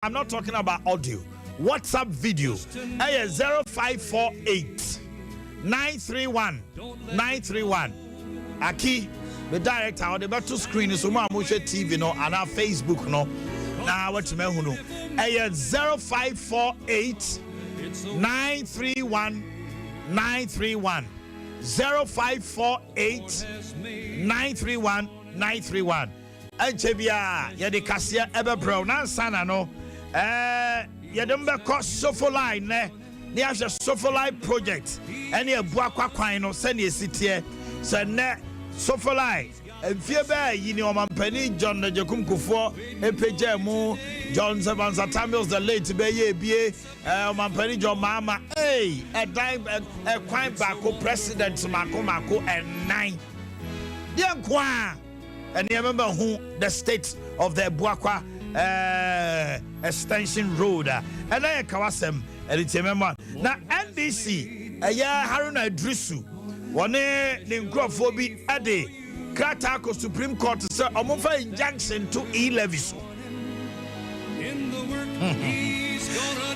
I'm not talking about audio. WhatsApp video. 0548 931 931. Aki, the director on the battle screen is Omanhene TV no and our Facebook no. Now what you may know. 0548 931 931. 0548 931 931. Ejebia ya de kasia ebe bro na sana no ya de mbekọ Sofoline ne ahwe Sofoline project ene ebuakwa kwan no se ne esitie se ne Sofoline enfie ba yi ni Omanhene John Najekum Kufuor epeja mu John Sevanza Tamils the late be ye bie Omanhene John mama a kwan baako president mako and 9 de nkwa. And you remember who the state of the Boakye extension road. And I kawasem and it's remember now NDC Haruna Drisu one the Nkrofobi Ade Kratako Supreme Court say omofa injunction to e-levies.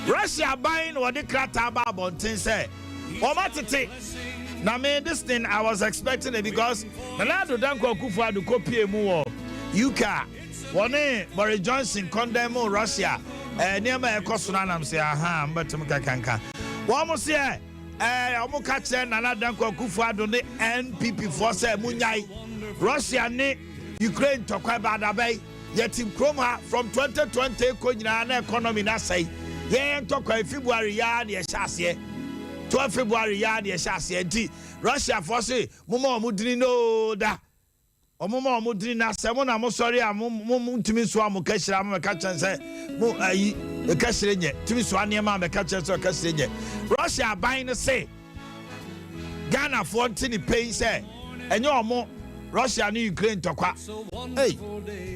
Russia buying what the Krataba Bontin say. Omatete. Now, man, this thing I was expecting it because the lad who done Kufuor to copy more. UK, one Boris Johnson condemn Russia. Near my Kosunanam say, aha, but Mukakanka. One more say, Omukachen, and done Kufuor to the NPP for say Munyai. Russia, Ukraine to Kwabadabe, yet in Chroma from 2020, Konyana economy, na say, yeah, talk February yard, yes, 12 February yard ye shase Russia for say momo omudini no da omomo omudini na se mo na mo sorry am timi so am ka hira am ka chen say mo ayi e ka hire nye timi so ane ma ka chen so ka hire nye Russia ban no say Ghana for tini pay say enye omo Russia ni Ukraine tokwa hey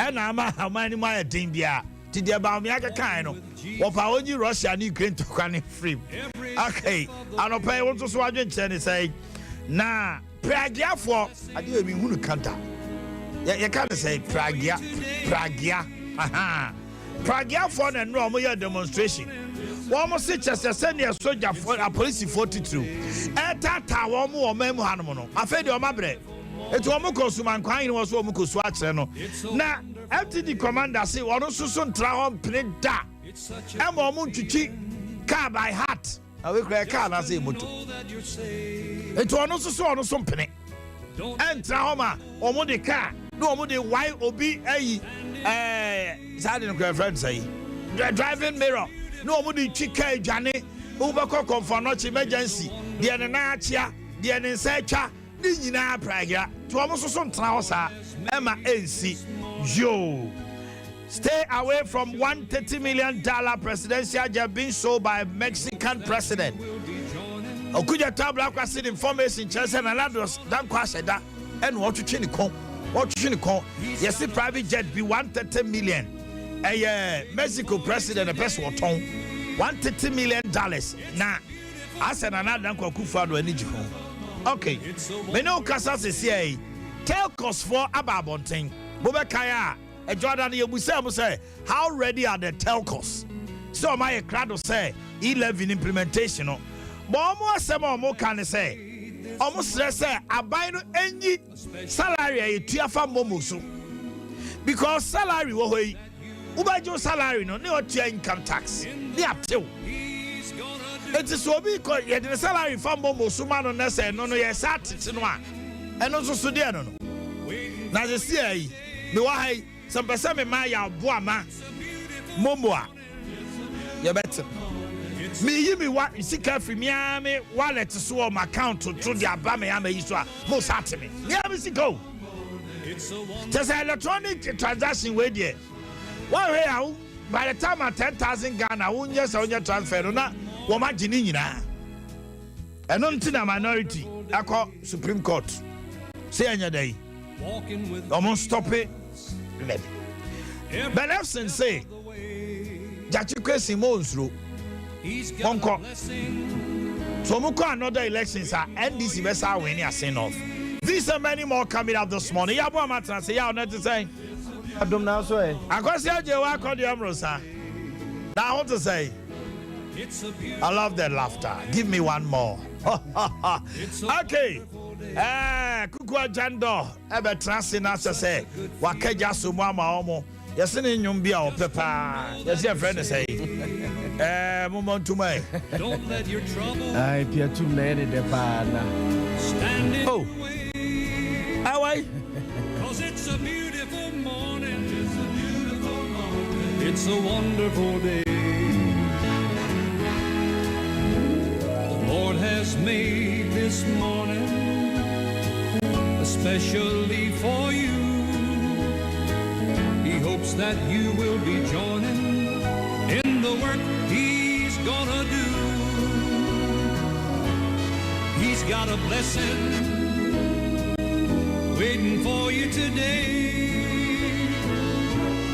ena ama amani ma din bia ti de ba me aka kan no wo pa onyi Russia ni Ukraine tokwa ni free. Okay, I don't pay what to swag and say, nah, Pragia for I didn't mean who can't. You can't say Pragia, aha, Pragia for the normal demonstration. One more such as a senior soldier for a police 42. Tata, one more memo hanomono. I fed your mabre. It's one more consumer crying was one more swatch. Now, after the commander say, one also soon try print that. I'm on to cheat car by heart. I will cry car as a motor. It was also so on some penny. And Trahoma, or Modi car, no Modi YOB, Sadin friend say, driving mirror, no Modi Chika Johnny, Ubako for not emergency, the Anachia, the Anissacha, the Yina Praga, to almost some trouser, Emma NC, Joe. Stay away from $130 million presidential job being sold by a Mexican president. Okuja tabla kwasi information Chelsea and Lados dan kwase da and what you chini kon yes the private jet be $130 million Mexico president a person ton $130 million na asa na dan kwa Kufuor ani jihon. Okay me no kasa se say tell cost for ababonten bobekaya a Jordan you say how ready are the telcos? So my crowd say 11 implementation. But almost some more can say almost say abide any salary a tiafa momusu because salary wo hoyi ubajo salary no ne otua income tax ne atew it is so because ye the salary fa momusu ma no na say no ye sa tete no a eno so de no na je see ayi me wa hai some person me ma ya boa ma momoa ye better me yimi wa sika free me ame wallet so on my account to the aba me am yi so a mo sat me am sika just electronic transaction we there one way out by the time at 10,000 Ghana won yes on your transfer no na wo ma gini nyina eno ntina minority akọ Supreme Court say anya day almost stop it maybe but Efson say jachi kwesi mo nsuro Monko. So Muko another elections are NDC Besa winning a sin off. These are many more coming up this morning. Yabu Amatra say, "Ya not to say." Adum now so. I go say, "You are called the Amrosa." Now, I want to say, I love that laughter. Give me one more. Okay. Kukua Jando, ebe transina say, Wakaja Sumama Omo. Yes, in Yumbia or Peppa. Yes, your friend say, Mumon to me. Don't let your trouble. I appear too many the banner. Stand in Oh. the way. How are you? Cause it's a beautiful morning. It's a beautiful morning. It's a wonderful day. The Lord has made this morning especially for you. He hopes that you will be joining in the work He's gonna do. He's got a blessing waiting for you today.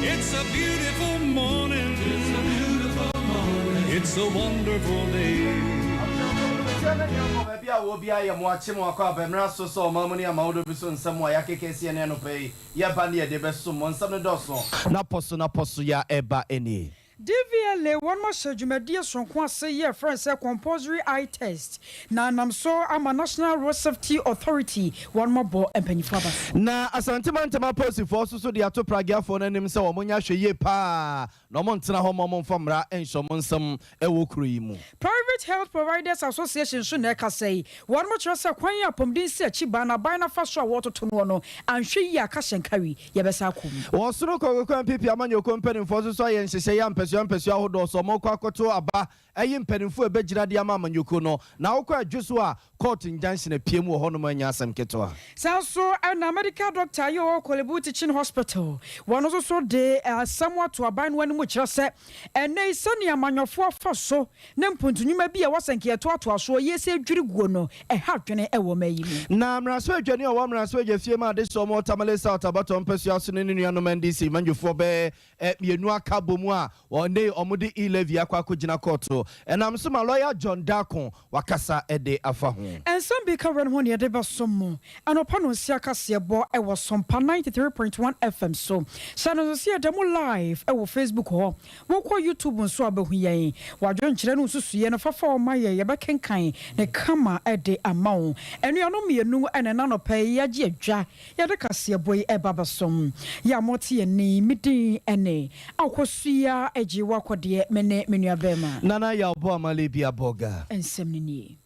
It's a beautiful morning. It's a beautiful morning. It's a wonderful day. DVLA one more Jumedia Sonkwa say yeah friends say compulsory eye test. Na nam so I'm a National Road Safety Authority one more bo empany father. Na asantema ntema posi for so de ato pragia for nanim se omonya hweye pa no mo ntena ho mo famra enso mo nsam ewo kuro yi mu. Private Health Providers Association so na ka say one more trust kwan ya pomdin se achiba na ban na fa so wato to no anhwe yi aka hyenkari ye besa akom. Wo soro kokokwan pipi amanyo company for so ye nhyehyɛ ya mpɛsua ahodo so mo kwa akoto aba ɛyi mpanimfo ebegira de ama amanyoko no na wokɔ adwoso a court injunction apiem wo hono manya asem keto a so na medical doctor yo Kolebu Teaching Hospital one also so de somewhat to aban one mu kyerɛ sɛ ɛnɛ sani amanyofo afa so ne mpontunwuma bi a wasanke to aso yese dwiri guo no ɛha dwene ɛwɔ mayi mu na mraso adwane o mraso agafie ma de so mo tamale south abaton pesua so ne nuanom ndc manjofo be mienu aka bomu a one omude 11 akwa akogina court enam so ma lawyer John Dakon wakasa ede afa ho and some be covering ho ne de ba somo anopa no sia kase bo e wo Sompa 93.1 FM so channel so dem live e wo Facebook ho wo kwa YouTube nso abahu yen wadwo nkyere no susuye no fafa o maye ye be kenkan ne kama ede amawo enuanom mienu ene na no pay ya gi adwa ye de kase boy e baba som ya moti ye ni midi ene akosua eji wakode mene menua bema nana ya obo amale bia boga ensem ni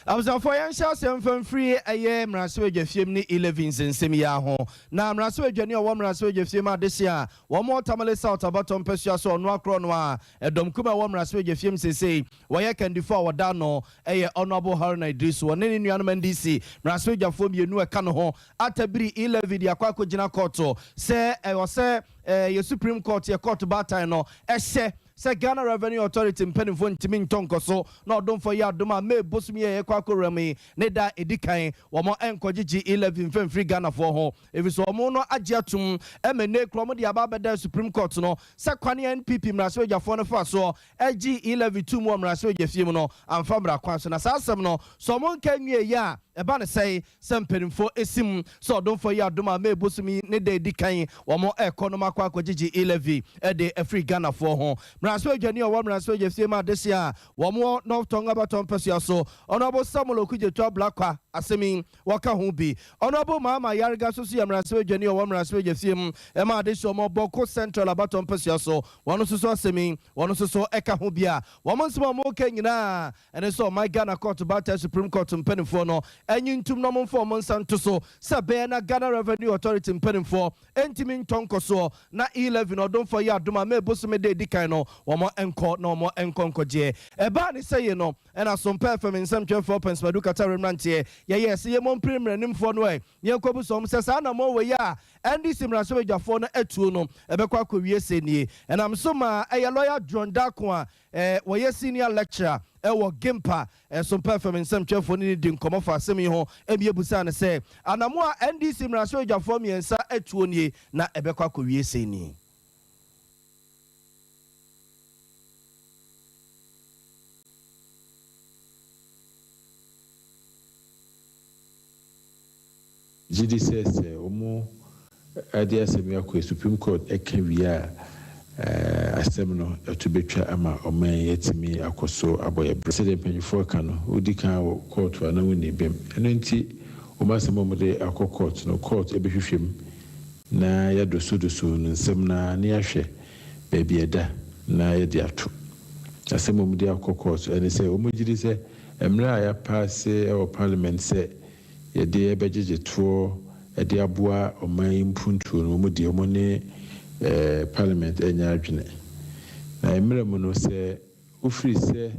Abzafo yan sha sem free aye mraso agafiem ni 11 sensem ya ho na mraso adwane o mraso agafiem adese a wo mo tamale south abaton pesua so ono akro no a edom kuma wo mraso agafiem sesei wo ye kandifo woda no eye honorable Haruna Idris wo ne nuanom ndc mraso agafo mienu e ka no ho atabiri 11 dia kwa kogina court se wo se ye Supreme Court ye court batai no ehye se Ghana Revenue Authority mpenifo ntimi ntonko so na odom for ya doma me bosumi ye kwa korami ne da edikan wo mo enkogigi 11 femfri Ghana for ho efiso mo no agiatum emene kromo de ababeda Supreme Court no se kwane NPP mraso agafo no fa so agi 11 2 mo mraso agafie mu no amfa mra kwan so na sasem no so mo nkanwie ya eba ne say semperimfo esim so don for ya doma me bosumi ne da edikan wo mo economy kwa kogigi 11 e de afri Ghana for ho mraso adwane o mraso agafie ma dese a wo mo no tonga baton pesia so honorable Samuel Okudjeto Blakwa asemi waka ho bi honorable mama yarga so so mraso adwane o mraso agafie m e ma dese o mo boko central abaton pesia so wono so asemi wono so eka ho bi a wo mo nsema mo kanyina ene so my Ghana court bata Supreme Court mpenifo no enyintum no mo fo mo nsanto so sabe na Ghana Revenue Authority mpenifo entimi ntonko so na 11 odom for ya doma me bosume de dikan no wo mo enko na mo enkonkoje eba ni seye no ena Sompa FM nsam 24 pence madu kata remrantie ye se ye mo premier nimfo no ye kobu so se sa na mo we ya ndc mraso agafo no atuo no ebekwa akowie senie ena msoma eye lawyer John Dakon a wo ye senior lecturer ewo Gimpa Sompa FM nsam 24 ni di nkomo fa asemi ho emie busa ne se anamo a ndc mraso agafo miensa atuo nie na ebekwa akowie senie GDCS omo Adea Akye Supreme Court ekawia asɛm no to betwa ama ɔman yɛtumi akɔso abɔyɛ brɛ sɛ mpanyinfoɔ ka no wodi kan wɔ court ana woni bem ɛno nti ɔmasɛm ɔmde akɔ court no court ɛbɛhwehwɛ mu na yɛdoso no nsɛm na ne yɛahwɛ baabi ɛda na yɛde ato asɛm ɔmde akɔ court ɛne sɛ ɔmɔgyiri sɛ mmerɛ a yɛpaase ɛwɔ parliament sɛ yɛde ɛbɛgyegye toɔ ɛde aboa ɔman mpuntuo no ɔmɔdi ɔmɔ ne parliament enya adwene na emere mu no sɛ ofiri sɛ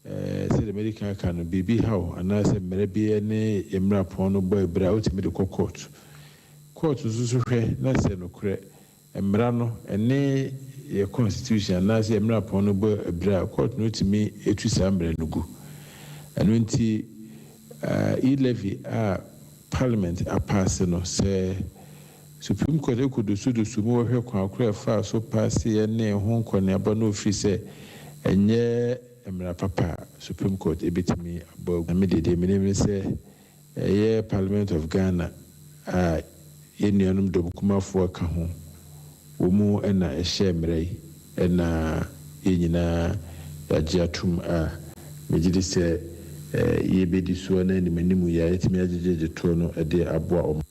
the medical can be how ana sɛ mere bi ne emra pon no boy bra otimi de court nso hwɛ na sɛ no korɛ emra no ene ye constitution na sɛ emra pon no boy bra court no otimi etu sa mre no gu eno nti e-levy a parliament a pass no sɛ Supreme Court could do more her far so pass a name home corner no free say and yeah emra papa Supreme Court a bit me about immediately my name say a Parliament of Ghana yenum do kuma for kaho umu ena a share mrei ena yenina yajiatum mejidi say ye bedi so na ni manimu ya etimi ajeje tono ede aboa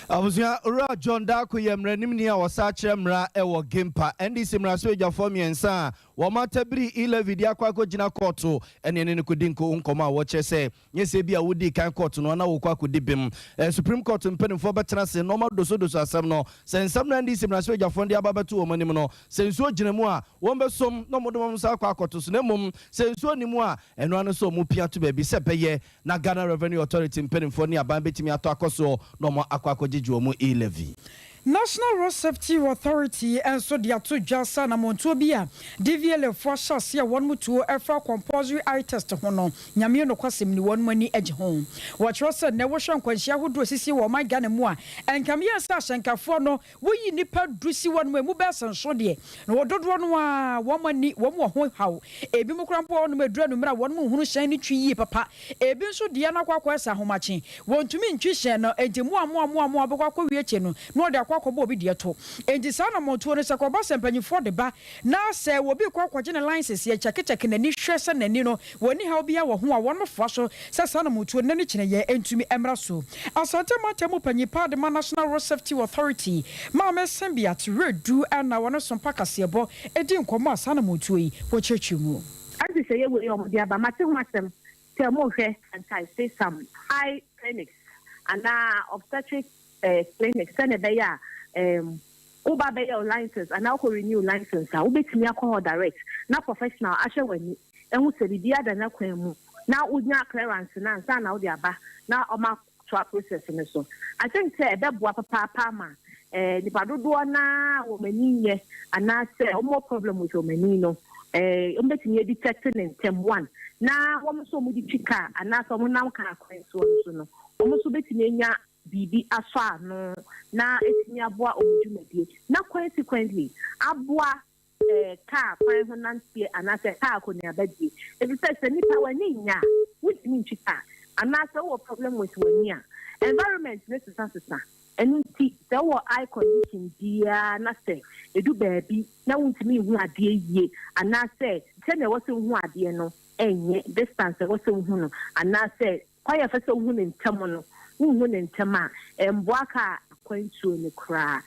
Abuzia Ura John Dako Yemrenim Nia Wasache Mra Ewo Gimpa NDC Mrasweja Fomiensa Wamatabri ile vidia kwako jina koto ene kudinko unkoma wache se nyese bia wudi kan koto no na wokwa kudibim Supreme Court mpenimfo betena se normal doso asem no se nsam na NDC Mrasweja Fondi ababatu omanim no se nsuo ginemu a wombesom no modom sa kwa koto so nemum se nsuo nimu a eno ano so mu pia to baabi se beye na Ghana Revenue Authority mpenimfo ni aban betimi ato akoso no mo akwako Jomo e-levy. National Road Safety Authority and so the two jasa na montobia DVL for shasia one mutuo efa compulsory eye test hono nyame no kwasem ni one mani edge home what was said never shan kwanhia hodo sisi wo my Ghana mu a enkamia sa hyankafo no woyi nipa drusi one mu besan so de na wododo no a wo mani wo mo ho haw ebi mu krampo no madura no mra won mu hunu hyan ni twi yi papa ebi nso de na kwakwa esa homache wontumi ntwi hyan no enti mu abekwa kwa wieche no no de akobo obi de to enti sa na montuo no se ko ba sempanyfo de ba na se wo bi kwakwaje na license ye cheke na ni hwese na ni no woni ha obi ya wo ho a won fo so se sa na montuo na ni kine ye entumi emra so asante matemu panyipa de National Road Safety Authority ma mesembia to redu na won Sompa kasebo edi nkomo asa na montuo yi wo chechi mu as say ye we om dia ba mate ho asem tell mo hwe and I say some high clinics and obstetric clinics and be ya uba be your license and now renew license a ubetimi akọ direct na professional ahwe wani ehun se bibia da na kwan mu na unya clearance na nsa na odi aba na oma twa process ne so I think say ebeboa papa ma nipa dodo na wo mani ye ana say omo problem with omani no ubetimi detect in term 1 na wo so mu di twika ana so mo nam kan kwan so no wo so betimi nya bibi afa no na etimi aboa omudwumadi na consequently aboa car kwan ho nantie anase car ko ne abadi ebi se nipa wani nya wutimi ntwika anase wo problem with wani a environment necessary enti se wo eye condition dia na se edu baabi na wutimi hu ade yie anase se na wo se hu ade no enye distance wo se hu no anase kwaya fa se hu ne ntamo no ntama emboaka kwantuo ne kra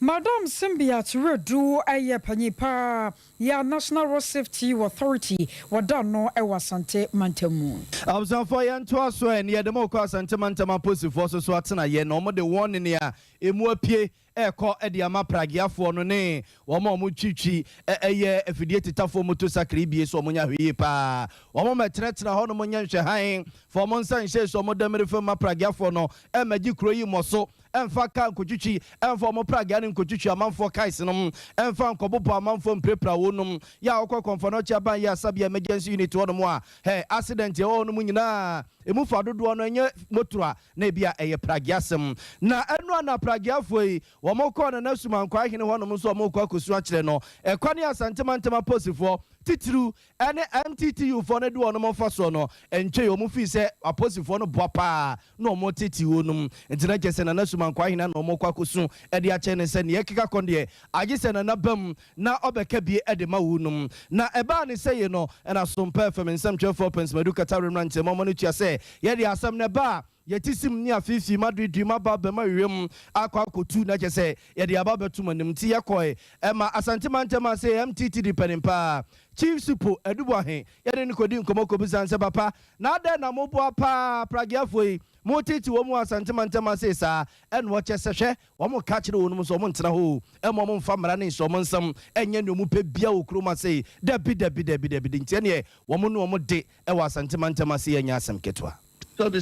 Madam Simbia to redu aye panyipa ya National Road Safety Authority wadano ewa sante mantemu abzanfo ye nto aso en ye demo kwa sante mantama posifo so atena ye no mo de won ne a emu apie eko ede ama pragiafo no ne wo ma mo twitwi eye afidie titafo moto sakre bie so mo nya hwe pa wo mo metretra ho no mo nya nhwe han fo mo nsan hye so mo damere fo ma pragiafo no e magi kuro yi mo so emfa ka nkotwitwi emfa mo pragia ne nkotwitwi amanfo kais no emfa nkobopo amanfo mprepra wonum ya okọ konfano cha ban ya sabia emergency unit wono mo a he accident ye wono mu nyina emu fa dodo no enye motora na bia eye pragiasem na enu na pragiafo yi wo mo ko na nasuma nkwa hene wono so mo ko akosu akire no ekwane asantema posifo titiru ene MTTU for ne do ono mo fa so no enche yo mu fi se aposifo no boa pa no mo titiwo num entina kese na nasuma kwa hina no mo kwa kosu e de a che ne se ne yekika kon de age se na bam na obeka bi e de ma wu num na eba ne se ye no na Sompa FM nsam 12 pence madu kata remnant mo mo no tua se ye de asam ne ba yetisim ni afifi Madrid ma ba be ma wiem akwa kotu na kese ye de aba betu manim ti yakoy e ma asante mantema se MTT depending pa Chief Supo Aduboahe ye de nkodi nkomo kobusan se papa na ada na mo bo pa pragiafoi mo titi wo mu asante mantema se sa en wo chese hwe wo mo ka kire wo num so mo ntena ho e mo mfa mara ne so mo nsam enye ne mu pe bia wo kroma se dabi ntie ne wo mo no mo de e wo asante mantema se enya asem ketwa Sabi,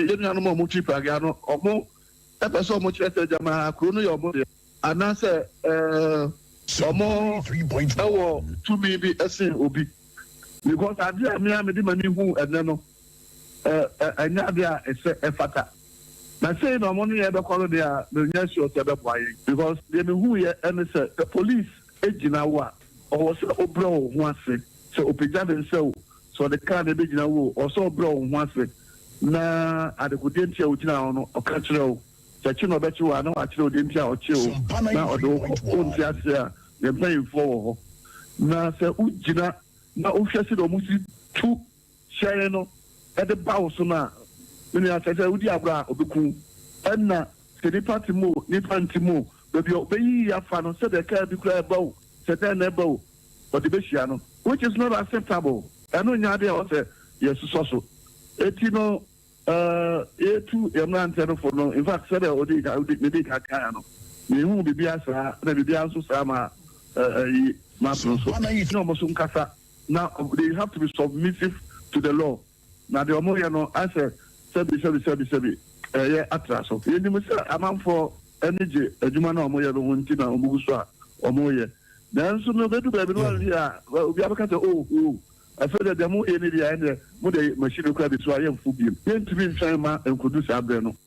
you know, no more cheap again, or more. That's so much better than my chrono, and I say, or more 2 maybe a sin will be. Because I did me money who and then, and Nadia is a fata. Now, say no money ever call there, the yes, you're because they know who you and the police agent or so bro once, so Opijan so the car the big now or so bro once. Na adekudentia utina ono okachiro chachino bechu ano achiro dentia ochio na odo ontia sia the playing for na se ujina na ofisi do musi tu share no e de bawo so na ni atete udi abra obeku enna se ni party mo ni party mo be obeyi afa no se de ka bi kura bawo se de na bawo but the beshia no which is not acceptable eno nya de o se yes so etino etu emrante for no in fact said odi maybe ka no me hu bibia sa na bibia so sa ma ma so no mo sun kasa now they have to be submissive to the law now the omoya no answer sebi atraso yeni mo say amam for energy adwuma na omoya no wonti na omugu so a omoye then so no bedu be no ya obi abaka say oh I feel that the more energy and the more the machine crab is why I'm fubium. Then to be trying and produce a breno.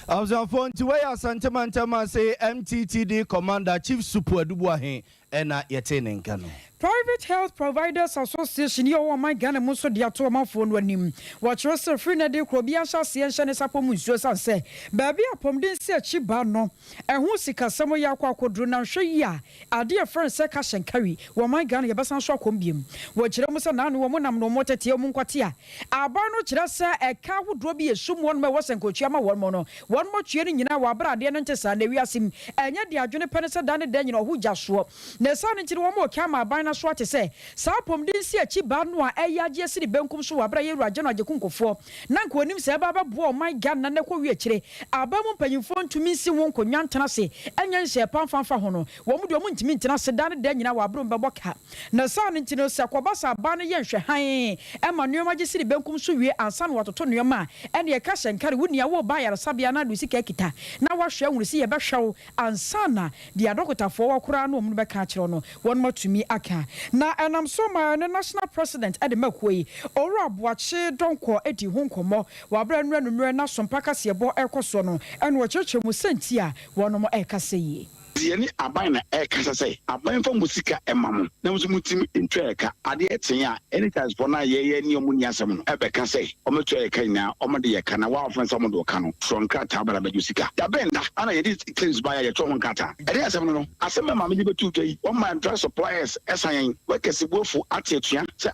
I was on phone to where Santa Mantama say MTTD Commander Chief Supo Aduboahe and Yatene Kano. Private Health Providers Association yo my Ghana muso dia to ma phone wanim watch us free na de kro bia sha se enhye ne sapo munsuo san se baabi apom den se achi ba no ehun sika samo ya kwa kodro na hwe yi a ade friend se ka shenkari wo my Ghana ye besan so akombiem wo kire mu se na no mo nam no mo tete mu nkwate a aba no kire se eka hodro bi esum won ma wo senkotua ma won mo no won mo tue ni nyina wa bra ade no ntesa na wiasim enye de adwene pene se dane de nyina ho gyaso na sa ne kire wo mo ka ma ban na so ate se sa pom din si achi ba no a eyaje siri benkum so wa bra ye ruaje no agekunkofo na nko onim se ba bo my Ghana na kwa wi akire aba mu mpanyimfo ntumi si won konwa ntena se enye nhye pamfanfa ho no wo mu de mu ntimi ntena se dane de nyina wa bro mbebo ka na sa ne ntino se akoba sa ba no ye nhwe han e ma nuoma je siri benkum so wi ansa no watoto nuoma ene ye ka shenkare wunia wo ba yare sabia na do sika kita na wa hwe nwuri si ye be hwew ansa na dia dokotafo wa kura no mu be ka akire no won matumi aka na enam so ma ne national president ade makoi owura Boakye donko edi ho nkomo wa bra nura na Sompa kasebo ekoso no ene wo cheche mu senti a wono mo ekase yi Yeni abana kasa say aban fa musika emam na musu mutim ntweka ade eten a anytime for na ye ni omu ni asem no ebeka say omtweka ina omde ye kana wa ofan some do ka no from kata bala ba jusika ya benda ana ye dis things buy ye to won kata ade asem no asem ma me betu twa o man dry suppliers esan we kese bofu atetua say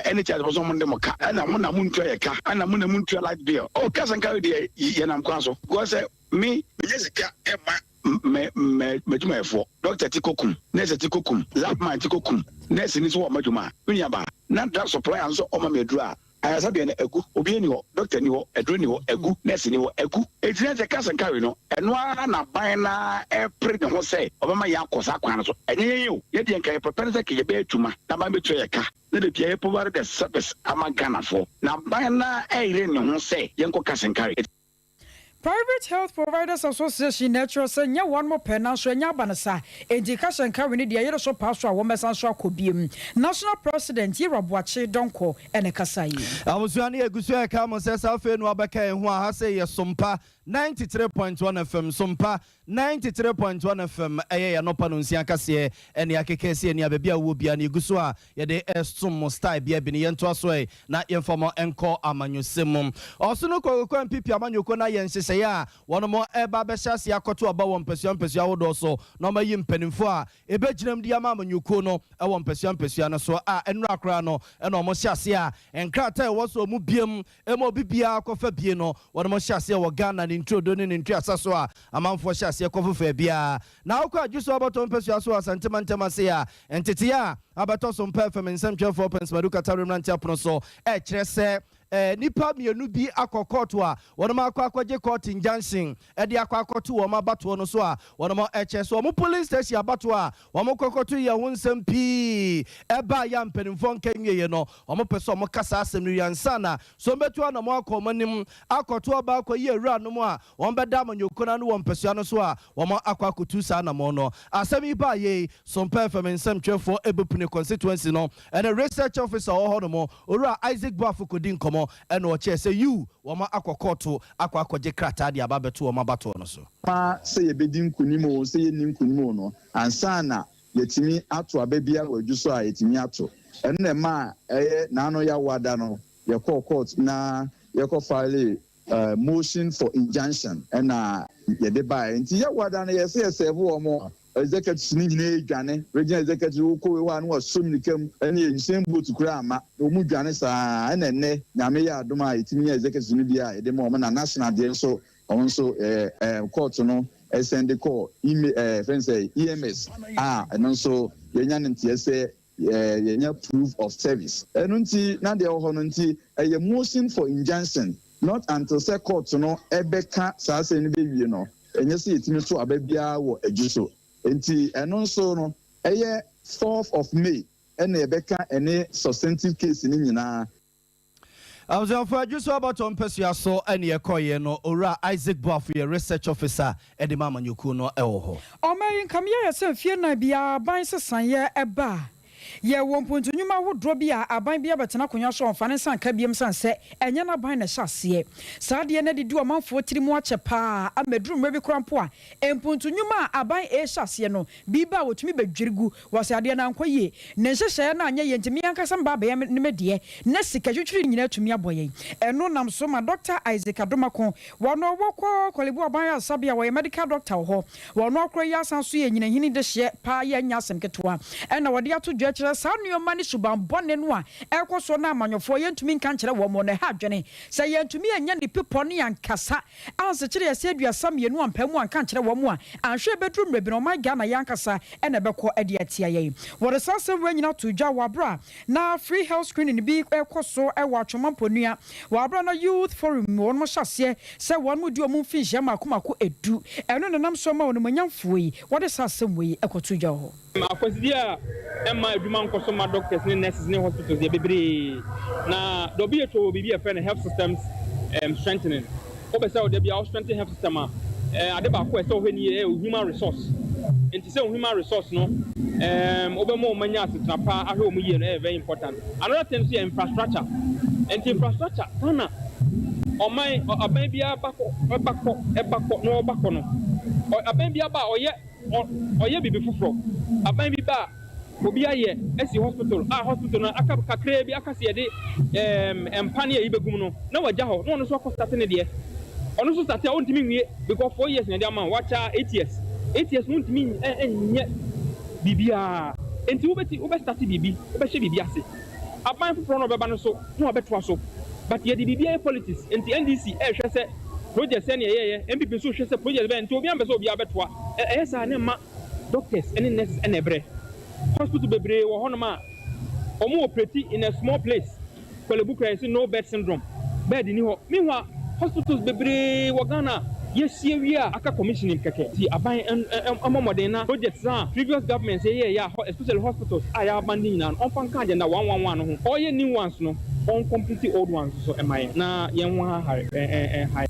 anytime for some dem ka ana mo na mu ntweka ana mo na mu ntwa light bill o kasan ka de ye nam kwanso go say me yesika ema me for doctor tikokum nurse tikokum labman tikokum nurse ni so majuma unyaba na drug supply anso o ma medura ayasa bi na egu obi ni ho doctor ni ho edru ni ho egu nurse ni ho egu etina je kasa nkawe no eno ara na ban na epre ne ho say obama ya akosa kwan so enye ye ye de nkai prepare say ke be atuma na ban betu ye ka na de pia provide the service ama Ghana for na ban na ere ne ho say ye nko kasa nkawe Private Health Providers Association natural say nya one more pen so nya banasa education ka we need the so pass so wo mesan so akobiem National President Boakye donko ene kasai Abusuani egusu e ka mo se safe no abeka e ho a ha say ye Sompa 93.1 FM Sompa 93.1 FM eye no pano nsia kase ene akekese ene abia wo bia na egusu a ye de estum style bia bi ne yento aso e na informo enko amanyosem oso no kokko mpipi amanyoko na ye nhese ya wono mo eba be hyase akoto aba wo mpesua wodo so no ma yi mpanimfo a ebe ginam dia ma amanyoko no e wo mpesua no so a enu akra no e no mo hyase a enkrata e wo so mu biem e mo bibia akofa bie no wono mo hyase wo Ghana ni introdo ni ntri asaso a amanfo hyase akofa bia na akwa adwuso abato mpesua so asantema se a entete ya abato so mpa fm nsem 12 pence maduka tarumrantia prono so e kire se nipa mienu bi akokoto a wonoma akwaje court injunction e de akwakoto wo mabato no so a wonoma eche so mo police station abato a wo kokoto ye wonsem pi eba ya mpenimfo nkenye no wo peso mo kasa asem no yansana so betu na mo akomanim akoto ba akoye ewura no mo a wo beda manyokona no wo mpesua no so a wo akwakotu sa na mo no asem ba ye Sompa FM nsem twefo ebepune constituency no and a research officer ho no mo owura Isaac Boafo kodin komo and what say you wama akwakoto akwakoje krata dia babeto wama bato no so ma say ye bedin kunimo say ye nim kunimo no ansana yetimi ato ababia wadwuso a yetimi ato enne ma na no ya wada no ye court na ye ko file motion for injunction and ye de buy nti ya wada no ye say serve wo mo executive ni nyine dwane regional executive ko we wa no asomnikam ene yensen boot kura ama omu dwane saa ene nyame ya adoma itimi executive ni bia e de mo na national dey so on so court no send the call friends say EMS and so yenya ntie say yenya proof of service enunti na de ho no nti a motion for injunction not until say court no ebeka saa se ni be wie no enye se yetimi so ababia wo adwuso enti eno nso no eye 4th of May ene ebeka ene substantive case ni nyina Awzafo adwuso abato mpesua so ene yekoye no owura Isaac Boafo ye research officer ede mama nyoku no ewo ho omayin kamye yesem fie na bia ban sesan ye eba ye wompuntu nyuma wodro bia aban bia betena konwa so omfane san ka biem san se enye na ban na hyase saade na didi omanfo tirimu ache pa ameduru mrebi krampo a empuntu nyuma aban e hyase no biba wotumi bedwirigu wasade na ankoye ne hyehye na anya yentimi ankasa mba ba ne medie na sika twitwiri nyina atumi aboye eno nam so ma Dr. Isaac Adomako wono wokọ kolebu aban asabia wo medical doctor ho wono akro ya san so ye nyina hini de hye pa ya nya asem ketwa ena wode ato dwakire sa nuoma ni suban bone no a ekoso na amanyofo yentumi nka nkere wo mo ne ha dwene sa yentumi anya ni pipo ne yankasa anse kire ya se aduasa mienu ampamu anka nkere wo mo a anhwe bedru mrebi no maga na yankasa ena beko ade atia ye wo de sase wanyina to dwa wabra na free health screening bi ekoso e wa twomamponua wabra na youth forum won mo hyase se won mo di omu mfi hye makomako edu eno nenam so ma won manyamfo yi wo de sase mwe ekoto dwa ho akwasidia emma eduma nkoso ma doctors ne nurses ne hospitals de bebre na WHO bibi afa na health systems strengthening obesa de bia strengthen health system ade ba ko ese ohweni human resource enti se human resource no obemo manya asetrapa ahwe omu ye no very important. Another thing is infrastructure enti infrastructure kana omai aban bia bako no bako no aban bia ba oye bibi fufuro aban bi ba obi aye esi hospital hospital na aka kakre bi aka se de empane e begum no na waja ho no so ko start ne de ono so start on timi nwie because 4 years na de man wacha 8 years no timi enye bibia enti wo be start bibi wo be hye bibi ase aban fufuro no be ba no so no obeto so but ye de bibia politics enti NDC hwe se project any MPP so hwe se project be enti obi ambe obi abetoa esa ne ma doctors any nurses and ebre hospital bebre wo honoma omo operate in a small place kwalebukra is no bed syndrome bed ni ho meanwhile hospitals bebre wo Ghana yesie wi a aka commissioning keke ti aban amomodern na projects previous government say especially hospitals aya abandon na on fan ka agenda 111 no ho all new ones no on complete old ones so am I na yen ho ha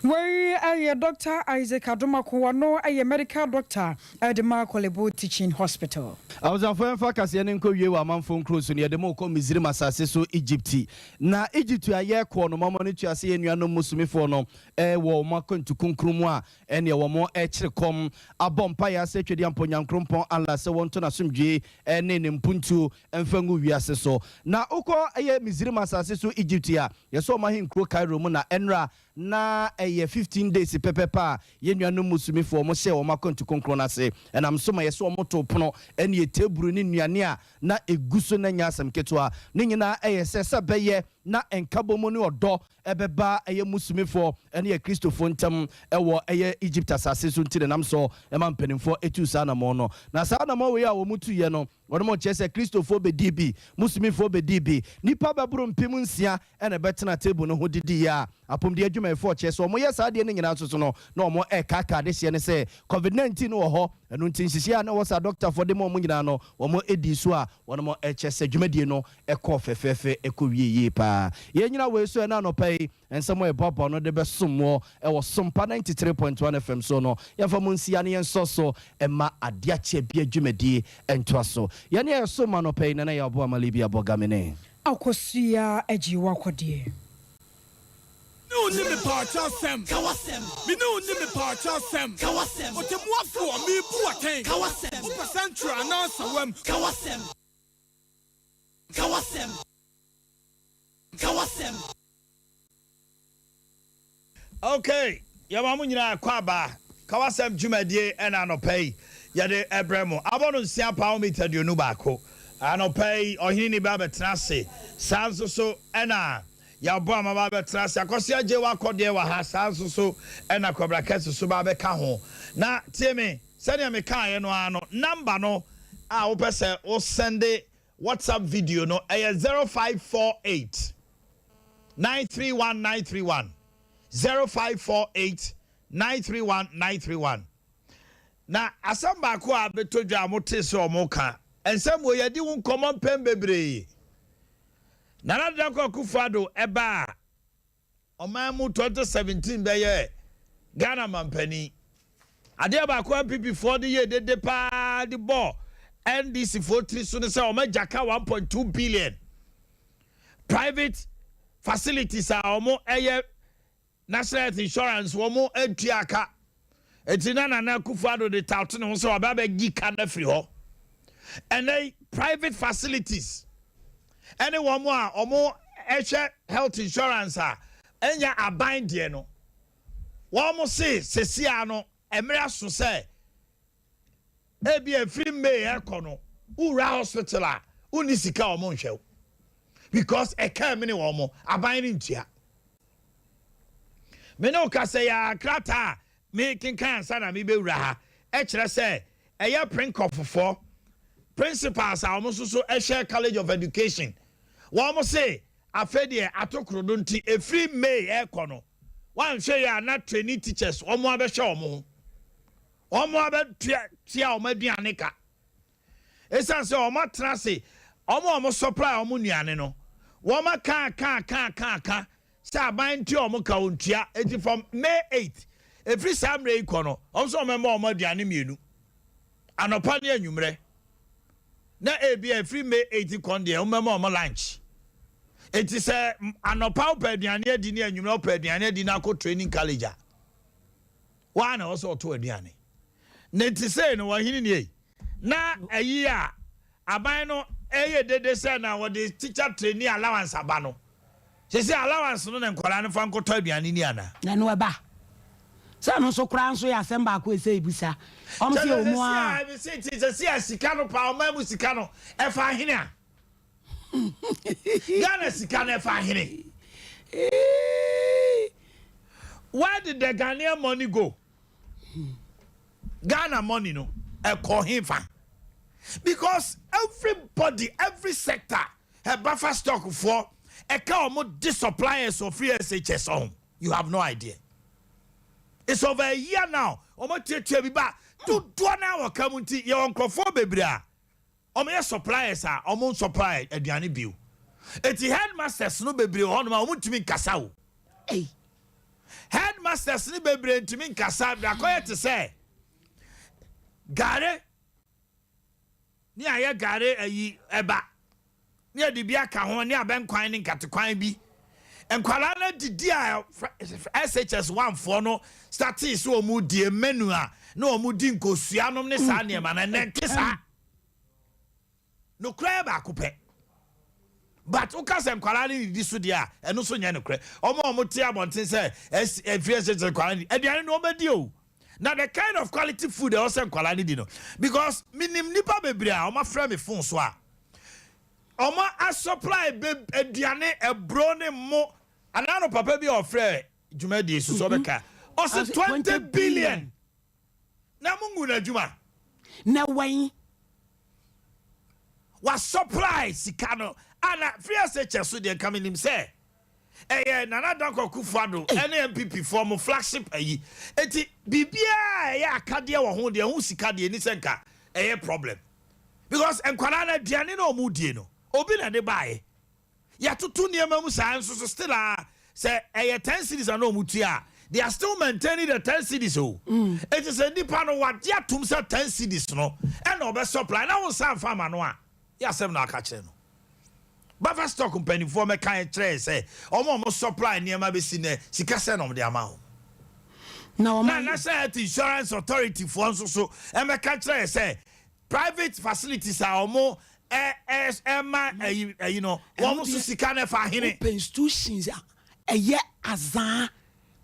Where a Dr. Isaac Adomako, no a medical doctor at the Markolebo Teaching Hospital. I was a friend for Cassianco, you are man phone close near the Moko Mizrim Assasso Egypt. Na Egypt to a year corner, Mamma to see and you are no Muslim for no, war Makon to Kunkrumwa, and you were more com a bompire, such a young Ponyam Crumpon, and la so want to assume J, and name Puntu, and Fangu Yaseso. Na Oko a year Mizrim Assasso Egyptia, you saw my him Krokai Romana, Enra. Na 15 days pepepa yenua no musumi fo mo hye o makontu konkro na se and am so ma yeso mo to pono ene ye teburu ni nuane a na eguso na nya asem ketwa ne nyina sese beye na enkabomo ni odo ebeba musumi fo ene ye Christopher ntam ewo Egypt asase so ntire nam so mpanimfo etu sa na mo no na sa na mo we a wo mutu ye no wono mo chese Christopher bedibi musumi fo bedibi nipa baburu mpem nsia ene betena table no ho didi ya apom de adwuma efo chese omo ye sa de ne nyina so no na omo kaka de hye ne se COVID-19 no ho enu ntinhihia na wo sa doctor for de mo nyina no omo edi so a wono mo chese dwumadie no ekọ fefefe ekowie pa ye nyina we so na no pai ensamo e papa no de be sommo e wo Sompa 93.1 FM so no ya fa mo nsia ne yenso so e ma Adea Akye Abia dwumadie ento so ye ne so ma no pai na ya bo amalibia bogamene akosia ejiwa kwade no ni me parcha sem kawasem me no ni me parcha sem kawasem o te muafo me bu aten kawasem o central na sawam kawasem okay ya mamu nyina kwaba kawasem dwumadie ena no pay ya de ebremo abono nsia pa o meter de onu baako anopai ohini ni ba betrase sanso so ena ya bo amaba betrase akosi aje wa kode wa ha sanso so ena kobra kese so ba be ka ho na tiemi sene me kan ye no ano number no a wo pese o send WhatsApp video no 0548 931931 0548 931931 na asamba ko a betodwa motese o mo ka ensem wo yedi won common pen bebre nana dako kufado eba omamu 2017 beye Ghana mampani ade ba ko PP 40 ye de pa the ball NDC 43 so say o majaka 1.2 billion private facilities are omo national health insurance omo eduaka etina nana kufado de tout no so obaba gika na free ho and they private facilities anyone more or more health insurance enya abind de no one mo say sesia no emra so say e be free may ekono ura hospital a uni sika o mo nhwe because e ka me ne wo mo abind ntia me no ka say ya krata me kin kan sana me be ura ha e kire say e ya print for principals are almost so share college of education one must say afedie atokrodo nti a free may ekono one share ya na training teachers omo abehwe omo abetia omo aduane ka esan se omo trase omo supply omo nuane no wo ma ka say aban ti omo ka ontua eti from May 8 every Saturday ikono omo member omo aduane mienu anopa ne anwumre na ebia free May 80 konde o mema o lunch eti se anopa opaduane adi ne anwumre opaduane adi na ko training college wa na also to aduane na eti se no wahini ne na ayi a aban no eye dede se na wo de teacher training allowance aba no se allowance no na nkwara no fa nkoto aduane ni ana na no eba sa no so kra nso ya semba ko ese ibusa om se o mu a se sika no pa o ma mu sika no e fa hene a Ghana sika no e fa hene where did the Ghanaian money go? Ghana money no e ko hifa because everybody every sector have buffer stock for e ka o dis suppliers of free SHS on you have no idea. It's over a year now. Omo tietie bi ba to do na wo kamunti ye onkofo bebra. Omo ye suppliers a omo supply aduane biu. Eti headmasters no bebre ho no ma omo timi kasa wo. headmasters ni bebre ntimi nkasa da koye te say gare ni aye gare ayi eba ni ade bia ka ho ni abenkwan ni nkatekwan bi enkwala na didi a SHS 1 for no starting so omu die menu a na omu di nkosuanom ne sa ne ma na nkesa no kra ba kopɛ but ukase enkwala ni didi so dia eno so nya no kra omo te abonten say SHS enkwala ni aduane no obedi o na the kind of quality food also enkwala ni di no because minim nipa bebre a omo fra me phone so a omo a supply aduane ebro ne mo anano papa bi ofre juma di so beka o se 20 billion na mungu na juma na wan wa supply sikano ana free SHS so dey come him say nana danko kufuado ene MPP form flagship ayi eti bibia ya akade wo ho de ho sika de ni senka problem because enkwala na diane na omudie no obi na de bae ya tutu niema mu sanso so still say 10 cities na omutua they are still maintaining the 10 cities it is a nipa no what ya tum say 10 cities no and obe supply na won san farmer no a ya sem na aka kire no Buffer stock company for me kan kire say omo supply niema be si ne sika se no de ama ho na National Insurance Authority for so e me kan kire say private facilities are omo you know one so sika na fa hene institutions eye azan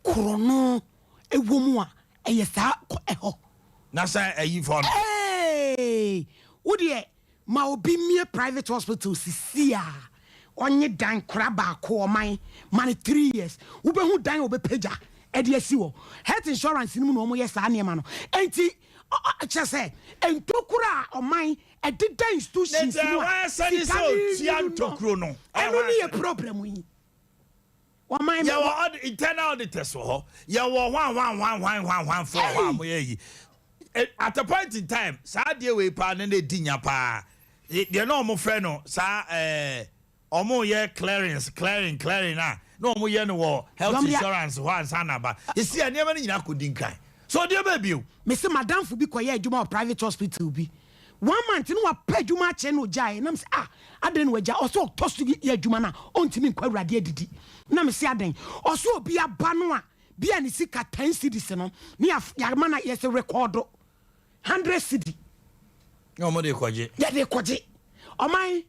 krono ewomu a eye sa eho na say ayi for wo de ma obi mie private hospital sisia onye dan kra ba ko oman man 3 years wo be hu dan obepeja e de asi wo health insurance ni mu no mo ye sa ne ma no enti chese entokura oman e dida institutions ni wa sani so tiantokuro no eno ni ye problem yi oman ya wa internal auditors ho ya wa 1 for wa mo ye at a point in time sa de we pa na dinya pa de no mo frɛ no sa omo ye clearing na no omo ye no health insurance ho ansa na ba esi aniema ni nyina kodi nkan so de ba bio me se madam fu bi koye adwuma of private hospital bi 1 month no wa pa adwuma che no jai na me se aden no waja oso tosto ye adwuma na ontimi nkwa awurade adidi na me se aden oso obi aba no a bia ni sika 10 cedis no ni ya ma na yes record 100 cedi no mo de kwaje ya de kwaje oman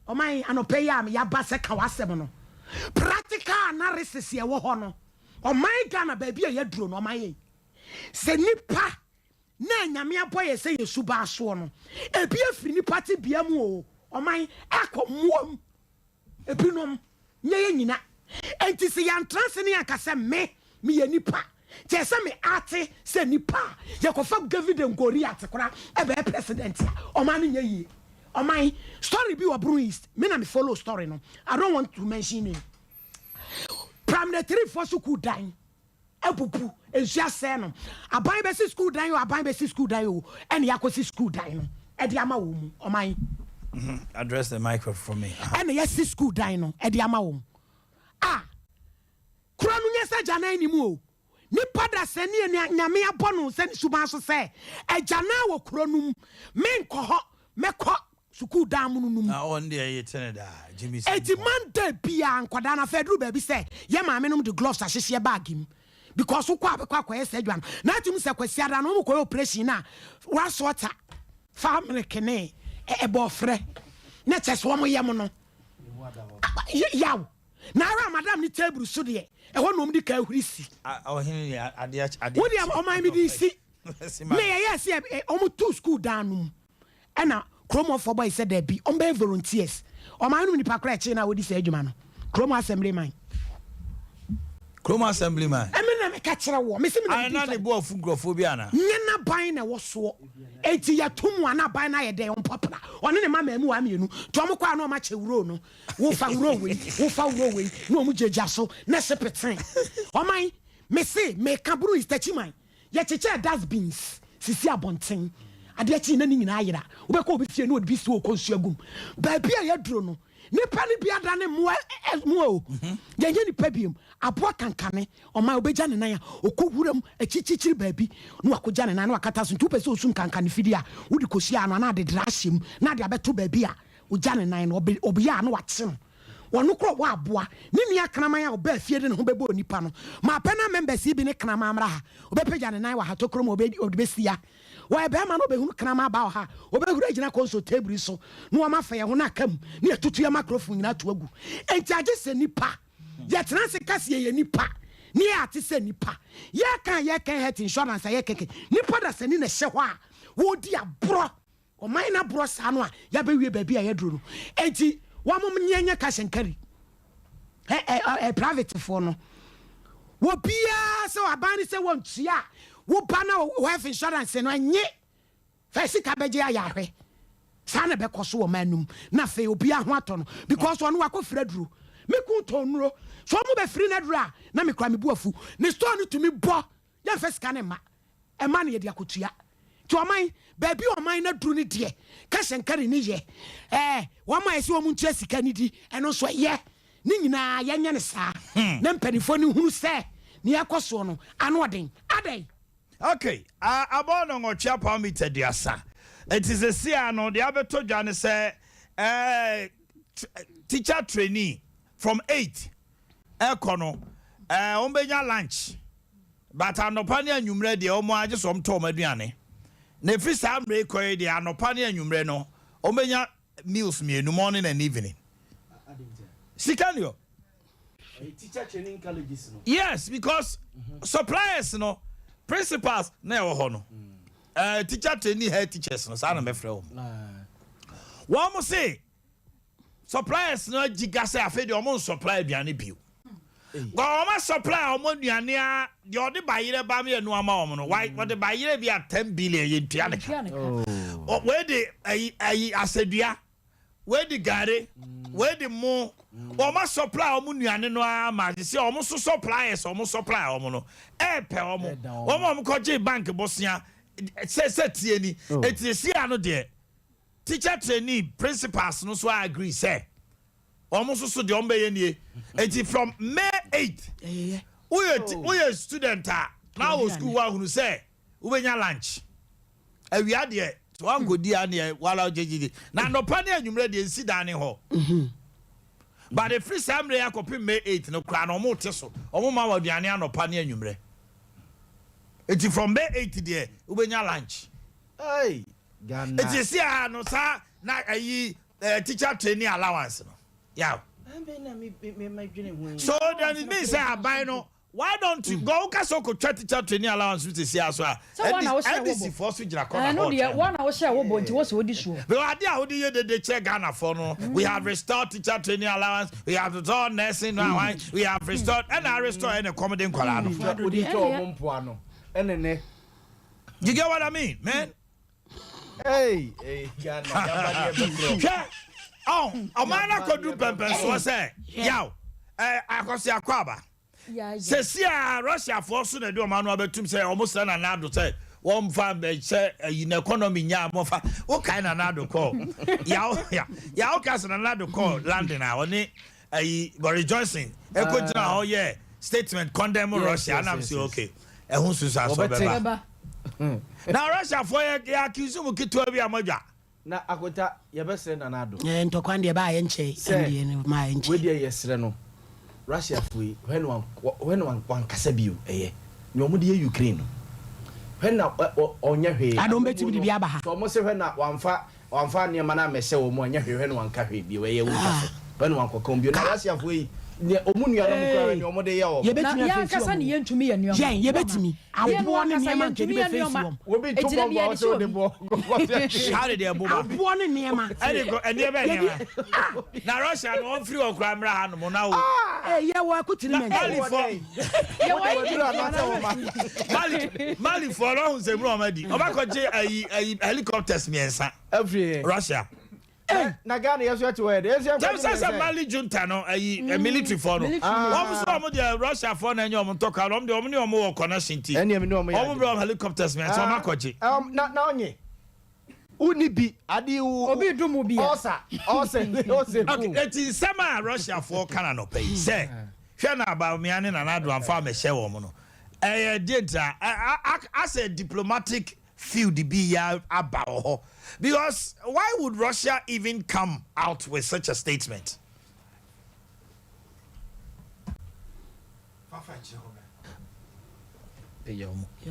oman anope ya me ya ba se ka wasem no practical analysis ye wo ho no oman Ghana ba bia ya duro no oman ye se nipa na nyame aboye se yesu ba so no ebi afiri nipa ti bia mu o oman akomuom ebinom nye nyina enti se yan transne akase me ye nipa je se me ate se nipa je ko fa David Goliath kora e be president oman nye yi oman story bi obru east me na me follow story no I don't want to mention it primary 3 for school dan epupu ensia se no aban be school dan yo aban be school dan yo ene yakosi school dan no e de ama wo mu oman address the microphone for me ene yes school dan no e de ama wo kura no nyesa jana ni mu o ni pada se ni nyame abono se suban so se e jana wo kura no me nko ho mekọ school dan mu no na on there ye teneda Jimmy eti Monday bia nkwada na fedru ba bi se ye maame no de gloves ahyehye bag im because ukwa ese adwan na atum se kwasi ada no mo koy operation na wa sota family kene e bofre na chese wo mo ye mo no yaw na ara madam ni table so de e ho no mdi ka hurisi Omanhene Adea wo de o man mi di si me ye se o mo to school down no ena Kromo for boy said there be on be volunteers o man no ni pa kra che na wo di se adwuma no Kromo assemblyman emena me ka kire wo me se me na de bo afu grofobia na nyena ban na wo so enti ya tomu ana ban na ye de on popra one ne mama mu wa mienu to mo kwa na o ma che wuro no wo fa wuro we no o mu jeja so na sepeten o man me se me ka buru istachiman ye cheche dustbins sisi abonten ade achi na ni nyina ayira wo be ko obi fie no obi so konsuagum ba bia ya duro no nipa ni bia da ne mo o ye nipa biom aboa kankane o ma obeja ne nan okowuram achichichiri baabi no akoja ne nan no akata so ntupe so osum kankane fidi a wudi kosia no na de drashim na de abeto baabi a oja ne nan no obiya no wate no wono kro wa aboa ne nia kraman a oba afie de ne ho bebo nipa no ma pena members bi ne kraman amra ha obepeja ne nan wa ha tokrom obesia wa be ma no be hu kraman ba ha obehuru agina konso table so no wa ma fa ye ho na kam ne atutu ya microphone na to agu enti age se nipa ye transe kase ye nipa ni ate se nipa ye kan health insurance ye keke nipa da se ni na hye ho a wo di abro o man na bro sa no a ya be wie ba bi a ye duro no enti wa mom nyanya kashenkari private for no wo bia se wa ban se won tua wo ba na health insurance no nye fa sika beje ayahwe sana be koso wo manum na fe obi aho ato no because one wa ko fraduro me ku tonro so mo be free na dura na me kra me buafu ne store no to me bo ya fa sika ne ma e ma na ye dia kotua ti o man ba bi o man na duru ni de ka shenkari ni ye wo man ese wo mu ntua sika ni di eno so ye ni nyina ya nya ne sa na mpanifo ni hunu se ni yakoso no ano den adai. Okay, abono ngochia parameter diasa. It is a siano the abeto jane say teacher trainee from 8 ekono ombenya lunch but anopane anwumre de omo age so mto maduane na fi sam re koy de anopane anwumre no ombenya meals me morning and evening. Sikanio teacher training colleges no. Yes, because suppliers no principals na e wo ho no. Teacher training head teachers no sa na me frɛ wo. Wo mo say suppliers no giga say afi de omo supply aduane bio. Go omo supply omo aduane a de ode bayire ba me anu ama omo no. Why ode bayire bi a 10 billion ye ntua ne. Oh, where the ayi asedua, where the gare, where the mo omo supply omo nuane no ama say omo so suppliers omo supply omo no. Pe omo ko je bank bosia say tie ni etisi ano de teacher trainee principals no so agree say omo so de omo be ye nie enti from May 8 we student now school wa hunu say we nya lunch awia de so an go di ane wala jejiji na no pa ne anwumre de nsi dan ne ho but the free samre yakopi May 8 no kra no mo te so omo ma wa aduane anopa ne anwumre. Eti from May 8 there, ubenya lunch. Hey, Ghana. Eti si no sa na ayi teacher training allowance no. Yeah. So then it means say abai no. Why don't you go kasoko teacher training allowance with si aso a. NDC force jira corner. I know the one I was share wo bonti wo so di show. Because Adea wo dey the check Ghana for no. We have restored teacher training allowance, we have restored nursing, we have restored and I restore any accommodation kwala no. You get what I mean, man? Hey, oh, Omana could do pempen so say, yow, I can see a crabber. Say, Russia for soon to do a man over to say almost an anado say, one farm say in economy, yamofa, what kind of anado call? Yow, cast another call landing now, but rejoicing. Oh, yeah, statement condemn Russia, and I'm still okay. Now Russia for ya accuse mu kitwa bi amaja na akota ye besre na nado ntokwande ba ye nche ndie ma ye nche we die yesre no Russia fui when one kasa bio eye ni omo de Ukraine when na onya hwe adom beti bi bia ba ha so mo se when na wanfa ne ma na mehye wo mo onya hwe when one ka hwe bi we ye wo kasa when one kokon bio na Russia fui ne omunuya no mukra ne omode ye o ya kasa ne yentumi ye nuoma ye yebetimi abo ne niema nke ni be face wom obi to bo so de bo share de bo abo ne niema ene go ene be niema na Russia no on free okra mra ha no mo na wo ye wo akutini men Mali for lo hun se bro amadi obakoje ayi helicopters miensa every Russia. Na Ghana yeso ati we dey say Mali junta no military for no so am the Russia for na nyom talk alom de omni omo connection ti ene me no omo omo bro helicopters me so makoje na onye Unibi, Adiu, Obi Dumubi, Osa. Okay, it is summer Russia for Canano pay. Say, Shana about me and another one farm a share woman. I did as a diplomatic field be about because why would Russia even come out with such a statement?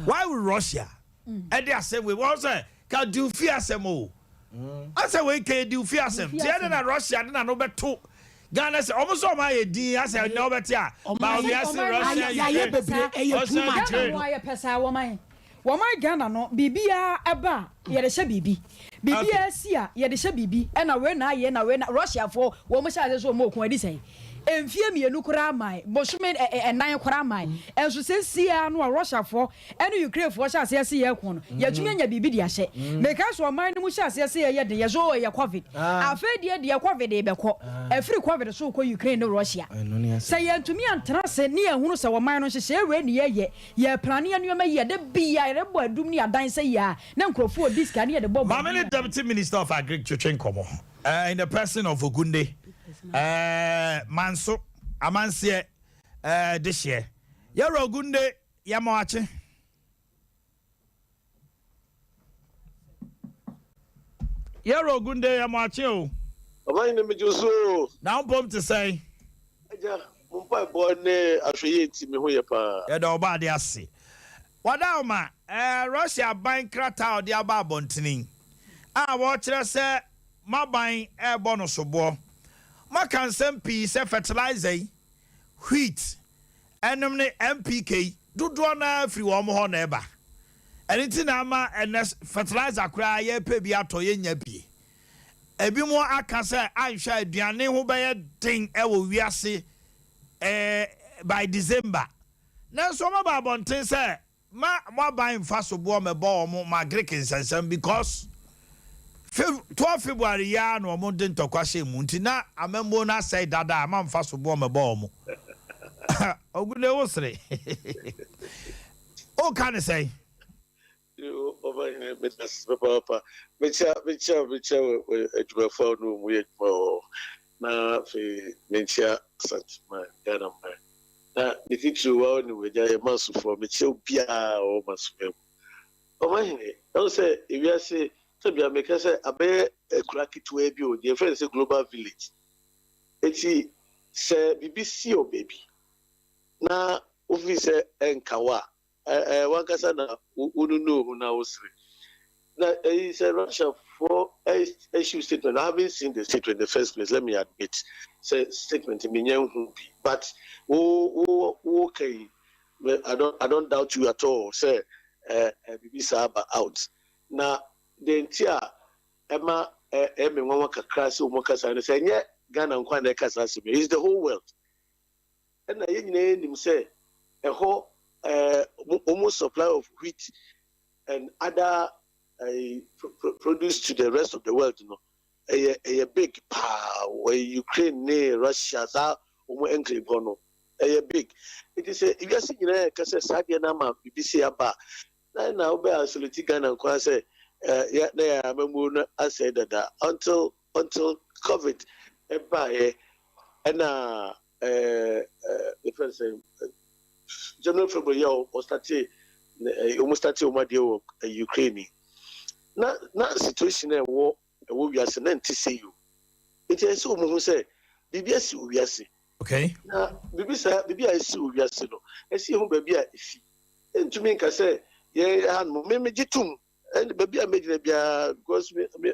Why would Russia? And they say we was can do fear some more. I say we can do fear some. The other Russia didn't know but two. Ghana say almost all my D. I say no but yeah. But we are Russia. Why Ghana no bibia eba ye de hye bibi bibia sia ye de hye bibi e na we na Russia for wo mo sha so mo ko adi sei emfie mienu kura mai bosume enan kura mai enso se sia no Russia for ene Ukraine for sha se ye ko no ye tumi nya bibi dia hye because o man no mu sha se ye de ye zo ye covid afa de covid e be ko afri covid so ko Ukraine no Russia se ye tumi antena se ne ye hunu se o man no hye we ne ye plan ye no ma ye de bia re bo adum ni adan se ya na nkrofo disk ne ye de bo Mamele Deputy Minister of Agriculture Nkomo in the person of Ogunde Manso Amansie this year Yaro Ogunde Yamoache Yaro Ogunde Yamoache o Omanhene mejuso now pom to say aja mumpa boy ne ahweye ti me ho ye pa e da oba de ase wadaoma Russia ban krata odi aba bontinin a wo kire se maban e bonus bo maka nsem pi se fertilizer wheat enom ne MPK dodo na free wo mo ho na eba enti na ama ns fertilizer kura ye pe bi atoye nya bi ebi mo aka se anhwa aduane ho be ye den e wo wiase by December na so ma ba bonten se ma ban fa so bo me bo mo ma Greek nsensem because 12 February ya no mo den tokwashe mu nti na amembo na say dada ma mfa so bo me bo mo ogule wosre o kan say you Omanhene metas papa mecha ejubafo no mu ye na fe mecha satma Ghana man na nikitu wa ni weja ye masu for mecha obia o masu Omanhene don't say if you say so bia make say abe ekurakitu e bi o the friend say global village eti say BBC o baby na office enkawa wankasa na ununu na osiri na he said Russia for issue statement. I haven't seen the statement in the first place, let me admit. Say statement but okay, I don't doubt you at all. Say BBC out now the entire Emma Emma Kakras Mokasa say yeah Ghana and Kwana Kasas is the whole world. And I name him say a whole almost supply of wheat and other produce to the rest of the world, you know. A big power Ukraine, Russia, a big. It is if you see Sadia Nama, BBC Aba, now be absolutely Ghana and Kwase, yeah, there I said that until COVID, and the first General February was started almost started Ukraine. Na situation war we are saying to see you. It is so who say BBC we are saying. Okay. Na BBC I see we are saying no. I see who baby if. And to me can say yeah me jitum and baby I made because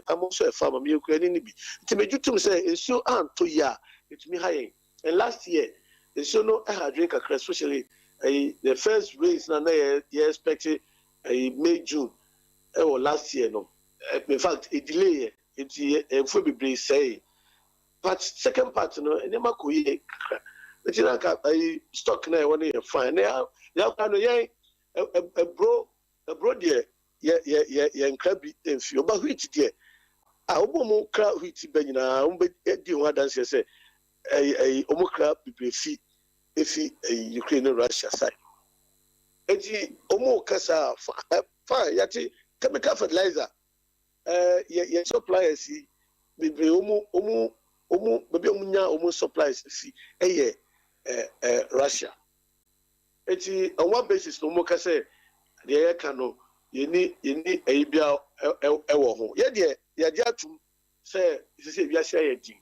I'm also a farmer me Ukraine ni bi. It me jitum say ensure to ya it me high. And last year ensure no I had drink a crash especially the first race na you expected May June. Last year, no. In fact, a delay. It's a be say. But second part, no. Nema kuye. It's like a stock na one year fine. Now, a bro there. Yeah, crabby and few. But which dear? I hope crab which be na. Di one dance say. A crab be feet. If Ukraine and Russia side. Eti omo kasa fine yati chemical fertilizer ye suppliers see maybe nya suppliers see Russia. Eti on one basis no mo ka say the ka no ye ni Abia ewo ho. Ye de atum say we share ye din.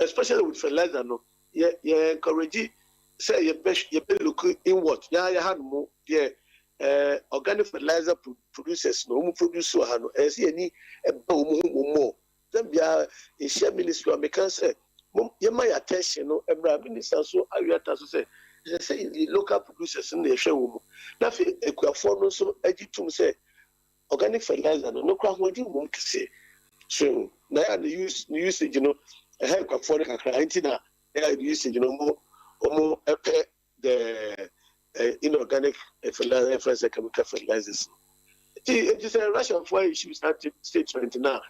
Especially with fertilizer no ye encourage say ye look inward. Ya hand mo organic fertilizer producers no mo produce so ha no e say ni e ba mo Zambia is share ministry American say ye my attention no ebra minister so awiata so say the local producers in the show. Nothing a no so editum say organic fertilizer no crowd what you won't say. So now the usage, a help of foreign criteria, usage, more the inorganic fertilizer, chemical fertilizers. It is a Russian for issues at statement now.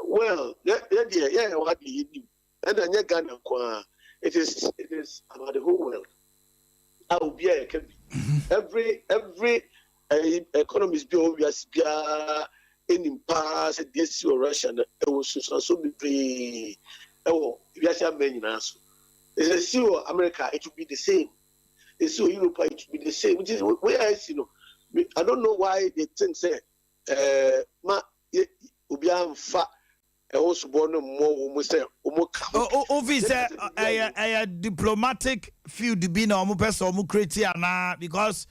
Well, yeah, what do you do? And then you Ghana, it is about the whole world. How be every economist be obvious in past this Russian it was so be we are many now. It's a see America it will be the same. It's Europe it will be the same. Which is where I I don't know why they think say ma ubiam fa also born more say a diplomatic feud be no person create because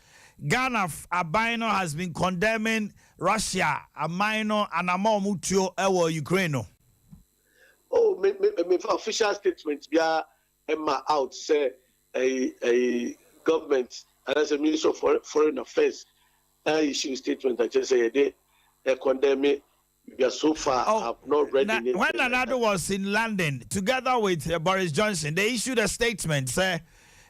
Ghana Abino has been condemning Russia a minor and a more mutual Ukraine. Oh, me for official statements be out say a government and as a minister of foreign affairs issue statement that just say they condemn it. We are so far have not read it. When another was in London together with Boris Johnson, they issued a statement say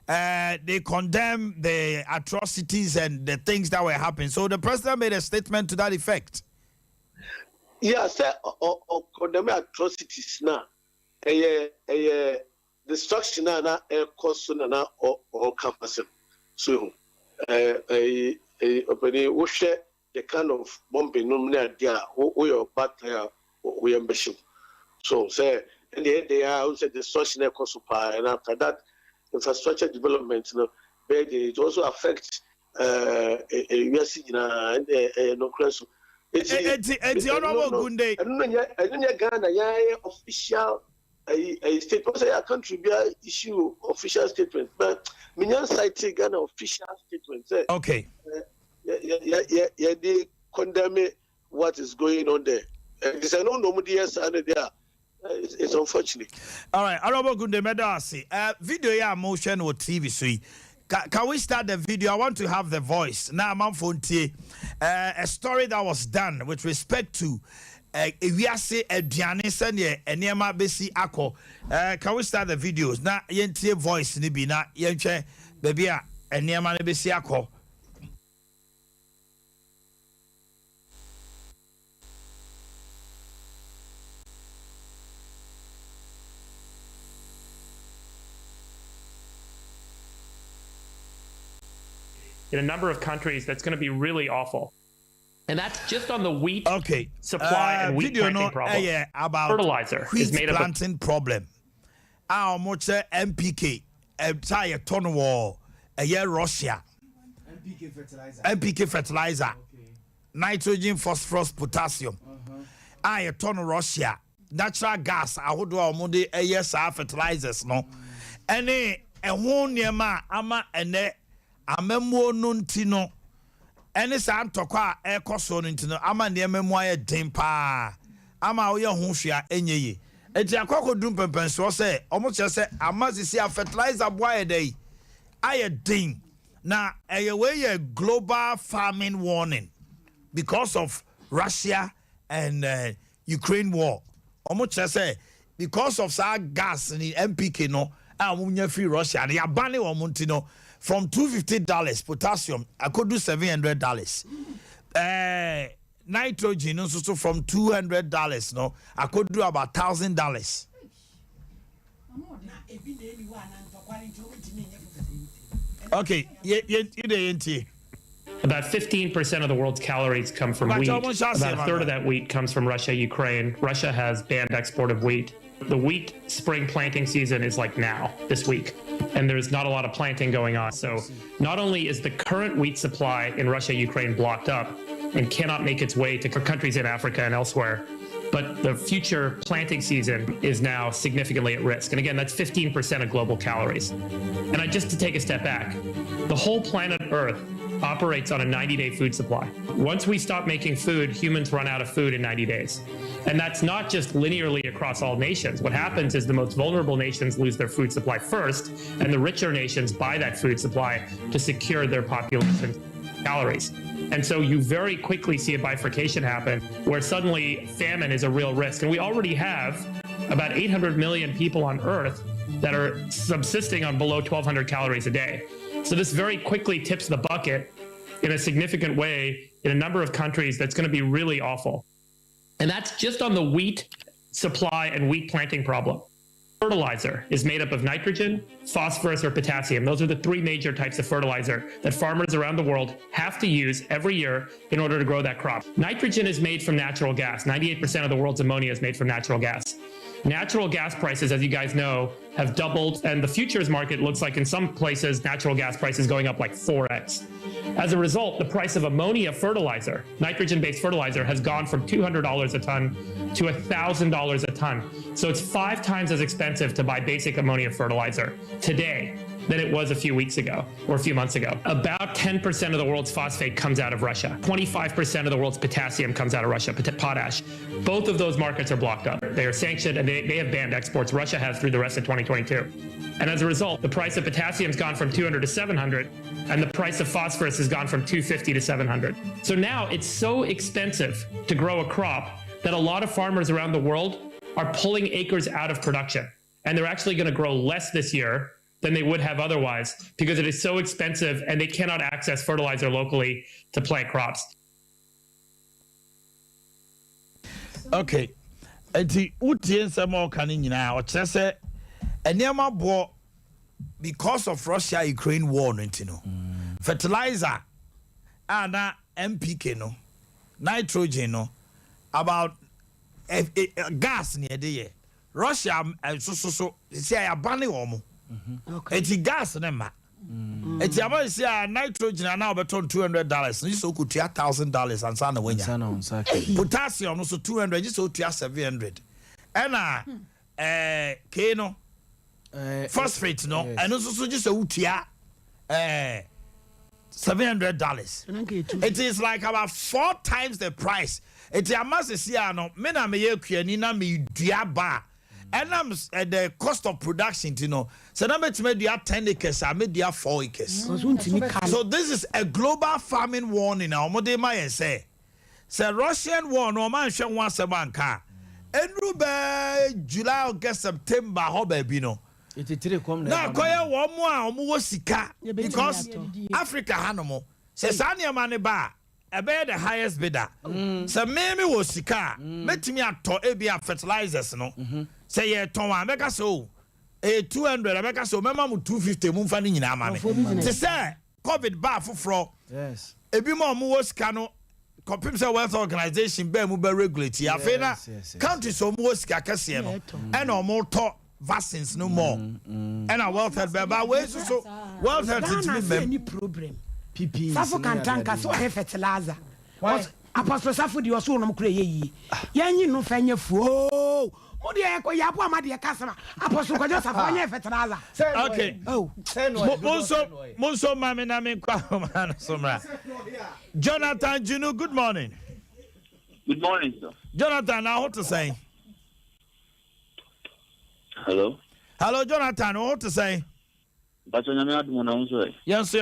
they condemn the atrocities and the things that were happening. So the president made a statement to that effect. Yeah, sir, or condemn atrocities now. Destruction now, cost now, or campus. So, the kind of bombing nominal there, we are battle, we are mission. So, say, and they are also destruction cost and after that, infrastructure development, it also affects US and no crash. It's honorable Gunde. I don't know Ghana, official a state. Also, a country be issue official statement, but Minyan cite Ghana official statement. Okay. Yeah, they condemn what is going on there. It's a no yes and there. It's unfortunate. All right, Honorable Gunde Medasi. Video ya motion or TV so. Can we start the video? I want to have the voice. Now, I'm on a story that was done with respect to we are say a Dianisanye and Yama Bessi Ako. Can we start the videos? Now, yentie voice nibi na yenche baby and Yama Bessi Ako. In a number of countries, that's going to be really awful. And that's just on the wheat supply and wheat planting problem. About fertilizer wheat is made planting up problem. How much MPK, entire ton wall, a year Russia. MPK fertilizer. Okay. Nitrogen, phosphorus, potassium. A ton of Russia. Natural gas, I would do a year fertilizers, no. Any a one year ama and amemo no ntino ene sa ntokwa ekoso no ntino ama ne amemo aye den pa ama wo ye ho hwea enyeye enti akokodum pempenso se omo che se amazisi a fertilizer boy dey aye den na eye we ye global farming warning because of Russia and Ukraine war omo che se because of sa gas ni MPK no amunya free Russia ya bane wo ntino from $250 potassium, I could do $700. Nitrogen also from $200. No, I could do about $1,000. Okay, you About 15% of the world's calories come from wheat. About a third of that wheat comes from Russia, Ukraine. Russia has banned export of wheat. The wheat spring planting season is like now, this week, and there's not a lot of planting going on. So not only is the current wheat supply in Russia, Ukraine blocked up and cannot make its way to countries in Africa and elsewhere, but the future planting season is now significantly at risk. And again, that's 15% of global calories. And just to take a step back, the whole planet Earth operates on a 90-day food supply. Once we stop making food, humans run out of food in 90 days. And that's not just linearly across all nations. What happens is the most vulnerable nations lose their food supply first, and the richer nations buy that food supply to secure their population calories. And so you very quickly see a bifurcation happen where suddenly famine is a real risk. And we already have about 800 million people on Earth that are subsisting on below 1,200 calories a day. So this very quickly tips the bucket in a significant way in a number of countries that's going to be really awful. And that's just on the wheat supply and wheat planting problem. Fertilizer is made up of nitrogen, phosphorus, or potassium. Those are the three major types of fertilizer that farmers around the world have to use every year in order to grow that crop. Nitrogen is made from natural gas. 98% of the world's ammonia is made from natural gas. Natural gas prices, as you guys know, have doubled, and the futures market looks like in some places natural gas prices going up like 4x. As a result, the price of ammonia fertilizer, nitrogen-based fertilizer, has gone from $200 a ton to $1,000 a ton. So it's 5 times as expensive to buy basic ammonia fertilizer today than it was a few weeks ago or a few months ago. About 10% of the world's phosphate comes out of Russia. 25% of the world's potassium comes out of Russia, potash. Both of those markets are blocked up. They are sanctioned and they have banned exports. Russia has through the rest of 2022. And as a result, the price of potassium has gone from 200 to 700, and the price of phosphorus has gone from 250 to 700. So now it's so expensive to grow a crop that a lot of farmers around the world are pulling acres out of production. And they're actually going to grow less this year than they would have otherwise because it is so expensive and they cannot access fertilizer locally to plant crops. Okay. Enti utie nsɛm a ɔka ne nyinaa ɔkyerɛ sɛ nneɛma boɔ because of Russia-Ukraine war no nti no. Fertilizer na NPK no, nitrogen no, about gas near the Russia so say abane omo. Eti gas ne ma. Eti aba say nitrogen na obeton $200. This so could $1,000 and sana wenya. Potassium no so 200, this so $700. And K no phosphate no and also so just utia $700. It is like about 4 times the price. It must see no me na me yakuani na me duaba. And I'm at the cost of production, you know. So now me 10 acres, I made 4 acres. So this is a global farming warning. Now, what they might say, Russian war no man shall want a banka. And Rube July, August, September, how baby no. Now, Koya one more sika because Africa Hanamo says Sanya Maniba. I bear the highest bidder. So maybe was sika. Let me at to Abia fertilizers no. Say yeah, Tom, I make us so 200. I make us so. Remember, 250. Mum finding in our money. Say COVID bar for fraud. Yes. A bit more was cano. Computer Wealth Organization be mobile regulate. Ya fena country so most kakasiano. And no more talk vaccines no more. And our wealth health be about ways so wealth health is any problem. Safo kan tanka so fertilizer. What Apostle Safo di oso no kure yeyi. Yanyi no fanye fuo. Mo de ko yapo amade kasama. Apostle kwajo Safo anye fertilizer. Okay. Oh. Monso mame na me kwa man somra. Jonathan Junu, good morning. Good morning, sir. Jonathan, now what to say? Hello. Hello, Jonathan, what to say? Yes,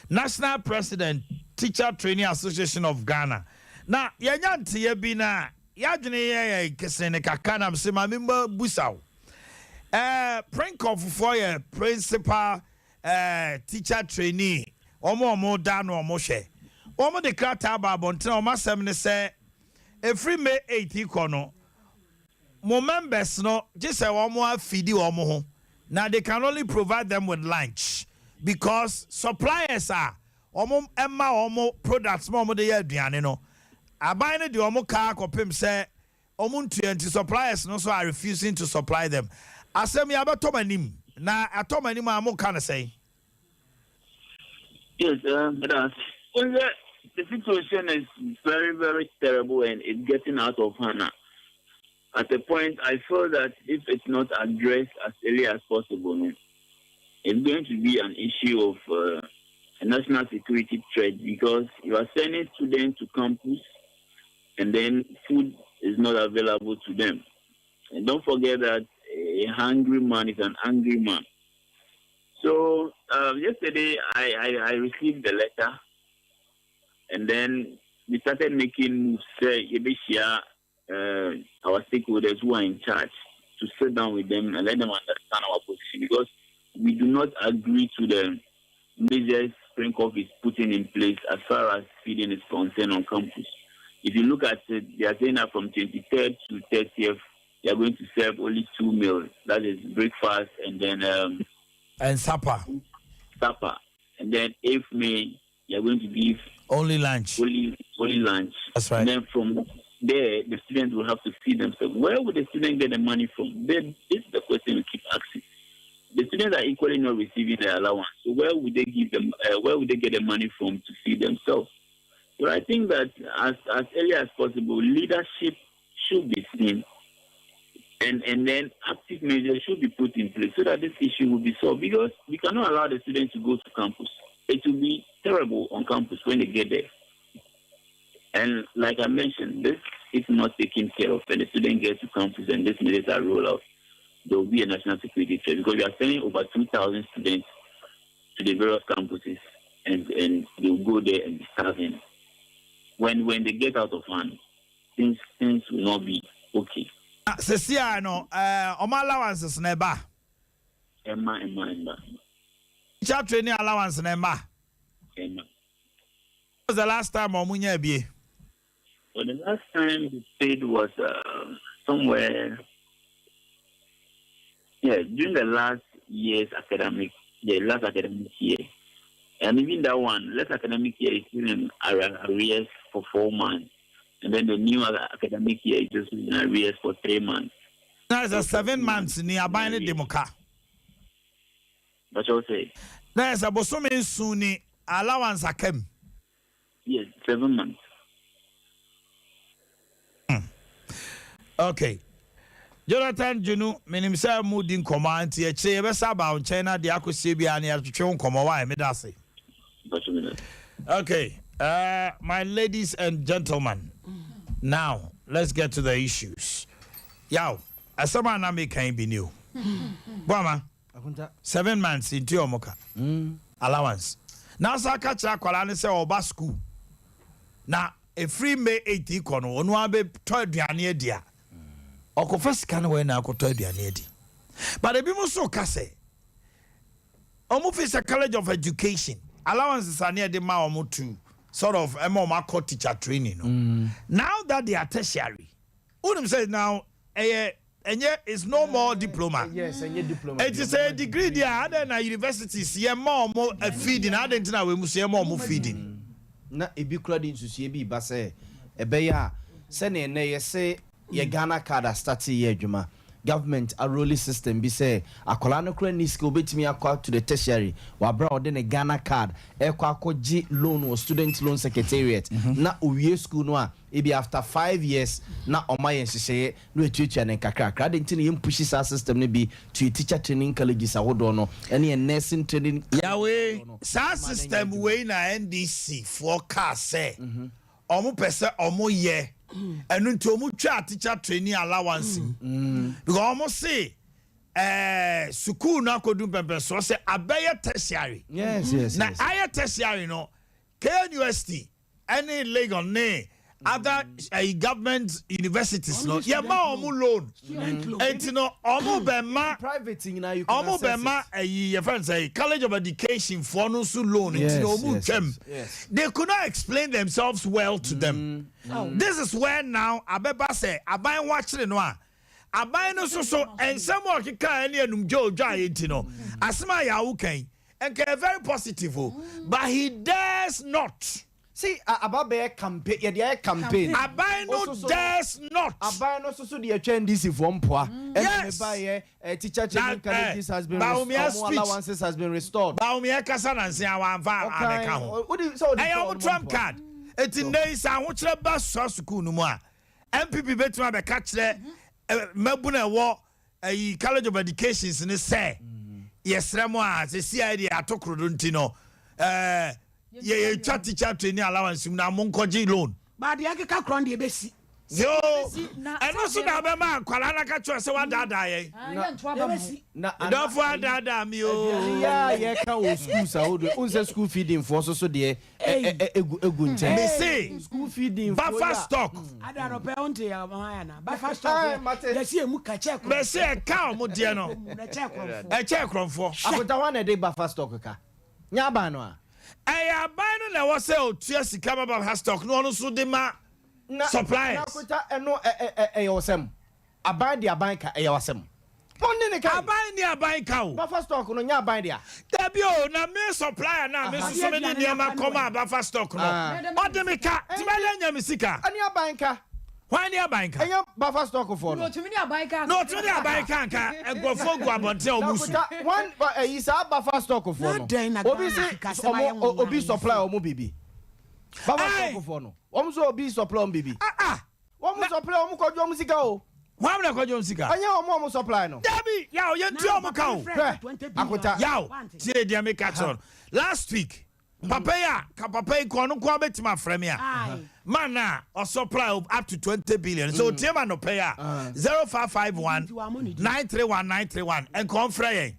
National President, Teacher Training Association of Ghana. Now, Yanti Yabina, Yajne Kesene Kakanam Sima Mimba Busau. Prank of for a principal teacher trainee, Omo Dano Moshe. Omo de Krataba Bonton, Massamne say, a free May 8 kono. Mo members no, just a one more feedy omo. Now they can only provide them with lunch because suppliers are omo products mo de ye aduane no aban ne de omo car kopem say omo ntuanti suppliers no so are refusing to supply them asem ya beto manim na ato manim am kan say yes but the situation is very, very terrible and it's getting out of hand now. At a point, I feel that if it's not addressed as early as possible, it's going to be an issue of a national security threat because you are sending students to campus and then food is not available to them. And don't forget that a hungry man is an angry man. So yesterday, I received the letter. And then we started making moves, our stakeholders who are in charge to sit down with them and let them understand our position because we do not agree to the measures Sprinkoff is putting in place as far as feeding is concerned on campus. If you look at it, they are saying that from 23rd to 30th, they are going to serve only 2 meals. That is breakfast and then... and supper. Supper. And then 8th May, they are going to give... Only lunch. Only lunch. That's right. And then from there, the students will have to feed themselves. Where would the student get the money from? Then this is the question we keep asking. The students are equally not receiving their allowance. So where would they give them? Where would they get the money from to feed themselves? So I think that as early as possible, leadership should be seen, and then active measures should be put in place so that this issue will be solved. Because we cannot allow the students to go to campus. It will be terrible on campus when they get there. And like I mentioned, this is not taken care of and the students get to campus and this measures are rolled out. There will be a national security threat because we are sending over 2,000 students to the various campuses and they will go there and be starving. When they get out of hand, things will not be okay. Sesia no oma allowances na eba. Emma. Teacher training allowance na eba. Emma. What was the last time omunya ebie? Well, the last time we paid was somewhere. Yeah, during the last academic year. And even that one, last academic year is still in arrears for 4 months. And then the new academic year is just in arrears for 3 months. That's a 7 months in the Abine Demoka. What you say? There's a Bosome Suni allowance a came. Yes, 7 months. Okay. Jonathan Junu, Minimsa Moodin Command, Yebesaba, China, the Akosibia, and Yachon Komawa, Medasi. Okay, my ladies and gentlemen, now let's get to the issues. Yaw, as someone I can't be new. Bama, 7 months into Omoka allowance. Now, Sakacha Kolani say Oba school. Now, a free May 80 kono, Onwabe toy Diane dia. Oko first can we na akoto aduane di. But the people so kase. Omo face a college of education. Allowances are near the ma omo to sort of ma teacher training. No? Now that they are tertiary. Unum says now is no more diploma. Yes, diploma. It is a degree there other na universities ye more feeding. I don't know we must more feeding. Na ebi kura di nsusu ebi ba se ebeya se ne ye say ye Ghana card started ye adwuma government a rolling system be say akola no kura ni skill betimi akwa to the tertiary wa bra ode ne Ghana card e kwa akoji loan or student loan secretariat na owie school no a ebi after 5 years na omaye nhyehyeye no etuatua ne kakra de ntine yem push system ne bi to teacher training colleges awodo no ene nursing training yawe sa system we na NDC forecast say omo pese omo ye enu nti omo twa teacher training allowance because omo say school na kodun pempe so say abeye tertiary yes na aye tertiary no KNUST any Lagos ne other government universities no ye ma omo loan enti no omo be ma private na you can omo be ma your friend say college of education for no so loan enti no omo twem they could not explain themselves well to them. This is where now abeba say aban watching no a aban no so and some more kika any anum jo enti no asema ya wo kan and very positive, but he dares not. See, Ababe campaign, yeah, campaign. Abino dares not. Abino so the attendance from Poa. Yes. Teacher training colleges has been restored. Allowances has been restored. Baumia Kasan and Siawan What do you say? I am Trump card. It's in days I want to bus school no more. MPP better be catch there. Melbourne war a College of Education in the say. Yes, Ramoa, the CID Atokruntino. Yeah, teacher training allowance na monkoji loan. But the Akeka Crown the Bessie. Yo, and also now, Bama, Kalana Catcher, so what dada, eh? Don't for dada, mio. Yeah, school school feeding for so dear. Me say, school feeding, buffer stock. I don't know, bounty, buffer stock. Let's see a muka check. Let's say a cow, Modiano. A check from for. I put one a day buffer stock. Nyabano. I abandon the was so tears come about her stock, no, so de ma. Suppliers. No, AOSM. I buy the banker, AOSM. I buy near buying cow. Buffer stock, no, ya buy there. Debio, na me supplier now, Mr. So many near my coma buffer stock. What the make cat? Timaya Misika. And your banker. Why near banker? And your buffer stock for no to me, a banker. No, to me, a banker, and go for Guabontel. One is a buffer stock of one. Obi supply or Mobibi. Buffer stock for no. Omso be supply baby. Woman supply omuko music go. Why na ko music? Anya omo supply no. Dabi, yaw ye nti omo ka o. Akota. Yaw, tie dia make action. Last week, papa ko no ko betima frame ya. Man na o supply up to 20 billion. So tie man no pay ya. 0551 931 931 and come frame.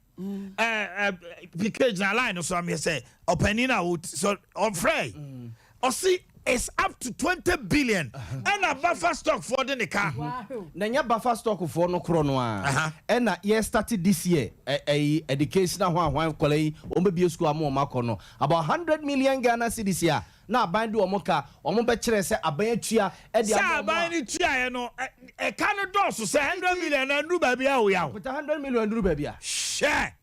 Because na line so am say opening out so on frame. Or see it's up to 20 billion and a buffer stock for the car. Nanya buffer stock for no chrono. And year started this year a educational one college be school makono about 100 million Ghana cedis here. Now bind do omoka omobechere say abayatua e dia say aban tua no e kan do so say 100 million and do baby a wo ya. 100 million do baby a. Share.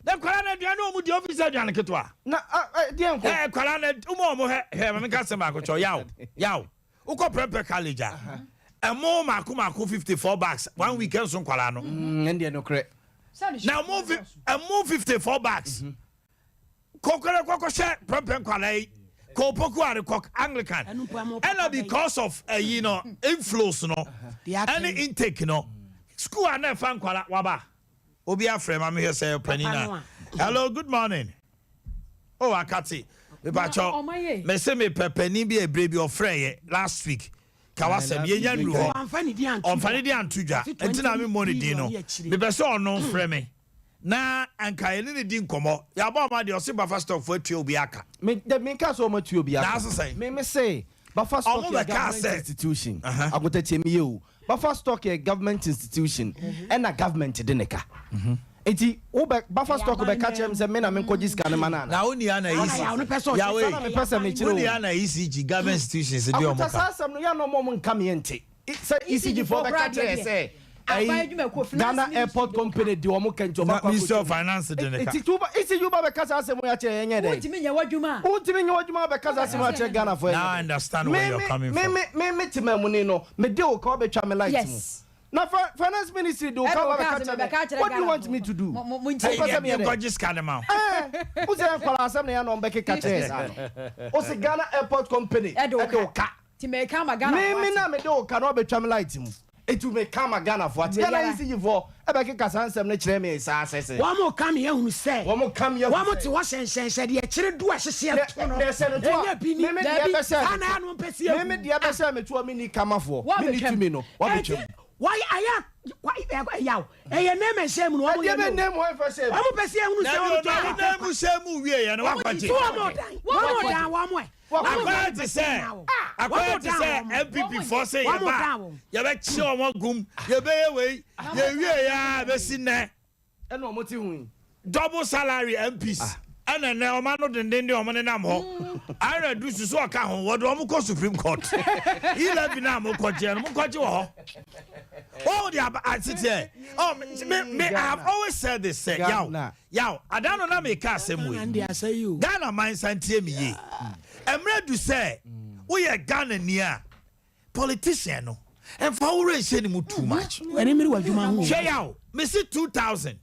The Corana Diano, the officer Janaketwa. Na, dear, Corana, Umo, have a customer, Yaw, Uko Prepper College. And more Makumaku 54 bucks, 1 weekend from Corano. India no credit. Now move 54 bucks. Coco Shat, Prepper College, Copoku, Cock Anglican. And because of, inflows, any intake, school I never found Waba. Obi Afrem, I'm here say Penina. Hello, good morning. Oh, Akati. Me say me pepeni bi ebrebi ofreye last week. Kawasem ye nya nru ho. Onfani di antuja. Enti na me money di no. Me be say ono frɛ me. Na anka ye ne di nkomo. Ya ba ma de o se buffer stock for atu obi aka. Me ka so ma atu obi aka. Na so say. Me say buffer stock is a government institution. Agota temi ye. Buffer stock a government institution and a government deneka. Eti buffer stock be catch him say me na me ko jiska ne mana. Na oni ana isi. Ya we. Me person me chiro. Oni ana isi government institutions dey omoka. Agota sasam no ya no mo nka me ente. Say ECG for be catch say. Ghana Airport Company di omo kenjo ba Minister of Finance deneka. Iti you ba be catch asem ya che enye dey. Untimi nya wadwuma be catch asem ya che Ghana for. Now I understand where you're coming from. Me timamuni no. Me dey o ka be twa me light mu. Now, finance ministry do come what do you want me to do? Who's Ghana Airport Company? It will become a Ghana for Ghana is for one more come here who said, one more come here, one more to wash and said, the children do as she why I am? Why yaw? Hey, name and shame. What name for shame? I'm a person who said, one more. I'm going to say, MPP for say, you bet sure one gum, you be away, you seen there. And no motive. Double salary MPs. And then now, man, not in the woman and I reduce so account what do Supreme Court? 11 now, Mokoji. Oh, I sit here. Oh, me, I have always said this. Say, yow, I don't know me car same way. And I say you. Ghana mind santie me ye. Emre do say, we are Ghana near politician no. And for already saying mu too much. Enemy wa juma hu. Say yow, me see 2000.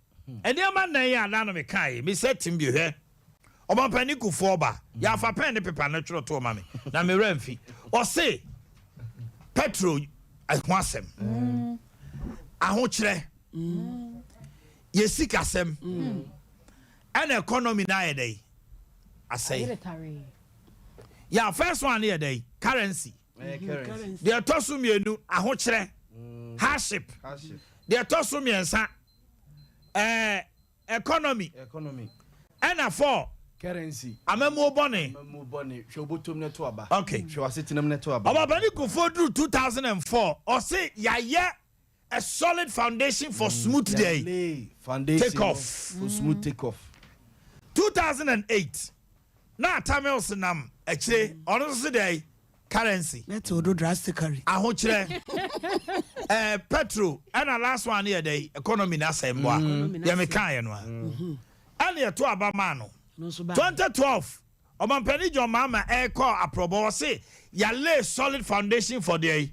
And the man na ya na no me kai. Me say tim bi he. Omo pani ku for ba. Ya fa pen ne paper natural to ma me. Na me remfi. O say petrol ahwasem. Ahokyere. Yesika asem. And economy na ye dey. I say. Yeah, first one here day currency. They are tossing me new ahokyere. Hardship. They are tossing me ensa. Economy. And for currency. Amemo boni. Shobotum neto aba. Okay. Showasitinam neto aba. Ababani go through 2004. Or say a solid foundation for smooth day. Foundation take off. For smooth take off. 2008. Now Tamil Sinam actually honestly day currency. Let's do drastically. Ahokyere. Petrol and the last one here day economy na semboa. Ya mekan no. And ye to abamano. 2012. Omampani John Mama call aprobo say ya lay solid foundation for the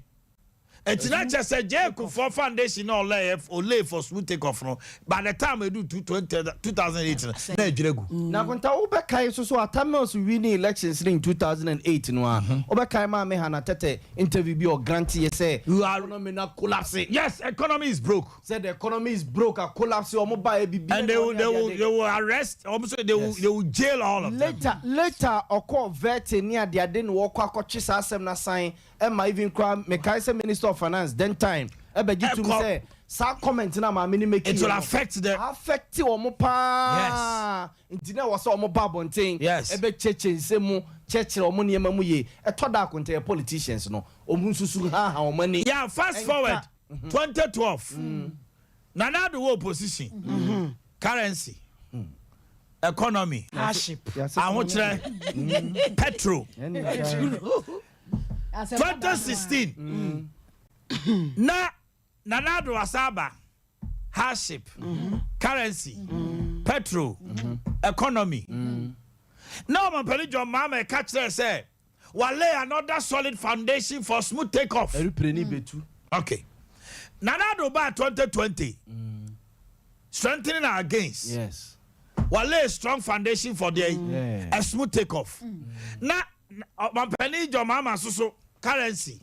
it's not just a jail for foundation or lay for smooth take off no. By the time we do 2018 na kwanta obekai so atamels winning elections in 2008 no obekai ma me hana tete interview bi or grant ye say economy na collapse. Yes, economy is broke. Said the economy is broke, a collapse or mobile bibi. And they will arrest, almost they will jail all of them. Later or call vet near the didn't walk chisa asem na sign and even crime Mekaise Minister of Finance then time. Ebe gitu say sa comment na ma mini make it will affect the omo pa. Yes. Intina was omo babontin. Yes. Ebe cheche nsemu cheche omo niema mu ye. E to da konte politicians no. Omu susu ha omo ni. Yeah, fast forward 2012. Nana the opposition. Currency. Economy. Hardship. Ahokyere. Petrol. 2016. Nana do Asaba. Hardship. Currency. Petrol. Economy. Now my John Mama catch there say we'll lay another solid foundation for smooth takeoff. Okay. Nana do by 2020. Strengthening our gains. Yes. We'll lay a strong foundation for the a smooth takeoff. Now my John Mama so currency.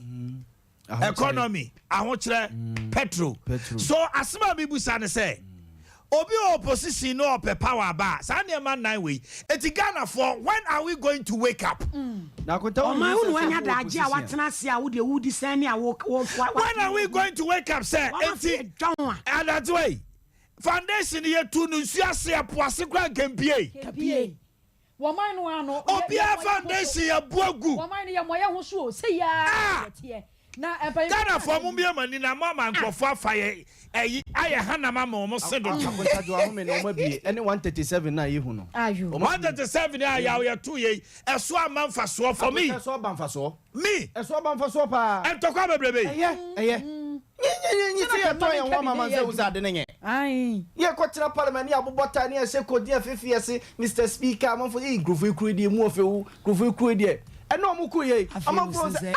Economy, ahokyere, petrol. So asema bibu sana say obi opposition no pe power ba. Sanya man 9 way. Eti Ghana for when are we going to wake up? Na kwanta o ma unu anya da age a watena se a wo de wudi san ne a wo when are we going to wake up say eti and that way foundation ye tu no nsuase apoase kwa nkempie. Woman no ano obia foundation ye buagu. Woman ye moye ho so say ya tie. Na Ghana for mu bia mani na mama nkofo afaye aye hana mama omo sedo kwanta do ahome no ma bi ene 137 na ye hu no ayo 137 ya ya 2 ye eso amanfa so for me eso abanfa so me eso abanfa so pa entokwa bebrebe eye ni ti e to ye wo mama se uzade ne nye ai ye ko tira parliament ya bobota ne se ko dia fefie Mr Speaker amanfo e grofu krudi mu ofewu grofu krudi ene omu ku ye amanfo se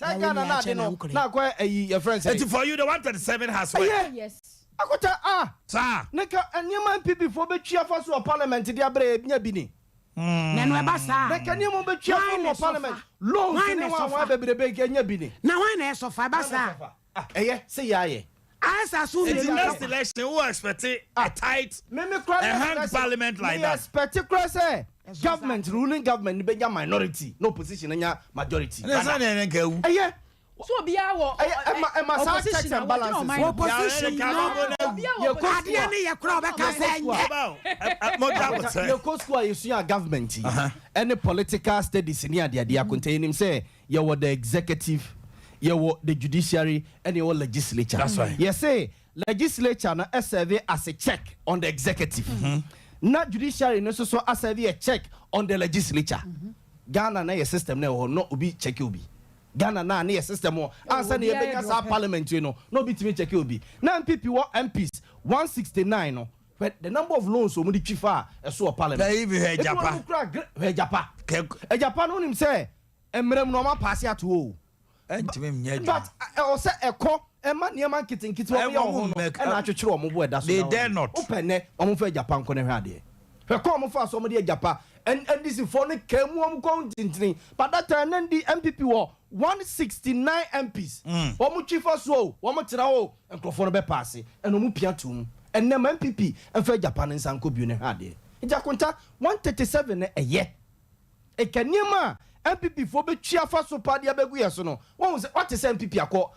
Ghana na de no na kwa your friends say for you the 137 has well yes akota sir neka anyama people for betwia for so parliament dia bra nya bi ni na no eba sa neka anyama betwia for parliament loan ni wa bebrebe nya bi ni na why na so fa ba sa say ya ye asa so in the next election who expect a tight parliament like that particular say government ruling government be minority no position nya majority so bia wo sa checks and balances opposition you ko ade ne ye kra be ka say you go school you see government any political studies ni ade contain him say you were the executive you were the judiciary and you were legislature. That's right. You say legislature na serve as a check on the executive. Not judiciary no so serve a check on the legislature. Ghana na your system na no obi check obi. Ghana na ne system o ansa na yebenya sa parliament no no bitimi check obi na MPP wo MPs 169 no but the number of loans o mu di twifa eso parliament Japa no nim say emrem no ma pass ato o but o say eko ema niam kitinkiti wo ye ho no na atwetwere o mo bo eda so they dare not opene o mo fa Japa nko na hwe ade hwe ko mo fa so mo de Japa and this for the kemu continent but that time the MPP were 169 MPs omu chifa so omu tira o enkrofo no be pass and omu piatum and them MPP and for Japan nsanko bi ne hade ijakunta 137 na eye e kanima MPP for be chia fa so pa dia begu yeso no what is MPP akọ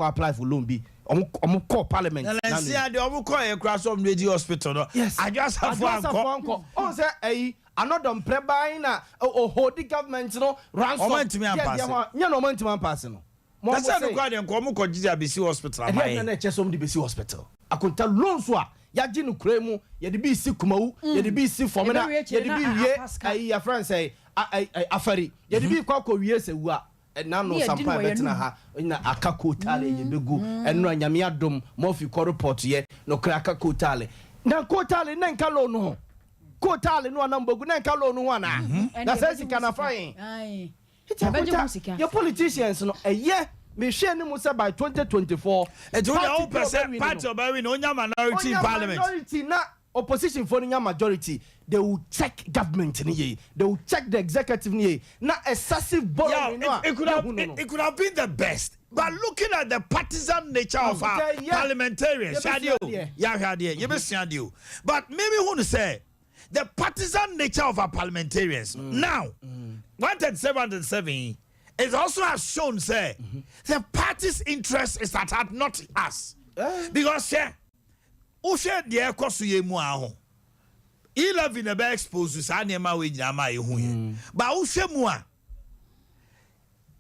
apply for loan bi omu call parliament na see the omu call e crash of Media Hospital no I just have one on say eh another prebai na hold the government no ransom nya no man to pass no mo say no kwa dem ko mo ko gidi abisi hospital amai na chesom di besi hospital akonta loan so a ya gi no kura mu ye de bi si kumawu ye de bi si fomina ye de bi wie ai ya friend say afari ye de bi kwa wie sewu a na no Sompa betina ha na akako tale ye begu eno anyame adom mo fi ko report ye no kra akako tale na ko tale na nka loan no ko tale no na mbogu na nka loan no ana na say sika na fine ai your politicians no eye me share ni musa by 2024 it will all percent party of no onya minority in parliament majority na opposition for nya majority they will check government ni they will check the executive ni na excessive borrowing no it could have been the best but looking at the partisan nature of our parliamentarians shadio you be shadio but maybe who to say the partisan nature of our parliamentarians now 137 it also has shown say the party's interest is at heart, not us because ushe de ekoso ye mu aho 11 na be expose sa na ma we nyina ma ye hu ye but ushe mu a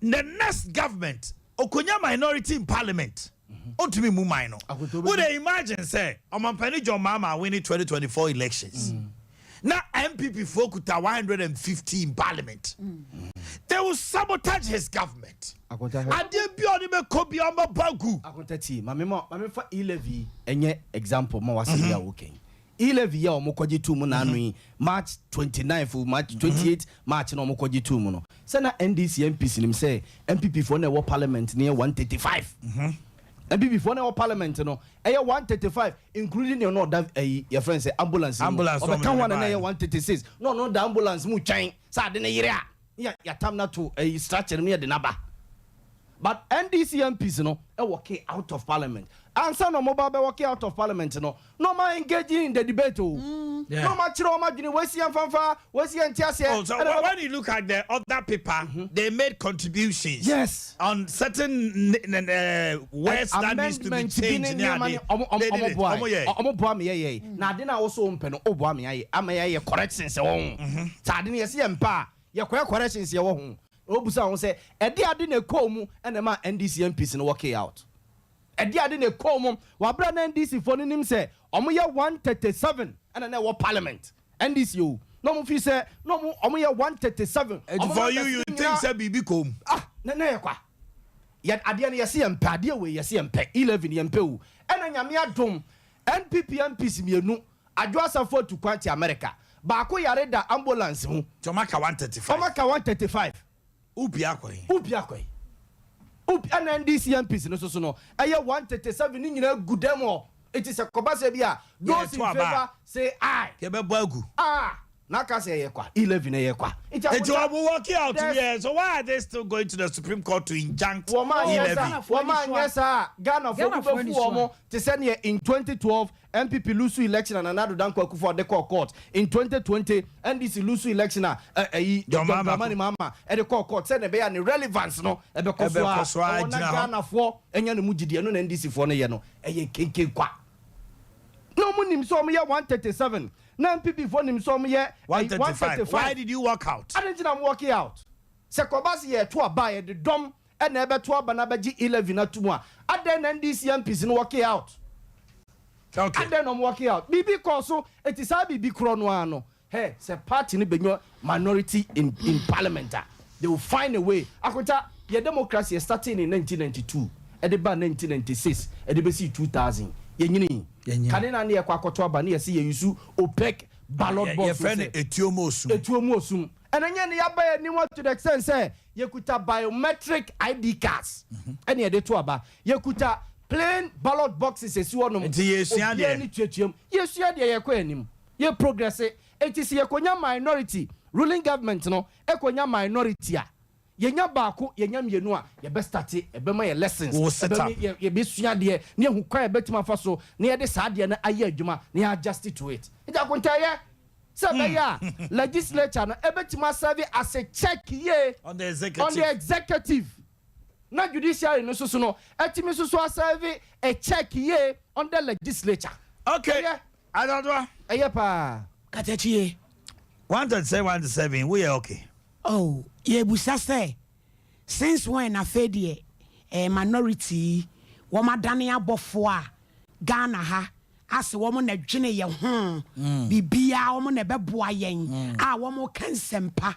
the next government okonya minority in parliament ontumi mu man no would they imagine say omampani John Mama winning 2024 elections now MPP fokuta 150 in parliament they will sabotage his government ade bi oni me ko bi amba bagu akontati mame fa e-levy enye example ma wase ya woken e-levy ya omokoji tu mu na anu March 29 March 28 March na omokoji tu mu no se na NDC MPs nim say MPP for na parliament near 135 MPP for na parliament no 135 including your no that your friend say ambulance or can one na 136 no the ambulance mu twan sa de na yire a ya tam na to structure near the naba but NDC MPs no working out of parliament and some mobile be working out of parliament no ma engaging in the debate no ma chiro ma dwene wasi amfanfa wasi antiase so when you look at the other paper they made contributions on certain words that needs to be changed omo me ye na ade na wo so mpe no obo me ye ama ye corrections wo sa ade na ye se mpa ye corrections ye wo ho obusa won say ede ade na ekomu ene ma NDC MPs no work out ede ade na ekomu wa bra na NDC for nim say omo ye 137 ene na wo parliament NDC o no mo fi say no mo omo ye 137 for you think say bibi kom na ye kwa ye ade na ye se mpa ade we ye se mpa 11 ye mpa o ene nyame adom NPP MPs mienu adwo asafo to kwati America ba ko yare da ambulance mu tomaka 135 Ubi akwai and NDC MPs no so no eye 137 ni nyina gudemo it is a kobase bia those in favor say aye ke be boagu na ka say ye kwa 11 ye kwa it will work out here so why are they still going to the Supreme Court to injunct 11 yes Ghana for omo to send here in 2012 MPP lose election and another dan kwaku for the court in 2020 NDC lose election Dramani Mama at the court said be an relevance no e be koso a Ghana for enya no mugide no NDC for no ye no e kenken kwa no munim so me 137 na MPP for nim so me 135 why did you walk out I didn't am walking out se kobasi ye to aba ye the dom e na ebe to aba na baji 11 atumu a aden NDC MPs no walking out. Okay. And then I'm working out. Bibi Koso, it is a Bibi Kronoano. Hey, it's a party in the minority in parliament. They will find a way. Akuta your democracy starting in 1992 ede ba 1996 ede be see 2000 yenyini kanena na yakwakoto aba na yesi yusu opec ballot box your friend etuomo osum enanya ne yaba ni what to the extent say yekuta biometric ID cards ene ede to aba yekuta plain ballot boxes esi wonom yesua de ni twetwem yesua de yekọ anim ye progress etisi yekonya minority ruling government no ekonya minority a yenya baako yenya mienu a ye be start e be ma ye lessons ye be sua de ne hu kwa e betima fa so ne ye de saa de na aye adwuma ne adjust to it ija konta ye se be ya legislature no e betima serve as a check ye on the executive na judiciary no so no etimi so serve a check ye on the legislature. Okay, I don't know. Ayapa Katechi 137 we are okay. Oh, ye busa say since when a fedie minority woman dane abofo a Ghana ha ase woman na dwene ye ho bibia woman na beboa yen a woman kan sempa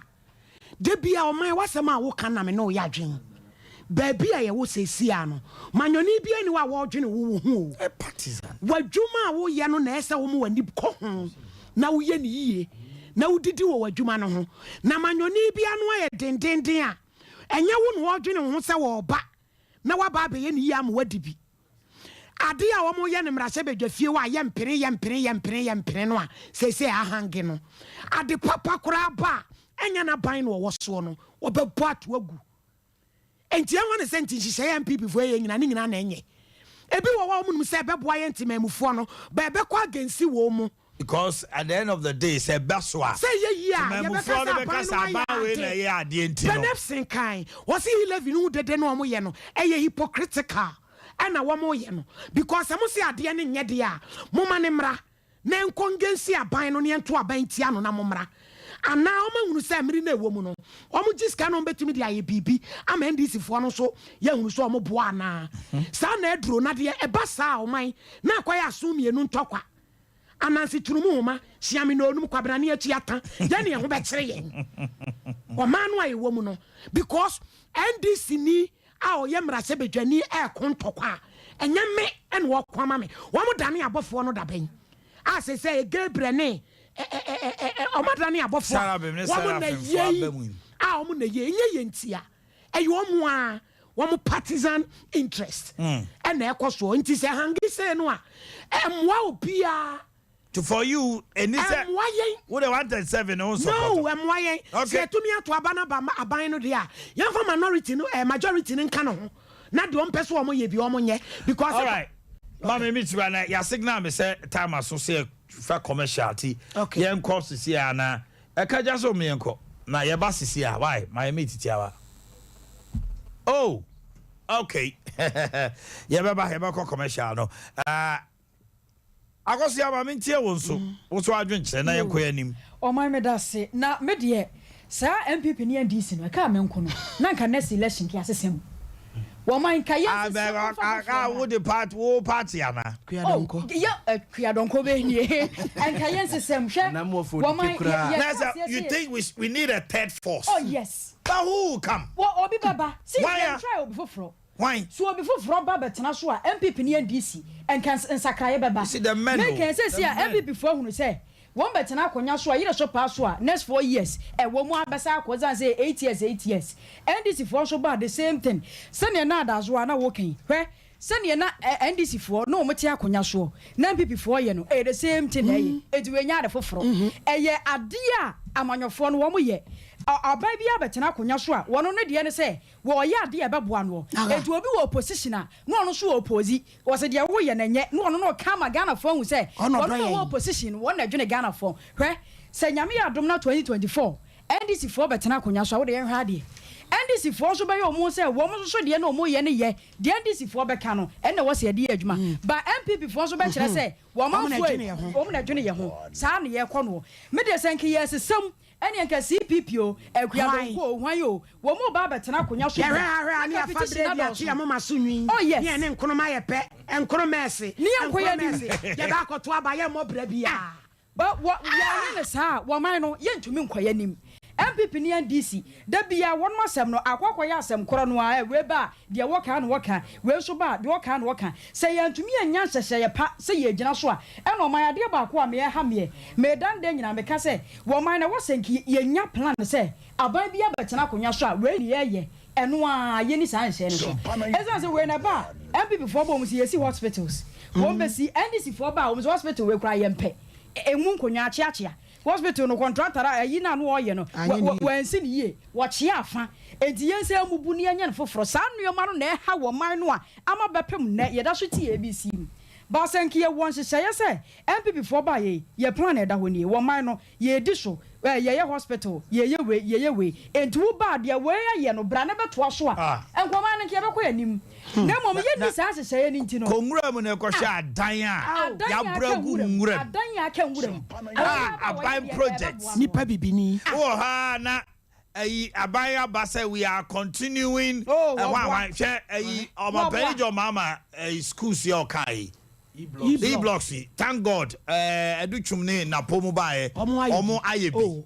de bia woman wasema a wo kan na me no ya dwen baby a ye wo sesi ano manyoni bia ni wa wo dwene wo ho a partisan wadwuma a wo ye no na ese wo mo wani ko ho na wo ye ni yie na udidi wo wadwuma no ho na manyoni bia no aye dendenden a enye wo no odwene ho se wo ba na waba be ye ni yam wadibi ade a wo mo ye ne mrase bedwafie wa ye mpere no a se ahange no ade papa kura ba enya na ban no wo so no obebu ato agu enti enwa ne senti hihye MPP fo ye nyina ne nyina na enye ebi wo wa mu se beboa ye ntimamufo no ba be kwa agency wo mu. Because at the end of the day, say Baswa. Say yeah. You Benefsin kind. Was he living who did no more yeno? Hypocritical. And a woman yeno. Because I must say at the end in Yadia. Momanimra. Nen congency a binonian to a baintiano namomra. And now man say Marine woman. Just cannot bet me the IBB. I'm in this if one so young so mo buana. San Edro Nadia a bassa o mine. Now quite assume you non talk. Anansi turumuma siami no num kwabra na ati ata ya ne ho be kire yen o manu ayi wo mu no because NDC ni a o ye mrase bedwani e kontokwa enya me en wo kwama me wo mu dane abofo no daben a se Gabriel ne o madane abofo wo mu na ye a o mu na ye nye ntia e wo mu a wo mu partisan interest and e koso nti se hangi se no a emwa obia for you, and it's what I wanted 7 also. No, I'm why. Okay, to me to abana abano dia. Young for minority, no, majority in canon. Not the one person ye be omonye because. All right, Mammy Mitch, your signal me say time associate for commercial tea. Okay, young course is here now. I can't just own me uncle. Now your boss is here. Why? My meet it. Oh, okay. Yeah, Baba, commercial no. Akosi amamintie wonso woso adwenche na yekoya nim o my medase na medie sa MPP ni NDC no ka menko no na nka next election ki asesem wo man ka yes wo the party ana kuyadonko kuyadonko be ni enka yes sesem hwe wo man you think we need a third force? Oh yes, but who will come? Wo obi baba see you try obi foforo. Why? So before from Baba Tanasua, MPP ni NDC and can Sakraya Baba. See the men. Make can say MPP before who say one betana Konyasua, you shop passua next 4 years, and one more Basa was say 8 years. NDC for so bad the same thing. Send nada as one walking. Where send na NDC for no Matia Konyasua, MPP for you know, the same thing. It's when you're for from. A year Adea Amanya phone 1 year. Our baby abetena Konyasua, one on the end say, well, yeah, dear Babuano. It will be oppositioner, no sure oppose. Was it your way and yet no come a Ghana phone say, oh no opposition, one a Ghana phone. Where say Yamia Domna 2024, NDC for Betena Konyasua, they are hardy. NDC for so by almost say, woman so dear no more any year, the NDC for Becano, and there was a dear man. But MPP for so better say, woman a junior home, San Year Cornwall. Media Sanky yes, some. Any can see people, a Kuyadonko, why you? One more Baba Tanako, oh, yes, and Konomaya pet and Kromesi, near Koyamesi, Yabako to Abaya Mobrebia. But what we are in a sa, Wamano, yen to me Koyanim. MPP ni NDC da bia won masem no akwakwa ya asem koro no a we ba de woka na woka we so ba de woka na woka se yantumi anya hyehye ye pa se ye gina so a e no man ade ba ko a me ha me dan de nyina me ka se wo man na wosenki ye nya plan se aban bia betena konya so a we ni ye eno a ye ni san hye ne so ezan se we na ba MPP for bom si yesi hospitals won be si NDC for ba won hospital we kra ye mpe enwu konya achiachia hospital no contractor ayi na no oye no wansi ni ye wo chia afa enti yense amubu ni anya no foforo sa nuoma no na ha wo man no a ama bepem na ye da so ti ABC ba senki ye won hye ye se MPP for ba ye plan e da ho ni wo man no ye di so ye hospital ye we enti wo ba de we ye no bra na beto so a enkoma ne ke be ko anim na mom ye di sa hye ye ni nti no konwura mu ne ko hye adan a ya bragu nwura adan ya ka nwura aban projects nipa bibini ha na abaya basa we are continuing omo mama schools your kai E-blocks, thank God. Educhumne na pomu bae. Omo ayebi.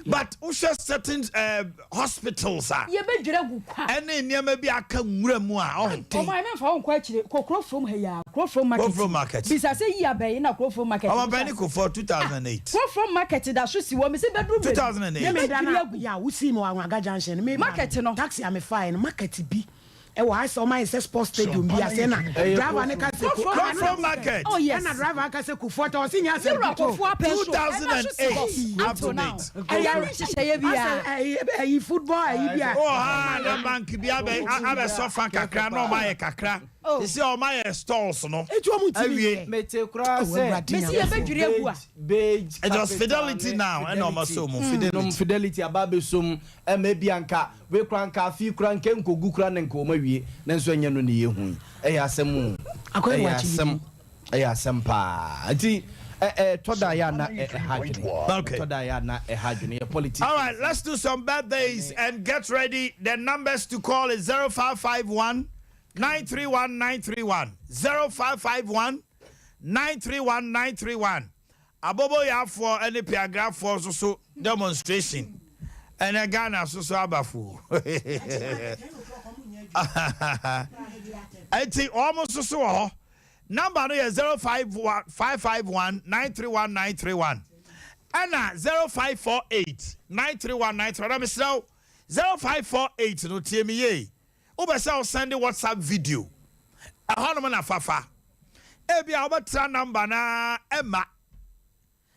But usha certain hospitals are. Ye be dwere gu kwa. Ene niam bi aka nwura mu a. O my men fa nkwa chire kokro from here. Kro from market. Kro from market. Bisa say yi abai na kro from market. Omo bani ko for 2008. Kro from market da so si wo me say bedroom 2008. Me dana ya wo si mo Anwaga junction me market no. Taxi am fine market bi. I saw my sports stadium. Be a sena. Driver ne ka se from market. Oh yes. Na driver ka se ku photo o sinya se 2008 up to date. Football bia. Oh ha na bank bia be sofa kakra na o ma ye kakra. They say o ma ye stalls no. Awie. Mete kura se. Mesi ye be dwere egu a. Beige. It was Fidelity now and no so mo Fidelity ababe sum e ma bia nka we kura nka fi kura nke nkogu kura ne nko ma wie na nso anya no ne ye hu e ya asem e ya asem pa ati toda ya na hajuni toda ya na hajuni politics. All right, let's do some birthdays and get ready. The numbers to call is 0551 931 931 0551 931 931. Abobo ya for any paragraph for so demonstration and a Ghana so abafu. I think almost so. Number is 0551 931 931 and 0548 931 931. I'm so 0548 no TME. Ubesa send WhatsApp video. A honoman afafa. Ebi abatra number na Emma.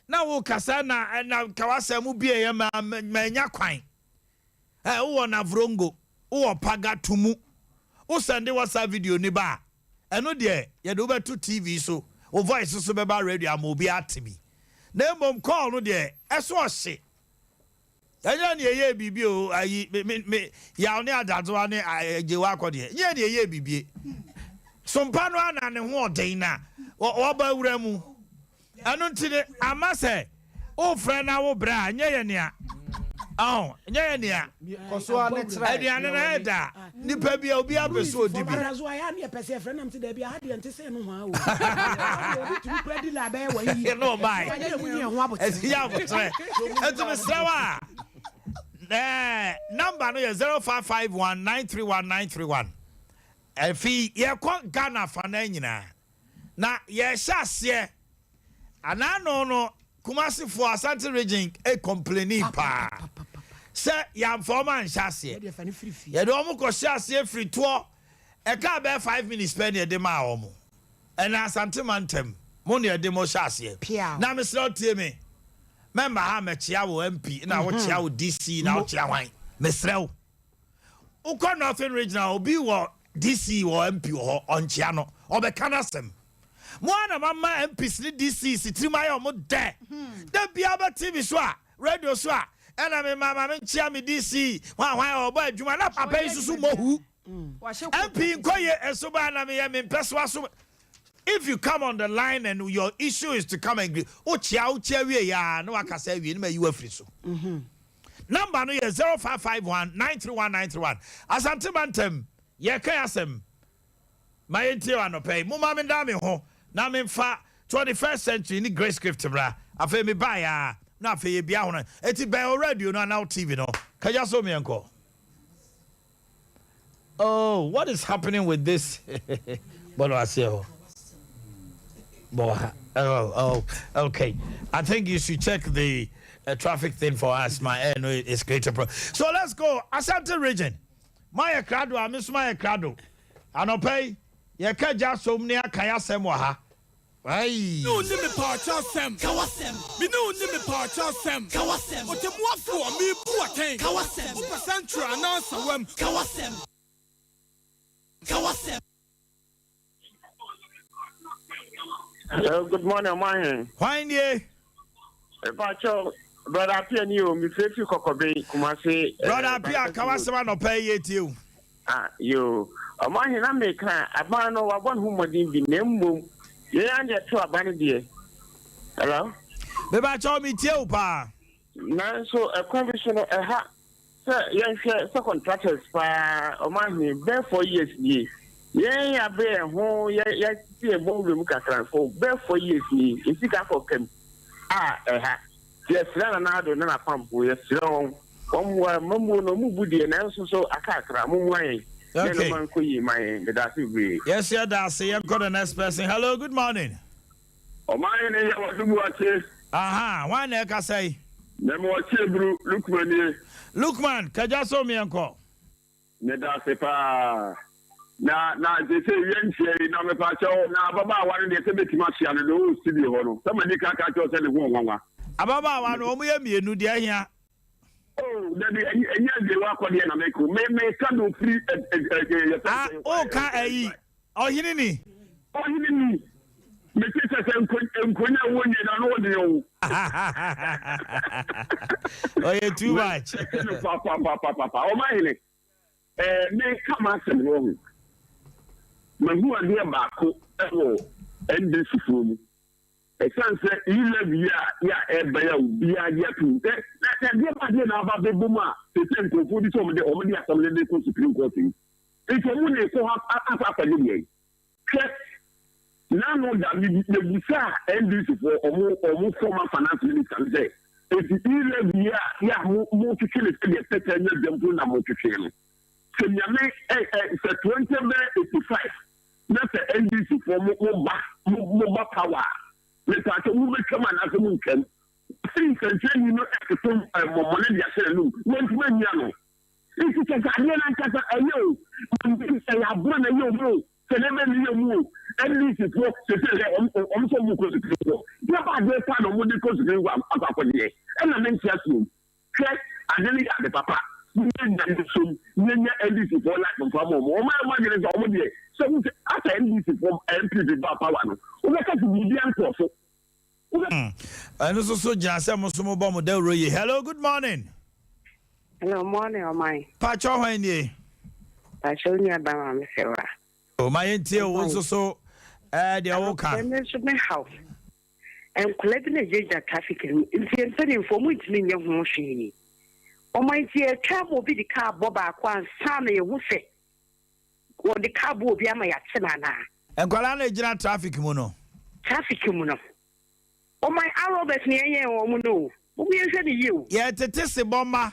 Na wo kasa na kawasa mu bie ye ma nya kwan. Wo na vrongo, wo paga tumu. Wo send WhatsApp video ni ba. Eno de ye do beto TV so. Wo voice so be ba radio am obi atimi. Na mom call no de eso ohye. Anya ne ye bibi o ayi me ya ne adazo ne ajewa akode. Ye ne ye bibi. Sompa no ana ne ho oden na. Wo ba wura mu. Anu ntine amase o frɛ na wo bra nye ye nea nye ye nea koso anetra aduane na eda nipa bia obi abeso odibi arazo aya na pese frɛ nam te da bia ha de nte se no ho awo obi tu kredi la ba wa yi no bai ya botre etu mesrawa number no ye 0551 931 931 efi ye kon Ghana fa na nyina na ye hyase anano no Kumasi for Asante region complaining pa. Say yam forman hyase. Ye do omo ko hyase free tour. E ka be 5 minutes spend e de ma omo. And Asante mantem. Mo ne de mo hyase. Na me sro tie me. Member ha me chia wo MP na wo chia wo DC na wo chia wan. Me sro. Uko Northern regional obi wo DC wo MP wo on chia no. Obeka na sem. Mwana mama MPs ni DC sitrima ya omo de. De bia ba TV so a, radio so a, ena me mama me chia me DC. Wan obo adwuma na papa isusu mohu. MP nkoye esoba na me ya me peso so. If you come on the line and your issue is to come and o chia we ya na wakasa wie na you afri so. Number no is 0551 931 931. Asante Bantem, ye kan asem. My entire no pay. Mo mama nda me ho. Na me fa 21st century ni grace script bra. Afa me ba ya na fe ye bia hono eti ben radio no now TV no kaja so me enko. Oh, what is happening with this? What do I say? Oh, okay. I think you should check the traffic thing for us. My air is greater. So let's go. Asante region. Maya Krado, I miss Maya Krado. Anope, ya kaja somnia kaya semwaha. Ay. No limit part of Sam. Kawasem. Me no limit part of Sam. Kawasem. What the more for me, Boakye. Kawasem. Upa Central and answer them. Kawasem. Kawasem. Hello, good morning, Omanhene. Fine, yeah. Pacho, brother Apia you, me face you Kokobe, Kumasi. Brother Apia, Kawasema no pay it you. You. Omanhene, I make a man of one whom would be named. Yeah, and yet to a bandy. Hello? The Bacho me tell pa. Now, so a convention of a hat. Sir, young contractors by Omanhene, there for years, ye. Yeah, I bear home, yeah, see a ballroom for bear for years, me. If you got for him. Yes, Lanado, Nana Pump, yes, long. One more, Mumbo, no Mubudi, and also so a cacra, Mumway. Okay, yes, yeah, that's it. I've got the next person. Hello, good morning. Omanhene Yaw was Boakye. Aha, one neck I say. Boakye bro, Lukman. Lukman, kajaso mi anko. Neda sepa. Na they say yenche na me pa cho na baba wan de se betima hia no do studio ho no. Somebody ka cho se ne ho nwanwa. Ababa wan o mu ye mienu de ahia. Oh, that enya de wa kwade na me ko. Me ka no free o ka ayi. Ohini ni. Ohini ni. Me se nkonya wonye na no de o. Oh, you too much. Papa. Omanhene. Me come asem no. Mahu ade baako ewo NDC from esanse ile ya ebe ya obi ade atu na de ba de na ba be buma te nkofu di so de o de asem de ko Supreme Court e so mu ne ko afa de ye na no da bi de busa NDC for omo former finance minister say e ile ya mo kikile de tete nya dempo na mo kikile no se nyame se 2085 na se NDC for mo power let us move come and as mo kan sin kan you know from mo money dia share no won to nya no isi ke ga dia na kasa ayo se ya bro na yo bro se le me yo mu NDC for se so mo ko se ko ya ba de pa no mo de ko se ko akwa de e na men tia so ke adeni ya de papa Nenya NDC for like from home. My imagine is almost there. So after NDC from MP power no. We got to be the and also Jasa Musumo Bomo Del Roy. Hello, good morning. Hello, morning, oh my. Pacho Hanye. Pacho Nyabama, Mr. Oh, my intel was so the Oka. My house. And collecting a judge that traffic in sending for which mean your machine. O my dear, travel be the car boba kwan sana ye wufe. Or the car will be a my yatsana. And Gualana general traffic mono. Traffic mono. O my Arabes near ye or mono. We are you. Yet it is a bomber.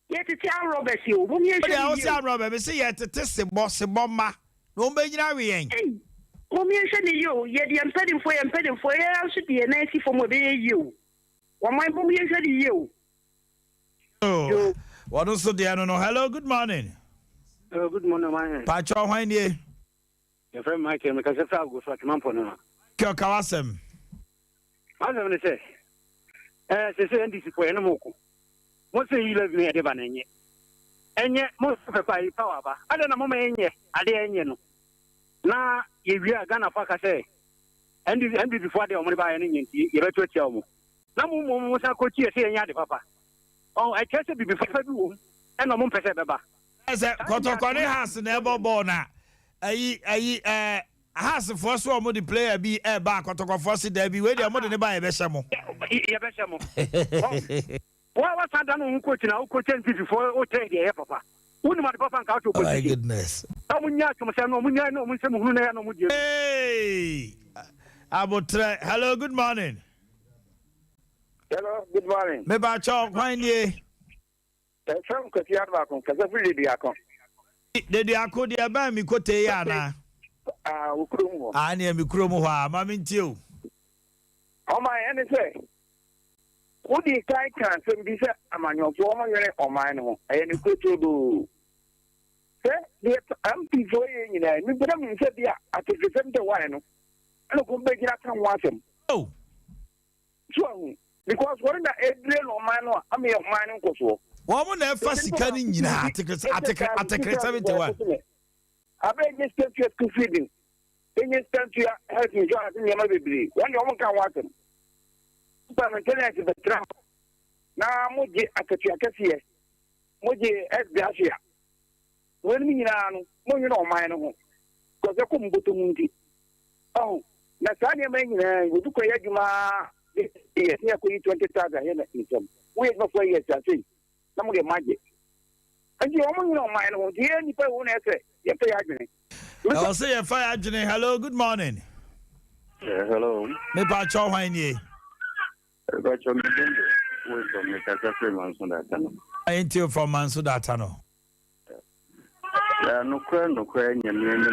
Yet it's Arabes you. We are Robert. Say yet it is a boss a bomber. No baby. Mommy and you, yet I'm petting for and petting for I should be a nice from what you. Or my mommy and you. Oh, what also the I don't know. Hello, good morning. Hello, good morning, man. Pacho, when ye? Your friend Michael, because if I go for Mampona. Kawasem. I was going to say, they say NDC for Enamoko. What's the 11 year Devanene? And yet, most of the power. I don't know, Mamma, Adea. Now, if you are Ghana Paka say, and before they only buy any, you're to tell me. No more was a coach here saying, Papa. Oh, I tested before you, and no more Pesaba. As a Cotocone has never born. I has the first one with the player be a back or to force it there be waiting more than a buy a Beshamo. What was I done on coaching? I'll coach before or take the air, Papa. Wouldn't my papa and couch? Oh, my goodness. Hey, I will try. Hello, good morning. Hello, good morning. Me ba cho kwan die. From Kasian Bakon, Kasafri Diakon. De Diako de ba mi kote ya na. Ukrumo. Ne mi kromo ho a ma mintie o. Oh my, and say. Would you kai kan some be set among your former or mine? And you could do. Say, I'm enjoying it. Me, but I'm said, yeah, I took the same wine. I don't come back here and watch him. Oh, so because what in the Adrian or mine, I mean, mine also. Woman, that first canning, you know, I take 71. I beg this country to feeding. In this country, helping John in your mother. One woman can watch him. Parliamentarians in the Trump. Now, Moji Akye, Moji Akye. When me no, you know, mine, because I couldn't go to Mundi. Oh, Natania Main, we took a Yajuma, yes, 20,000 in some. We have no way, I think. Somebody magic. And you only know mine, the only people who say, you pay agony. I'll say a fire, Jenny. Hello, good morning. Hello. Me pa cho hwan ye. Got your wisdom, you can say Mansudatano. I ain't you from Mansudatano. No crying, you mean,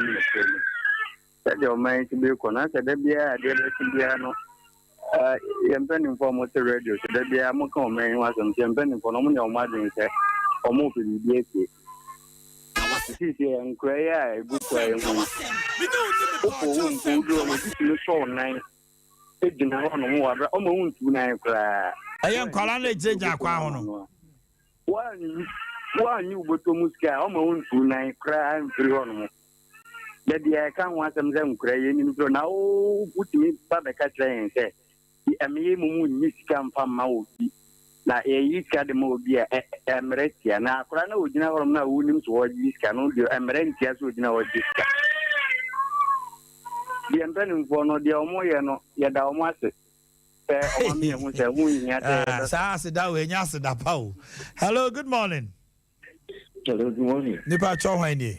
that your mind to be connected, there be a dear Piano. I'm pending for motor radio, so there be a more common was on pending for nominal margin, or more to the DA. And cry, a good way. So nice. I am calling it Jaquan. One you but to Musca, almost 2 cry 3 on. That the I can't want them crying now. Put me Baba Catcher and say, I mean, Miss Camp from Mauti. Na e kademo bia emeretia na akora na ogina horom na wunim so wodi ska no de emeretia so ogina wodi ska di embenim fo no de omo ye no ye da omo ase pe omo me hu se hu nya te sa ase da we nya ase da pa o. Hello, good morning. Hello, good morning. Nipa cho hwan ni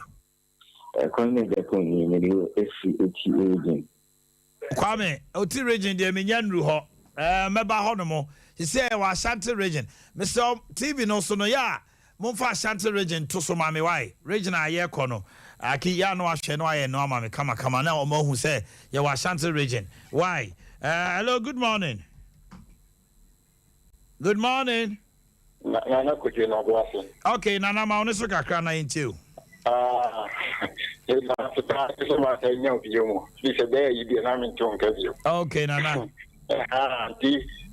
Kwame de ko ni me di oti region. Kwame oti region de me nya nru ho meba ho no mo. He said, "Was Ashanti region, Mr. TV no so no ya. Mumfa Ashanti region to so mami why region aye kono. Aki ya no ahwe no aye no mami kama na omo hu say ya was Ashanti region. Why? Hello, good morning. Good morning. Na kuji na boase. Okay, nana ma oni so kakra na intiu. Na so ma say nyam biyo. He said there you be na me nton ka biyo. Okay, nana.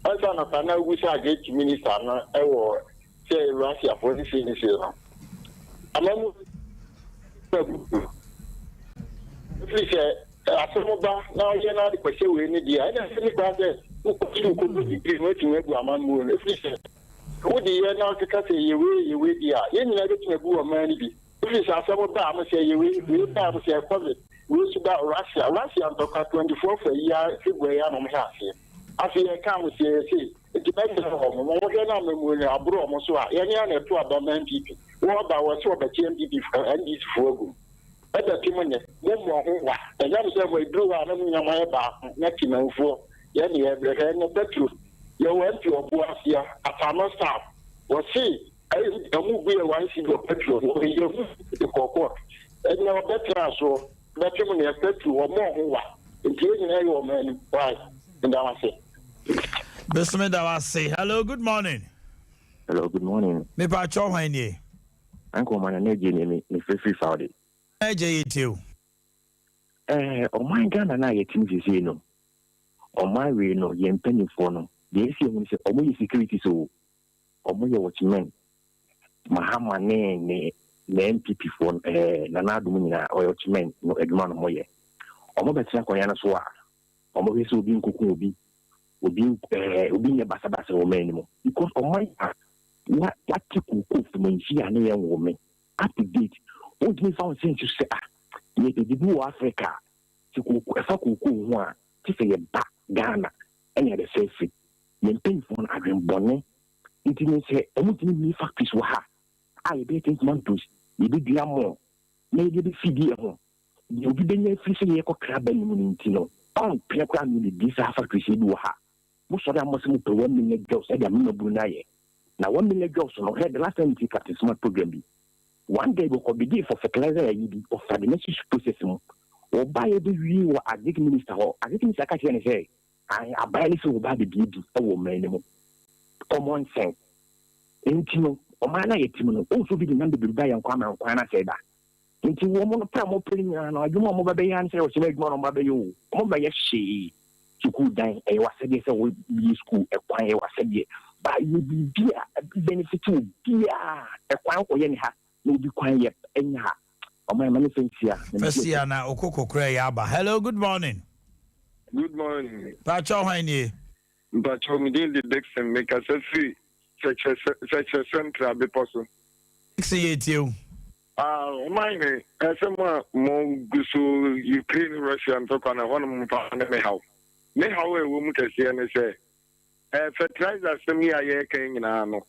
Also, no, I know we shall get to minister. I will say Russia for this in this year. Please, now you're not the question we need. I don't think that who could be making a man moon. Please, who the year now to cut a year, you will be a never to a boo of money. Please, I saw what I say you will have to say a public. We should about Russia. Russia, 24 for a year, where I am here. I feel I can't say, it depends on what I abroad. So, any other 2 about 9 people. What about what's what the TMDB and this program? At the time, one more, and that is why we drew out of my back, next to for any ever and the truth. You went to a Boakye at our staff. Well, see, I move be a one single petrol, you the court. And now better so, better when you expect to or more, including any man, right? And I say. Hello, good morning. Hello, good morning. Me pa cho hwan ni. Uncle man na je ni me free found it. Je yitiu. O my Ghana na ye tim sisi no. O my we no ye mpanifo no. De esi hu se o mo security so. O mo ye watchman. Mahama ne MPP for na na dum nyina o watchman no eduma no mo ye. O mo betia kwanya na so a. O mo hese obi nkokun obi. Obi nye basa wo men mo because o my what you cook for me fi ane ye wo me up to date o give found sense to say ye dey do Africa ti ko efa ko ho a ti fe ye ba Ghana ene the safe ye pay for adwen bonne it means say o mo ti ni factories wo ha a ye be think months ye be dia mo na ye be fidi ho ye obi be nya fi se ye ko kraba ni mu ni no on pe kwa ni di sa factories ye do ha most of them must move 1 million girls at the Munabunaye. Now 1 million girls on head the last time we got a smart program. One day we could begin for fertilizer or for the next processing or buy every year or as the minister or as the minister can say, I buy this over the beauty of woman. Common sense. Intimo, or mana yetimo, also be the number to buy and come and say that. Into woman of time opening and I do more by answer or make more on my you. Oh, by a she. To cool down a was said yes, will be school, a choir was said yes. But you be dear, benefit to dear, a choir or any hat, may be quiet, any hat. Oh, my manifest here. First year now, Okoko Krayaba. Hello, good morning. Good morning. Pacho Haini. Pacho, me did the Dixon make us a free such a central be possible. See it you. Mine, as someone more Ukraine, Russia, and talk on a 1 month. Me how a woman can see and say, fertilizer semi a year king in Ano.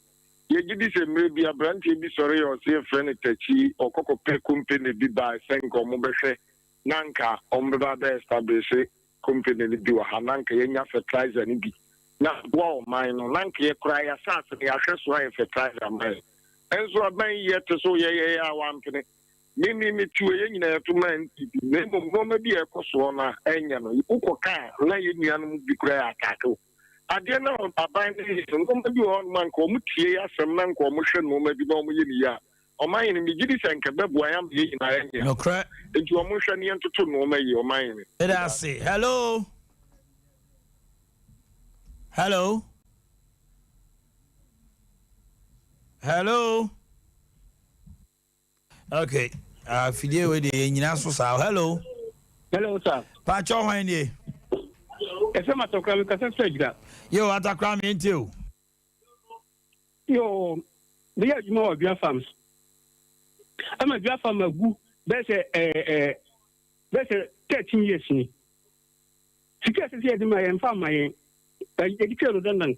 You give this maybe a branch, be sorry or say a friend tachi or cocoa pay company be by Sanko Mobeshe, Nanka, Ombaba establish company do a Hananka, Yenya fertilizer and be. Now, wow, mine, Nanka cry assassin, I just why fertilizer mine. And so I buy yet to so yeah, one penny. Me to a young man, maybe a coswana, and you can lay in the cry tackle. I didn't know about buying it, and come to you on man, come here, some non commotion, maybe no million. Or my enemy, Giddy and Kabab, I am here. No crack into a motion to know your mind. Let us say hello. Hello. Hello. Okay. Fidie we de nyina so sa. Hello. Hello sir. Pa cho hwan ni? Ese matokra mi kasa sejira. Yo atakra mi ntio. Yo me ya juma wa bia farms. Ama bia farm agu be se 13 years ni. Sika se se de ma yen farm ma yen. E di kero dandan.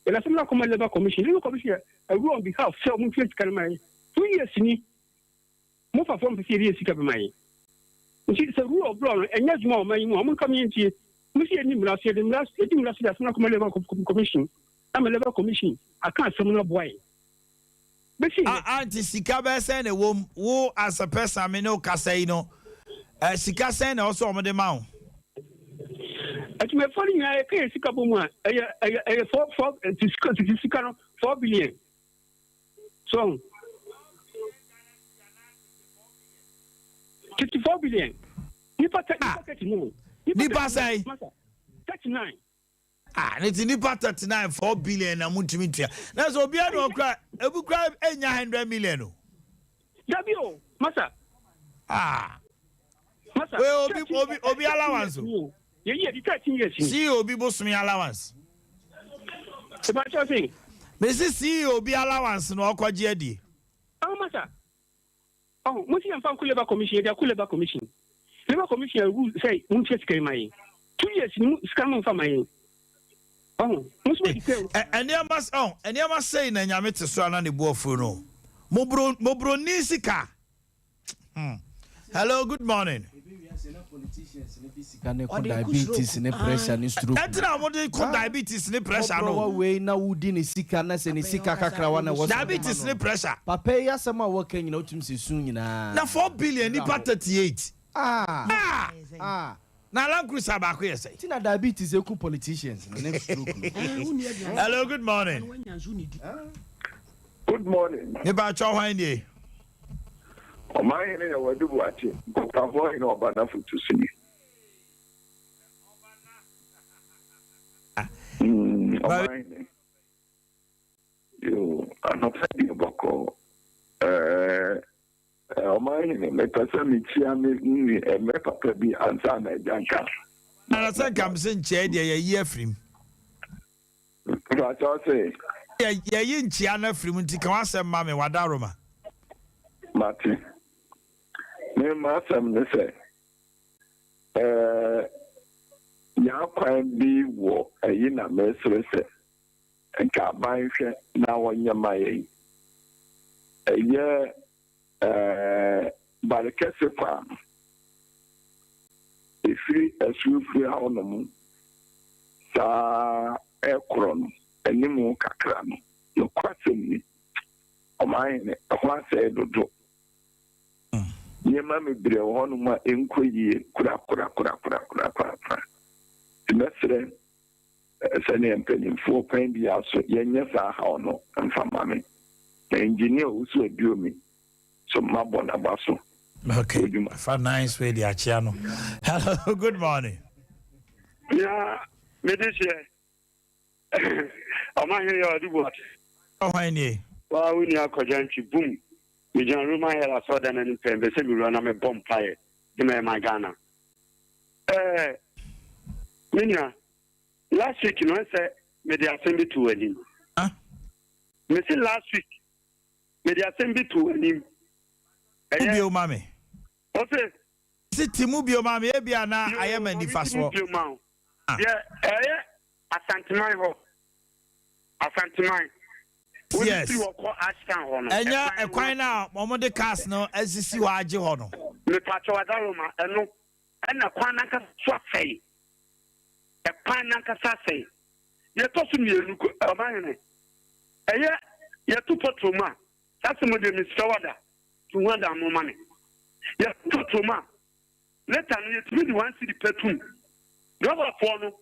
E la semla ko Labour Commission. Labour Commission agu on behalf so mun fi tikar ma yen. 2 years ni. Mo fa form serious sika be mai. It's a rule of law and yes more my woman community. We see any last year, last year, I'm a Labour Commission. I'm a Labour Commission. I can't summon boy. Auntie Sika be say na wo as a person me no kasa no. Sika say na also on the mount. At me falling I can Sika Buma. I 4 billion. So 54 billion. Nipa say 39. It's nipa 39 4 billion na muntimi tua. Na so bia no kra ebu kra enya 100 million no. Dabio, masa. Masa. We obi allowance. Yeah, the 13 years. See obi bosumi allowance. About your thing. Me see obi allowance no okwaje adi. Oh masa. Oh, most of them Labour Commission, they are Labour Commission. Labour Commission rule say, "Mun chase kemai." 2 years, scam for my. Oh, and you must say, na nyame te so na ne boafu no. Mobro nisika. Hello, good morning. Diabetes ne pressure ne stroke. Etra mo de ko diabetes ne pressure no. We na wudi ne sika na se ne sika kakra wa na wo. Diabetes ne pressure. Papa ya sama wo kan nyina otum se sun nyina. Na 4 billion ni pa 38. Na Land Cruiser ba ko yesay. Ti na diabetes eku politicians ne stroke. Hello, good morning. Good morning. Ne ba cho hwan ni? Omanhene Yaw wadu Boakye. Kafo ina obana futu sini. Omanhene. Yo, anofadi boko. Omanhene me pesa mi chia me papa bi ansa na janka. Na say kam se nche de ye afrim. Ba cho say. Ye nchia na afrim nti kan asem ma me wadaroma. Mati. Me masam ne say. Ya kwan bi wo ayi na mesre se. Nka ban hwe na wonye maye. Barekese kwa ifri asufri ha onomu sa ɛkorɔ no anim kakra no nokwasɛm ni ɔmanhene ɛho asɛe dodo nneɛma mebrɛ wɔ hɔ nom a ɛnkɔ yie korakorakorakorakorakora mɛsrɛ sɛne mpanimfoɔ kwan bi aso yɛnyɛ saa haw no mfama me na engineer wosu aduo me so mabɔ n'aba so. Okay, for nice way the Achiano. Hello, good morning. Yeah, Medicine. Omanhene Yaw do what? Omanhene. Well, we are Kojanchi boom. We don't remind her of Southern and Pen, the same run a bomb fire. The man, my Ghana. Minya, last week, you know, I said, may the assembly to him. Huh? Missy last week, may the assembly to him. Mubio mami. Okay. Siti mubio mami ebia na ayema nifaso. Yeah, Asantimai ho. Asantimai. Yes. Enya ekwan na momode cars no asisi wa age ho no. Me pacho wadaroma eno. Ena kwan na ka so afei. Ekwan na ka sasei. Ye to so mienu ko Omanhene. Eye ye tu patroma. Sase mo de Mr. Wada. 200 more money. Yes, Totoma. Let us be the one city petum. Never follow.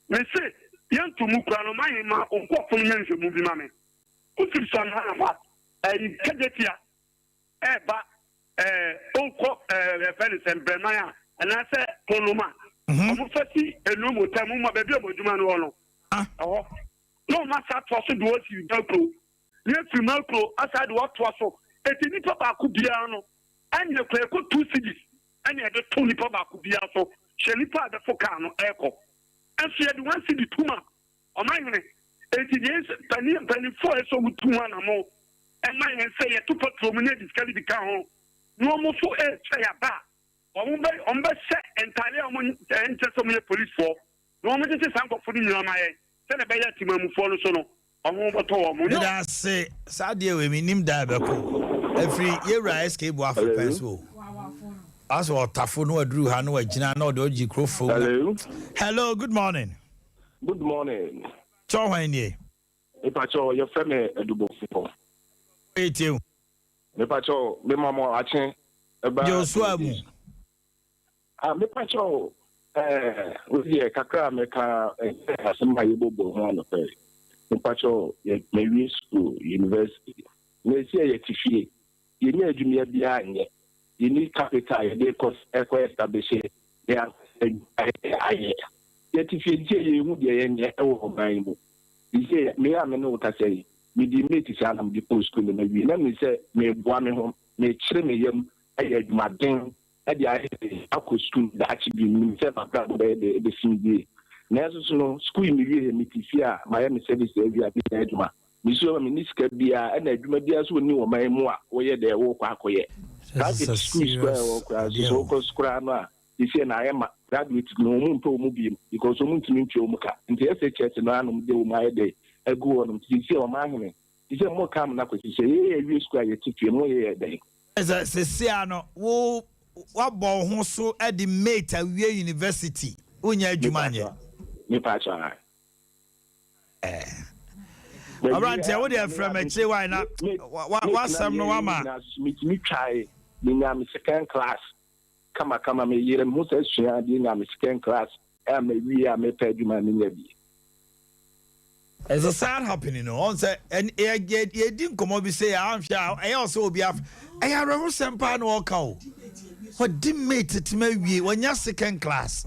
We say, young to Mukrano, my ma, or what from men to movie money. Put some Hanama, a Kajetia, old cock, Venice and Bremaya, and I said, Poloma. Mufati, a no more time, my baby, Jumano. Oh, no matter what you do. Yes, you know, aside what was. Eti nipa baako biara no anya kɔ 2 cities anya de to nipa baako biara so hwɛ nipa a bɛfo kaa no ɛkɔ ɛnso yɛde 1 city tuma Omanhene eti deɛ panimfoɔ a ɛsɛ ɔmo tuma na mo ɛma yɛn sɛ yɛto petrol mu ne disikali bi ka ho na ɔmo so ɛtwa yaba ɔmo bɛhyɛ ntaare a ɔmo nkyɛ sɛ ɔmo yɛ policefoɔ na ɔmo tete saa nkɔfo no nyinaa ma yɛ sɛ na ɛbɛyɛ timamufoɔ no so no ɔmo bɛtɔ wɔn mo. Dida se saa deɛ wɔ mi nim da bɛkɔ. Every year I escape Africa so. As what Tafo no aduru ha no agina na de ogi crofo. Hello, good morning. Good morning. Cho hwan nie? Epacho your friend Edubofo. Wait you. Epacho me mama achen eba. Joshua mu. Mepacho we kakra meka asema yebobo ho no pe. Mepacho me school university. Me see ye tifie. You need adwuma bia anye you need capital you dey cost establish ya aye yet if you say you hu dey anye e wo ban mu you say me am no ta say me di mate say am di post school na wi na me say me boa me ho me kire me yam aye adwuma den e dey aye akọ school da achi bi me say ma bra be the single na so no school me wi me tifia ma ya me service e wi abi adwuma Miso minister bia na adwuma bia so ni wo man mu a wo ye de wo kwa akoye graduate school square wo kwa so ko skura no a isi na ayema graduate no mu mpo mu bi because mu ntimi ntwe mu ka nti SHS no anum de wo ma ye de egu wonum isi Omanhene isi mo kam na ko isi ye wi school ye titwe mo ye de eza sesia no wo wabɔ ho so e di mate awie university unya adwuma nye ni pa cha Alright, what do you from a say why not? What some no ama? Me try me second class. Kama me yere mo se sua di na me second class. Me we am pay adwuma me nya bi. It's a sad happening, no. On say and e didn't come be say I'm sure I also be have I have a Sompa no ka. What dim mate to me we when you second class.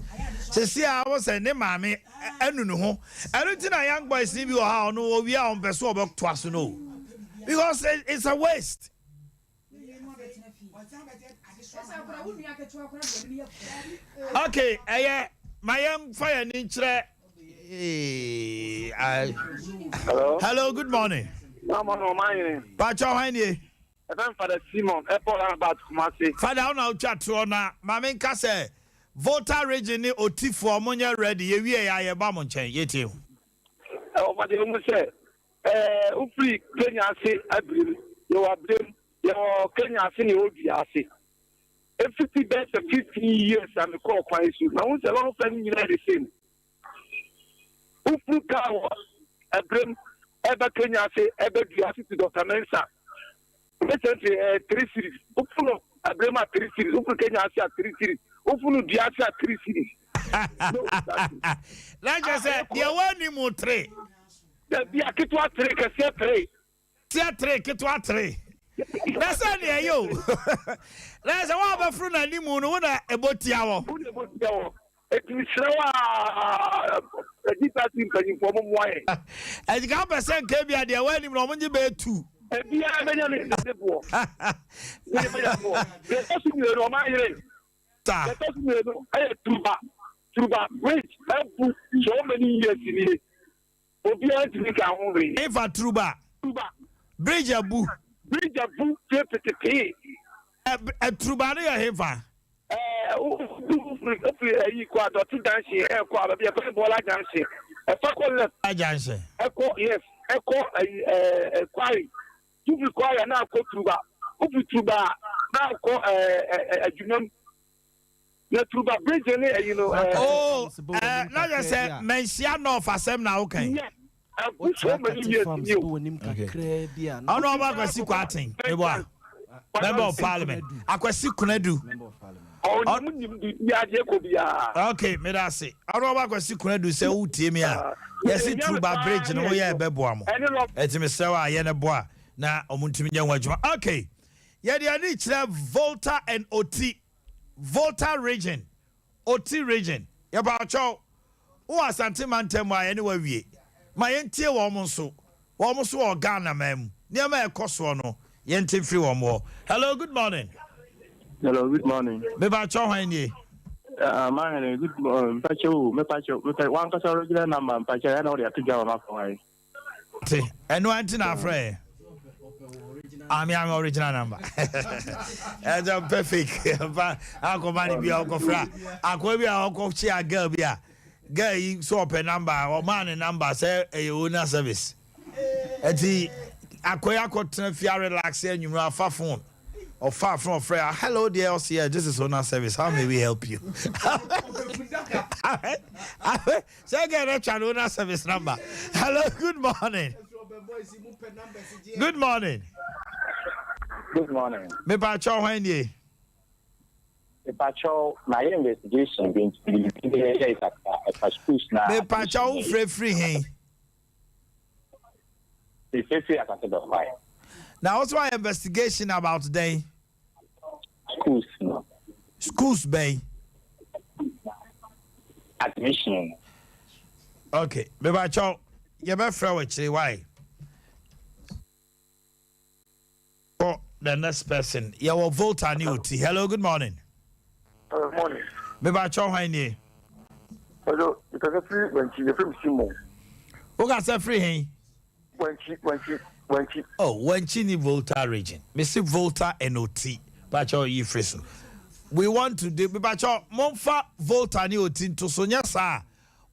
Say see I was say ne mame enu no ho. Everything a young boys see you how no we are on person about twice no. Because it's a waste. Okay, my young fire nintre. Hello, good morning. Pacho Hanye. Father Simon, airport about Kumasi. Father, now chat to na Mamen Kase. Voter region ni otifo amonya ready. Ye wie ya ye ba mo nchen yeti. What do you say? Ufri Kenya say abrim. You are blame. Your Kenya say ni obi ase. 50 best 15 years and the call quite soon. Now, a lot of them are the same. Ufri full car was a brim, ever Kenya say, ever the to Dr. Mensa. Recently, 3 series. Open a brim at 3 series. Open Kenya 3 series. Open the Asia 3 series. Like I said, the one more 3. The Akitwa 3 can say 3. Say 3, Kitwa 3. That's all there, yo. That's a one of Fruna Nimun, one about Yaw. It is a deep in for why. As Gamba came here, they were in Roman Bay 2. And we are many of the Truba, wait, so many years in it. If a Truba, Bridge a boo, a Trubania Heva. Equal to dancing, a ball dancing, a faculty, a dancing. Yes, a quarry. You require now go Truba. Truba now go a Junum. The Truba Bridge, you know. Not just say, Mensiano for some now, okay. So many years in you. I don't know about the quating. Member of Parliament. I question Kunedu. Okay, me that say. I don't know about question Kunedu say who team here. Yes, it's Truba Bridge and we are Beboamo. It's me say I am a boy. Na omuntimi nya wajuma. Okay. Yeah, they need to Volta and OT. Volta region. OT region. Yeah, ba cho. Who asante mantema anyway we. My entie wo mo so. Wo mo so Ghana mem. Niam e koso no. Yente free wo mo. Hello, good morning. Hello, good morning. Me ba cho hwan ni? Man, good morning. Me pacho. One ka regular number pacho ya na o ya tuja ma ko ai. Ti, eno anti na afre. I'm original number. That's a perfect. Uncle Manny be Uncle Fra. Uncle be Uncle Chia girl be a girl. You saw a number or man number say a owner service. And the Akoya Fia relax and you are far phone or far from Freya. Hello, dear LCA. This is owner service. How may we help you? Say again, owner service number. Hello, good morning. Good morning. Good morning. Me pacho when ye. Me pacho my investigation going to be at schools now. Me pacho free hey. The free at the mine. Now what's my investigation about today? Schools no. Schools bay. Admission. Okay. Me pacho you be free with why? The next person, you will vote on you. Hello, good morning. Good morning. Me ba cho hwan ni? Hello, because a free when she from Simon. Who got say free hen? When she. Oh, when she ni Volta region. Me see Volta NOT. Ba cho yi free so. We want to do me ba cho monfa Volta ni oti to so nya sa.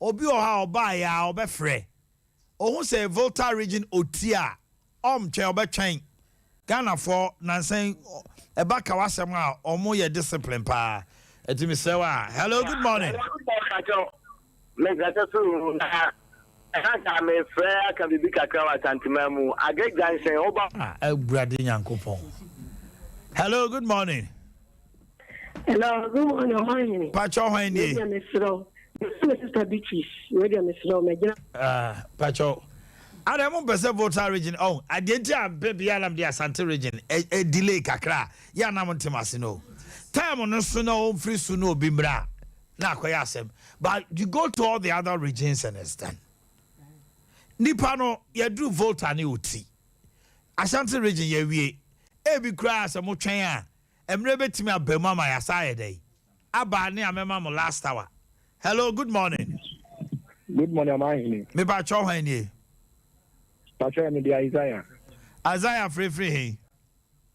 Obi o ha oba ya obe free. Ohun say Volta region oti a che obe twen. Ghana for Nansen Ebaka wasem a omo ye discipline pa. Etimi sewa. Hello, good morning. Me gata so na aka me frɛ aka bibi kakra wa tantima mu age gansen oba. Brade Nyankopon. Hello, good morning. Hello, good morning. Omanhene. Pacho hwan ni? Sister Beatrice. Where do you miss Pacho. Ademo pese Volta region. Oh, adentia baby alam the Asante region. A delay kakra. Ya na montemase no. Time no so no free so no bimbra. Na akoya asem. But you go to all the other regions and it's done. Nipa no ye do Volta ni oti. Asante region ye wie. E bi kra asem twen a. Emre betimi abema ma ya saye dey. Aba ne amema mo last hour. Hello, good morning. Good morning, Omanhene. Me ba cho hwan ni? Pacho me dia Isaiah. Isaiah free hey.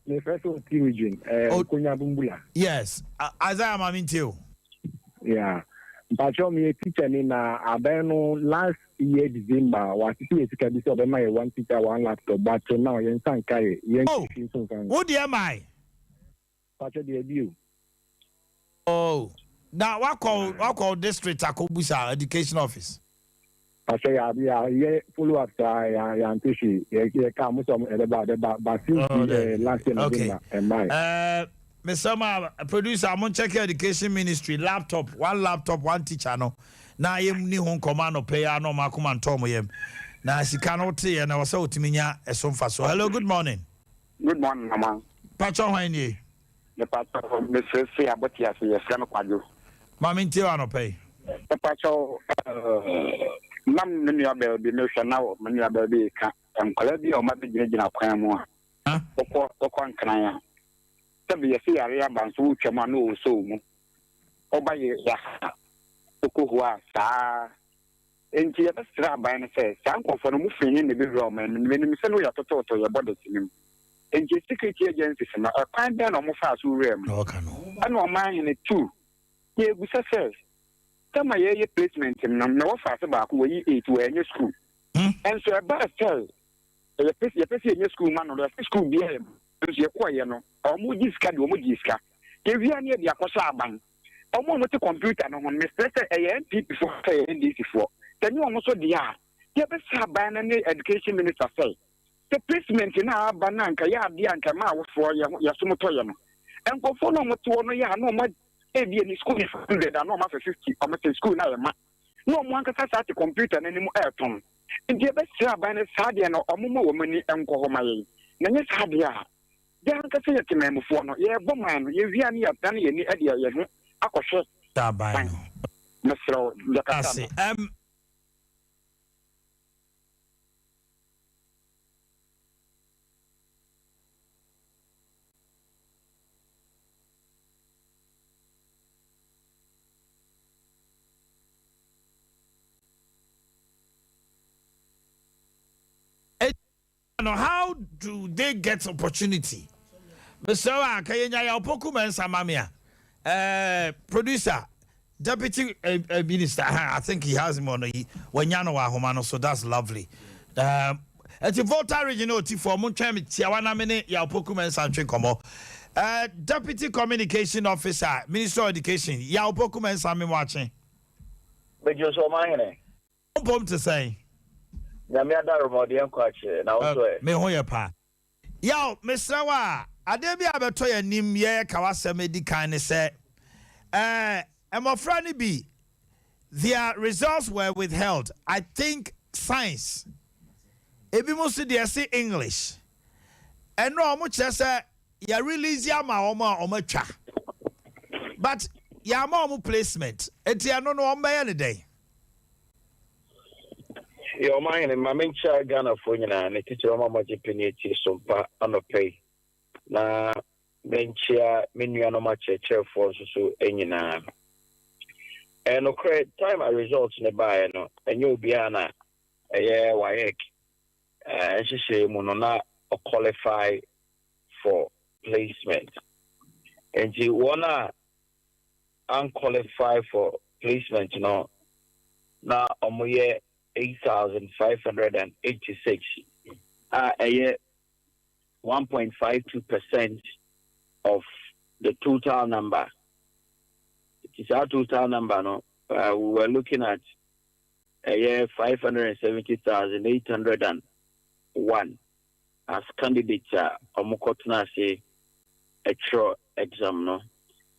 Me first of region Konya Bumbula. Yes, Isaiah Mamintio. Yeah. Pacho me teacher ni na abeno last year December was see a be so be my one teacher one laptop but now yen san kai yen Who the am I? Pacho the view. Oh. Now what call district Akobusa education office? say yeah follow up ya antishi ya come some about last year November and my Mr. Producer, I'm on check education ministry laptop, one teacher no. Na yem ni hon command pay no makuma ntomo yem. Na sika te na wasa otiminya esomfa so. Hello, good morning. Good morning, mama. Pacho hwan ye? The pacho Mrs. Abotia se yesra kwado. Mama ntie wa no pay. The pacho nam nnu abel bi no hwa na wo nnu abel bi ka. Enkwala bi o ma bi gina kwan mu a. Okọ nkran ya. Tabi yesi yare abanso utwama no so mu. Oba ye ya. Okuhua saa enti ya besra ban ne se saa nkofo no mu finyi ne bi roma menim se no ya tototo ya bodo tinim enti security agencies na akwan da no mu fa so rem ana Omanhene tu ye gusa se kama ye placement no na wo fa se ba ko yi 8 wo enye school and so about tell ye pese enye school man no the school bi e so ye koye no o mu jiska de o mu jiska ye wi ani e dia kosa aban omo mo te computer no hon mistress NPP for NDC for then you almost dia ye be saban na education minister say the placement na bananka ya dia nka ma wo for ya so moto ye no enkofo no moto no ya no ma e bi ni school 100 na no ma 50 o ma school na ma no mo anka sa te computer na ni mo airton ndi ye be saban na sa dia no omo mo wo mani enko ho ma ye na nye sa dia dia anka se ye tememfo no ye bo man ye wi ani ya dan ye ni ade ye ho akoshe tabai no mesro yakasi how do they get opportunity? Mr. Akayenya Yaw mensa mamia. Producer, Deputy Minister, I think he has him on Wanyano Wahomano, so that's lovely. At the Volta regional for Muncham Tiawana Mene Yaw mensa Chinkomo. Deputy Communication Officer, Minister of Education, Yaw mensa me watching. But you're so mine. Pom to say. Yamiada Romodian Quache, now me hoya pa. Yaw, Mr. Wa, Adea Akye nim ye kawase medical ne say. Emofrani B, their results were withheld. I think science. Ebi musi de say English. And no much say ya release ya ma oma twa. But ya ma omu placement. Eti ano no omba ne day. Your mind and my main child Ghana for you and a teacher of my Japanese Sompa on a pay. Na menchia menu no much a chair for so any na. And no credit time a results in the buy no and you'll be a year wayek. And she say monona or qualify for placement. And you wanna unqualified for placement, you know. Now 8,586. A year 1.52% of the total number. It is our total number. No, we were looking at a year 570,801 as candidates. Omukotna say a true exam. No,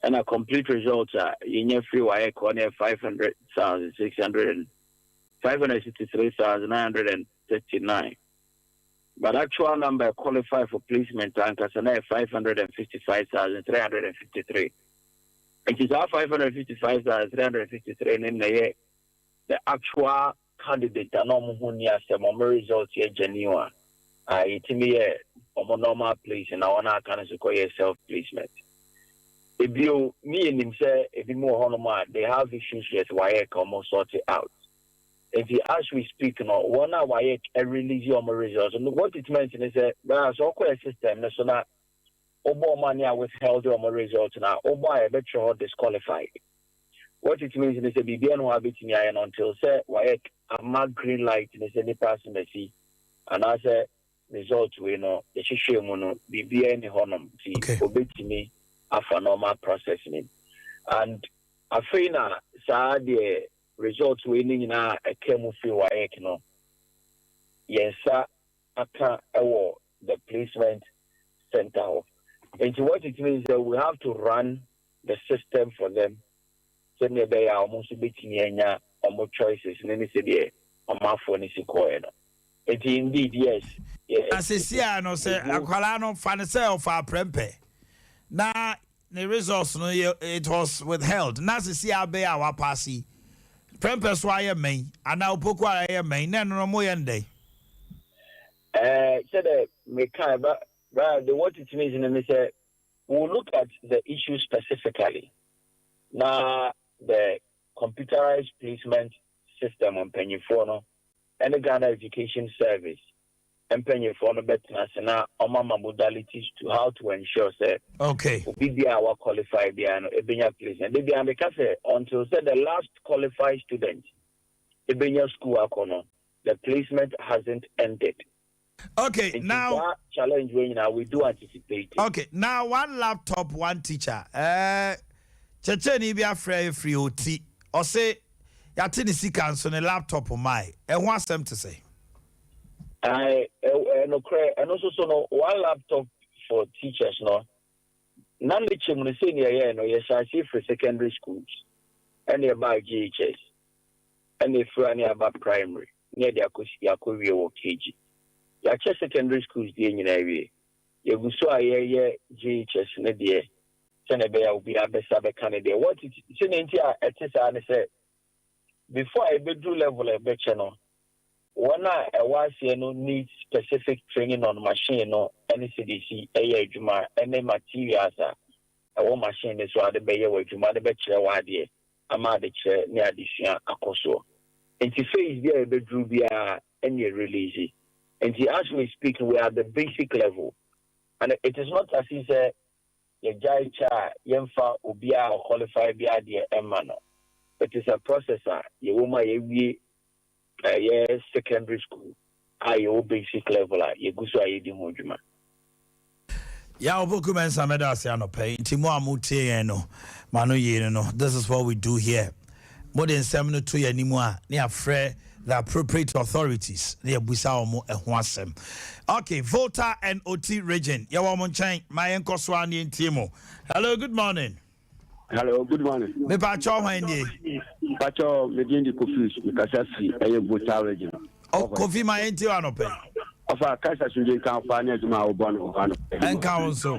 and a complete result. In free wire corner 563,939. But actual number qualified for placement and Kasana 555,353. It is our 555,353 in the year. The actual candidate are no more some results here genuine. It me a normal place and I want to kind of self placement. If you me and him say if you more normal, they have issues with why I come sort it out. If you as we speak now, one hour I release your results. And what it means is that there's also a system so that Obo money are withheld your results now. Obo I bet you disqualified. What it means is that BBN will have it in until say why a green light in any person may see. And I say results we know the Shishimuno BBN honum see obey me after normal processing. And I feel now the results we need na a came feel wa no. Yes, sir, aka the placement center. And what it means that we have to run the system for them. So maybe almost a bit near more choices and any city on my phone is required. It indeed, yes. As I see, I know, say, Aqualano fan self for prempe. Now, the results, no, it was withheld. Now, see, I bear our passy. Prempe swire main, and now Pokwa main, no more day. Said me kind, but what it means, and they say, we'll look at the issue specifically. Now, the computerized placement system on Pennyphone and the Ghana Education Service and Pennyphone better now Omama modalities to how to ensure that okay be our qualified piano place and they be until said the last qualified student Ebenya school akono the placement hasn't ended. Okay, and now challenge now we do anticipate. Okay, now one laptop, one teacher. Checheni be free OT. Or say yatini si cancel a laptop on my and what's them to say? And also so no one laptop for teachers no. None the chimney senior year no yes I see for secondary schools and nearby GHS and if you are nearby primary near the Yakubi or KG. Yacha secondary schools being in area. You go so a GHS in the day. Senabe will be a besabe candidate. What it is say before a bedroom level a channel. One I was no need specific training on machine or any CDC, a juma, any materials. A one machine is why the bayer with you, mother betcha idea. A mother chair near this year, a coso. And to face there a bedroom be any release. And he actually speaking, we are at the basic level. And it is not as he said, your jaicha, yemfa, ubia, or qualified be idea, emano. It is a processor, your woman, yes, secondary school, your basic level, you go so I did Mojuma. Ya oboku men sameda se anope ntimo amutie no mano ye no. This is what we do here. More than 72 years anymore. They are afraid the appropriate authorities. They are busa omo ehwasem. Okay, Volta and OT region. Ya wa monchen my enko so ani ntimo. Hello, good morning. Hello, good morning. Me pa cho hwan ye? Pacho me di Kofi because I Volta region. Oh, Kofi my enti anope. Ofa kasa sunje kan fa ne duma obono ano. Enka wonso.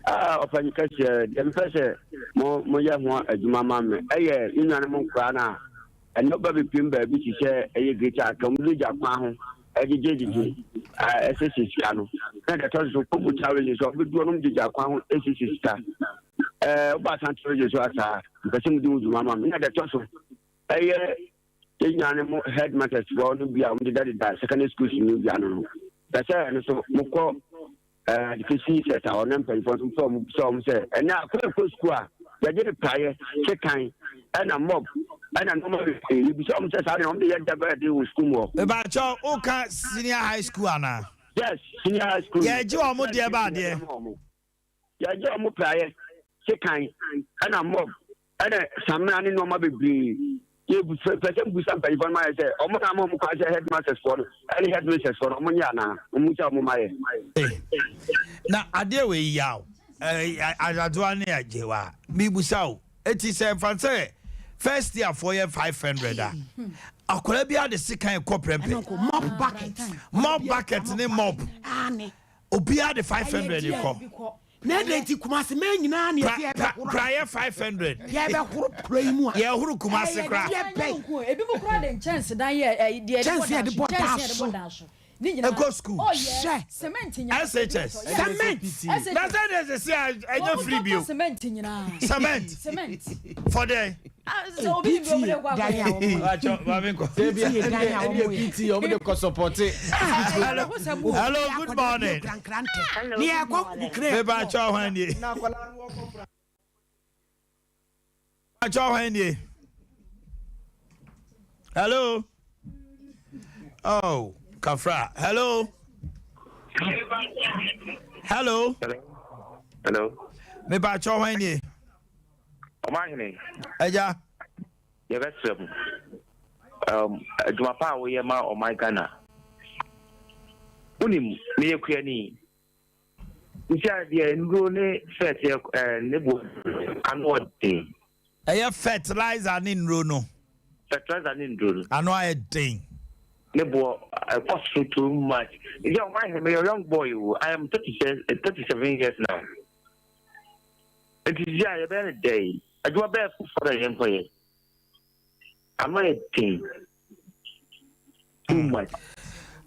Ofa ni kasa dem fese mo ya ho aduma ma me. Eye inwane mo nkra na eno ba be pim ba bi ti se eye greater kam lu ja kwa ho. Ejejeje SSC ano. Na da to so ko challenge so bi do no di ja kwa ho SSC sta. Oba san challenge so asa. Because mo di duma ma me. Na da to so eye inwane mo headmasters for no bia mo di da secondary school ni bia no. That's why so moko the kisi set our number for some say and now school they did prior check kind and a mob and a normal you be some say on the end of school about your okay senior high school ana yes senior high school yeah you are more there about there yeah you are prior check kind and a mob and some man normal be person who some people might say, "Oh, my mom was a headmaster for any headmasters for Omanyana, Umucha. Now, Adea Yaw, I do any idea. Me Busau, 87 France, first year 4 year 500. I could be at the sick kind of corporate mop bucket. Mop bucket, name mop. Obia the 500 you call. Nedenti Kumasi men na ni prior 500 ya be huru pray mu ya huru Kumasi kra ebi mo kra den chance dan ye chance de bodaso ni nyina go school oh yeah cement nyina SHS cement that's why they say I free bill cement nyina cement for the so obi bi obi kwa hello good morning hello oh Kafra hello me ba cho hwan ni Omanhene Eja ye besem adwumapa wo ye ma Omanhene unim me yekuani ntia de ndro ne fet ne bo anote eye fertilizer ni nro no fertilizer ni ndro ano aye den ne bo cost too much. Yeah, Omanhene, me a young boy. I am 37 years now. It is a very day. I do a bad for the employer. I'm not a thing. Too much.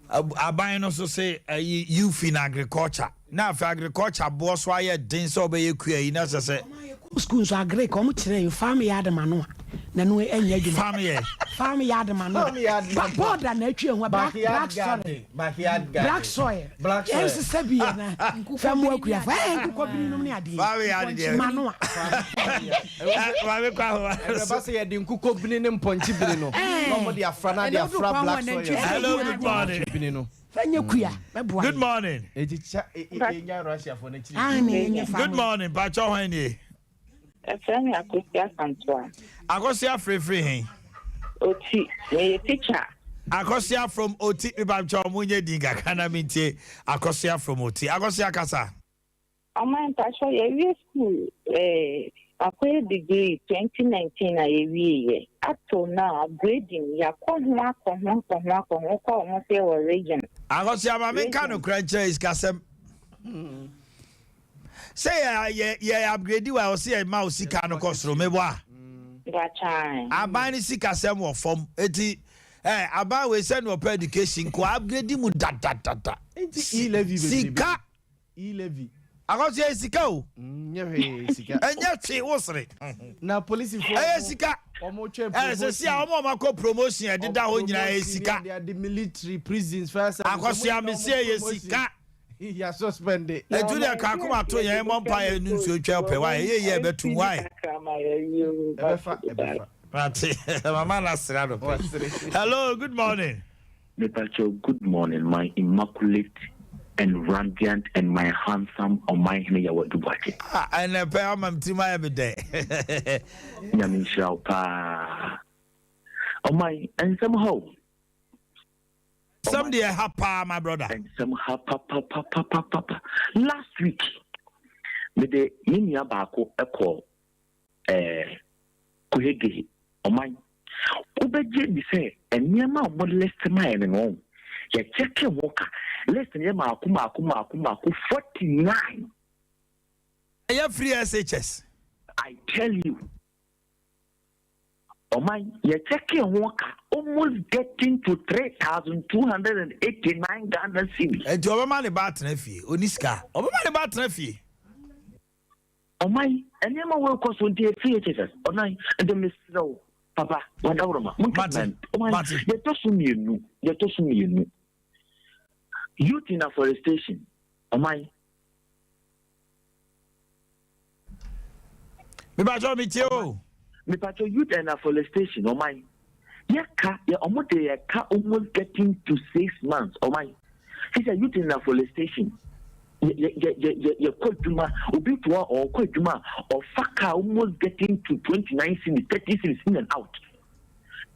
I buy also say youth in agriculture. Now for agriculture, boss why you didn't so be you queer, you know, say schools are great. Come to farm yard manu. Nanu enye farm yard manu. Board and nature black soil. Yes, Sabia. Farm work we have. Farm yard manu. Hello, good morning. Good morning. Good morning, Pacho Henny. Akosia free. Oti, me teacher. Akosia from Oti, Pacho Munye Dinga, Kana Mintie, Akosia from Oti. Akosia Kasa. Oman Pacho, ye school, Akye degree 2019 a year. Up to now, grading, ya kohwa region. Akosia Mamin Kano Crancher is Kasem. Say, upgrade you, I will see a mouse Kano Costro, me wa. I buy any sick as some from 80. About we send up education, co upgrade him with that. Sika e-levy. I got say Sika. And yet she was it. Now, police Sika. See, our mama promotion. I did that when you Sika. The military prisons first. I got see, I'm saying Sika. He has suspended. And to the Kakuma to your empire news to help why, yeah, but to why. Hello, good morning. Good morning, my immaculate and radiant and my handsome Omanhene Yaw Boakye. And a pair of Tima every day. Yamin Shaupa. Oh, my, and somehow. Someday I have my brother. And somehow, papa. Last week, with the Minya Bako Echo, Kuhegi, oh my, Ubeje be say, and near my less to my own. Ya check your walker, less than Yama Kuma 49. I have free SHS. I tell you. Oh my, you're checking walker almost getting to 3,289 Ghana cedis. And to our money about Nefi, Uniska, over money about Nefi. Oh my, and Yama will cost on the theatres. Oh my, and the Miss Low, Papa, what over my Martin. Oh my, you're tossing me, youth in afforestation. Oh my. Me too. Me patrol youth and afforestation, oh my. Yaka, almost getting to 6 months, oh my. He's a youth in afforestation. You quite Juma, Ubitua or quite Juma, or Faka almost getting to 29 cities, 30 cities in and out.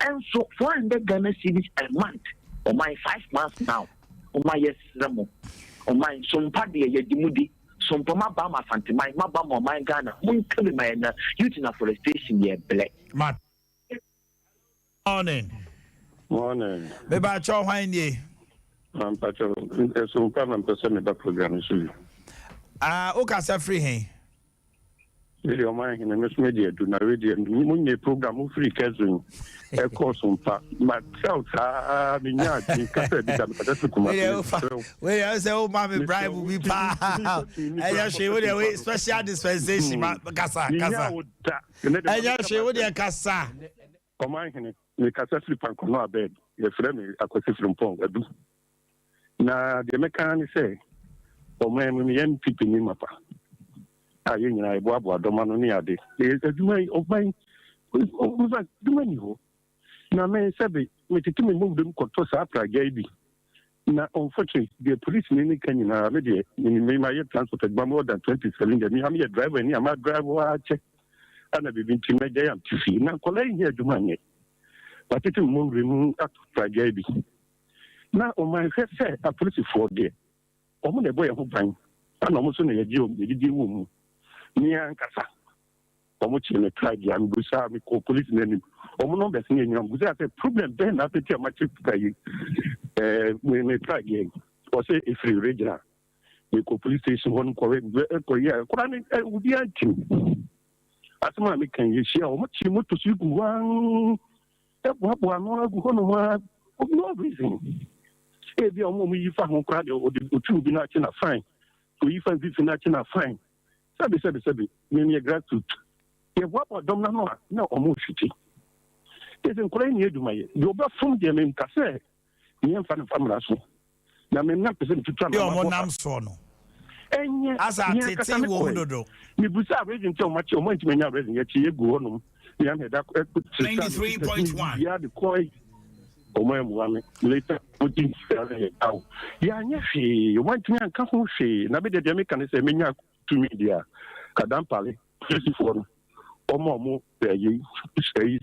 And so 400 Ghana cities a month, oh my, 5 months now. Oh my, yes, Ramo. Oh my, Sompa de Yedimudi. Sompa Mabama Fantimai, Mabama, my Ghana, Munkabi, my youth in afforestation, yeah, black. Morning. Maybe I saw wine ye. I'm Pacho, some problem person in the program. Okasa free hey. Really, Omanhene in the media do not read the program free cousin. A course on part, but south, I mean, that's where I say, oh, mommy, bribe will be pa. I just show you special dispensation, Casa. I just show you Casa. Omanhene, the Casa flip and come out bed. Your friend, I could see from Pong. Now, the mechanic say, oh, man, when the young people in Mapa. I don't know. There's a way of mine. Do many. Now, may say, we take me move them to Sapra Gaby. Now, unfortunately, the police in Kenya already in my transported by more than 20 cylinders. I'm a driver, and I'm a driver. I check. And I've been to my day. I'm to see. Now, calling here to money. Patiti mo remu atufragia bi. Na o man say a police for there. Omo na boy ho ban. Ana omo so na yaji wo mu. Ni ankasa. Omo chi me tragia am busa me ko police na nim. Omo no be sin enyam busa say problem ben na peti am chi kai. Me tragia. O say if free regional. Me ko police station won ko ya. Kurani ubi antim. Asma me kan ye share omo chi moto su gu wan. Ebo no gu hono ma no reason. E bi omo yi fa ho kra de o tu bi na chi na fine. To yi fa bi na chi na fine. Sabi me gratitude. E wa po dom na no na omo hwiti. E se nkora ni eduma ye. Do ba fom de me nka se ni en fa na famra so. Na me na pese tutu na omo nam so no. Enye asa tete wo hododo. Mi busa reason te omo chi omo ntime nya reason ye chi ye gu hono. 93.1. Yeah, the coin. Omo later putting out. Yeah, she. You want me and come she. Na be de me kan say menya to media. Kadam pale. 34. Omo ye say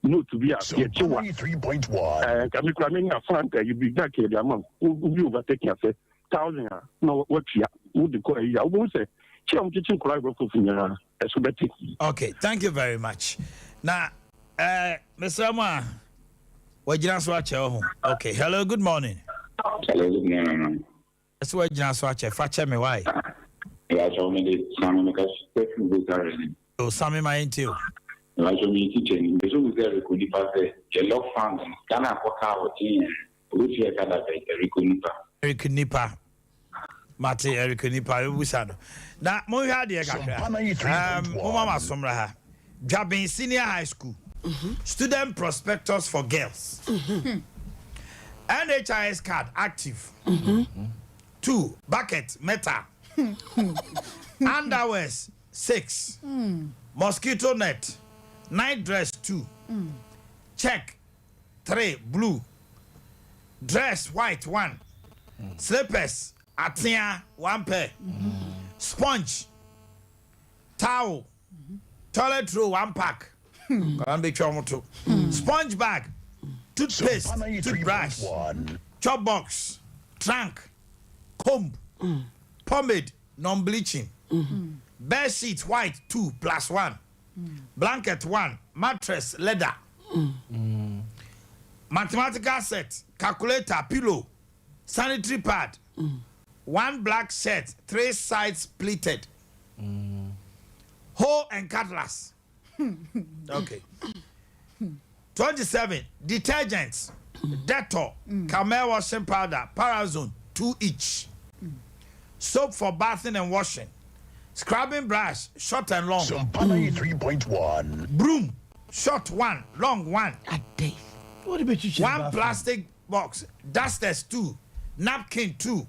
no to be a 3.1. Can you come in front you be back here the amount. You overtaking us 1,000. No what ya. Who the coin ya. Who say okay, thank you very much. Now, Mr. Ama, what you watch? Okay, hello, good morning. Hello, good morning. That's what you watch. Fetch me why? Yeah, so many Sammy oh, Sammy, my into. I show me teaching. The school there could be passed a lot of funds. Can I walk out? Which you can have a Eric Nipa. Mate Eric Nipa Busano. Na mo hwa de kakra. Mo mama somra ha. Jabin Senior High School. Student prospectus for girls. NHIS card active. 2 bucket meta. Underwears 6. Mosquito net. Night dress 2. Check 3 blue. Dress white 1. Slippers Atia 1 pair. Sponge, towel, toilet roll 1 pack. Sponge bag, toothpaste, toothbrush, chop box, trunk, comb, pomade, non-bleaching, bed sheet white 2 + 1, blanket 1, mattress leather, mathematical set, calculator, pillow, sanitary pad. 1 black shirt, 3 sides pleated. Hoe and cutlass. Okay. 27 detergents, Dettol, Camel washing powder, Parazone 2 each. Soap for bathing and washing. Scrubbing brush, short and long. Sompa 93.1. Broom, short 1, long 1. A day. What about you? 1 plastic box, dusters 2, napkin 2.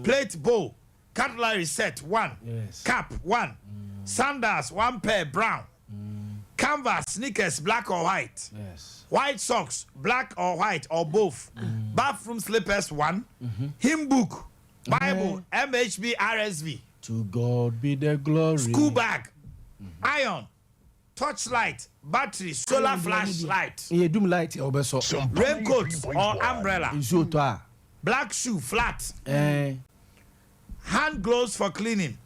Plate bowl, cutlery set 1, cap 1, sandals 1 pair brown, canvas sneakers black or white, white socks black or white or both, bathroom slippers 1, hymn book, Bible, MHB RSV. To God be the glory. School bag, iron, torchlight, battery, solar flashlight, raincoat or umbrella. Black shoe, flat. Hand gloves for cleaning.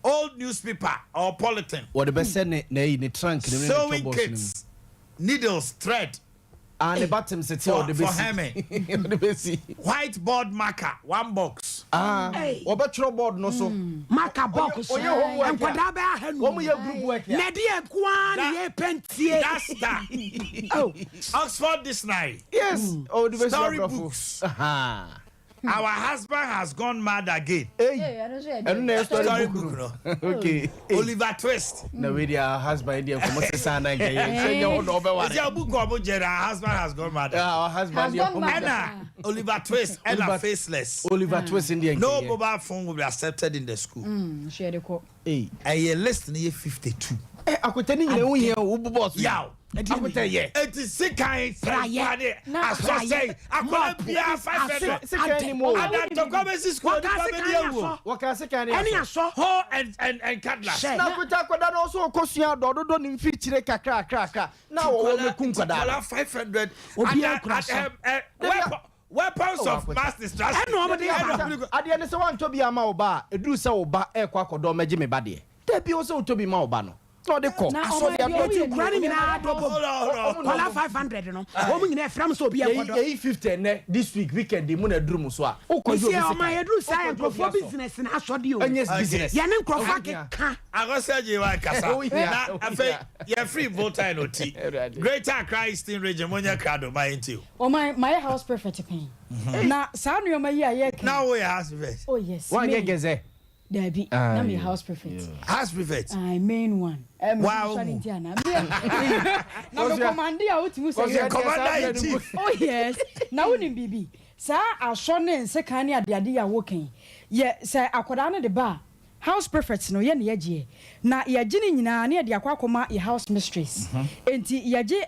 Old newspaper or polythene. What the best the trunk. Sewing kits, needles, thread. And the bottom sets for hemming. Whiteboard marker, 1 box. What about your board? No, so marker box. Oh, and Quadaba had one with your group work. Nadia Kwan, Penty. Oh, Oxford Dictionary. Yes. Oh, the storybooks. Our husband has gone mad again. Storybook. Okay. Oliver Twist. No, with our husband, our husband has gone mad. Our husband, Oliver Twist, and faceless. Oliver Twist in the no mobile phone will be accepted in the school. Hey, and you list 52. I could tell you, Yaw. It is sick kind prayer. As I say, I call it 500. And to come and school, what can I say? Any saw ho and cutlass. Now, we talk about also Kosia, don't in feature crack. Now, we kunka 500. Weapons of mass destruction. At the end of one to be a maoba, a do so ba air quack or Majime Badie. There be also to be maobano. No, they call. So they are not running in our double. 500, you know. Woman in from so be a 50 this weekend, the moon a drum so. Oh, my do science for business and I saw you. And yes, business. Yanin Crawford. I was saying you like you're free voter no tea. Greater Christ in region when you're crowd my into. Oh, my house perfect pain. Now, sound your my now we house perfect. Oh, yes. One get there be I'm a house prefect. House prefect. I main one. Wow. Now the commander out to say commander in chief. Oh yes. Now when BB. Sir, our son and second year the idea working. Yeah, sir, akoda na the bar. House prefects no ye na ye. Na ye gini nyina na ye de akwakoma ye house mistress. Enti ye je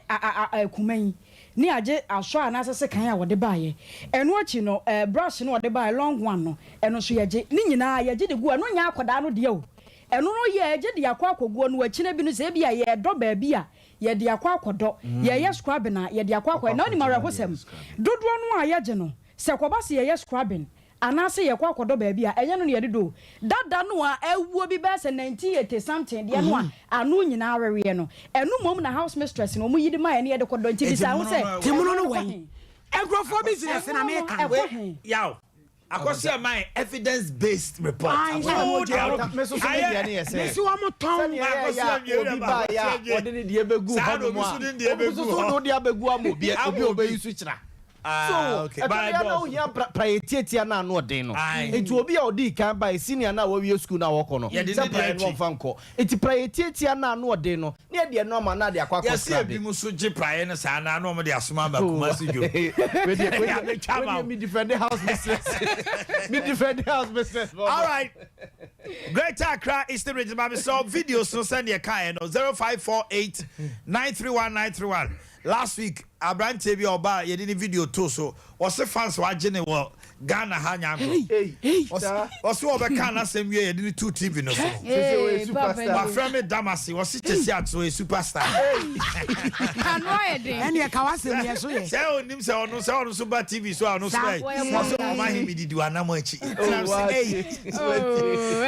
kuman. Ni aje aso anase kan ya wode baaye eno achi no brush no wode baaye long one no eno so yaje ni nyina yaje de gu eno nya akoda no de o eno no ye yaje de akwa akoguo no achi na bi no se bia ye do ba bia ye de akwa akodo ye scrub na ye de akwa akwa na oni mara hosem dodo no a yaje no se koba se ye scrubbing anase ye kwa akodo ba bia enye no ye de do dada no a ewuo bi ba se 1980 something de no a anu nyina awewe no enu mom na house mistress no mu yidi ma ne ye de kodo nti bisa ho se timuno no wen agrofo business na America yaw akwose my evidence based report me so am ton obi ba ya wode ne de begu ho mo a so de abegu am obi obi yusu kira okay. But I know you priority na no den no. Enti obi a odi kan by senior na we school na work no. Say pride one fanko. Enti priority na no den no. Na de no ma na de akwa kwa. Yes, bi mu so je priority na sa na no mo de asoma ba kuma si jo. We defend the house business. Me defend the house business. All right. Greater Accra is the region. Mama so videos no send your car no 0548 931 931. Last week, Abraham TV Oba, you did a video too, so was the fans watching it? Well, Ghana Hanya. Was over Ghana same year, you did 2 TV. No, my friend Damasi was it to see a superstar. And you can't say, yes, so himself no super TV, so I no say, Omanhene did do an amachi.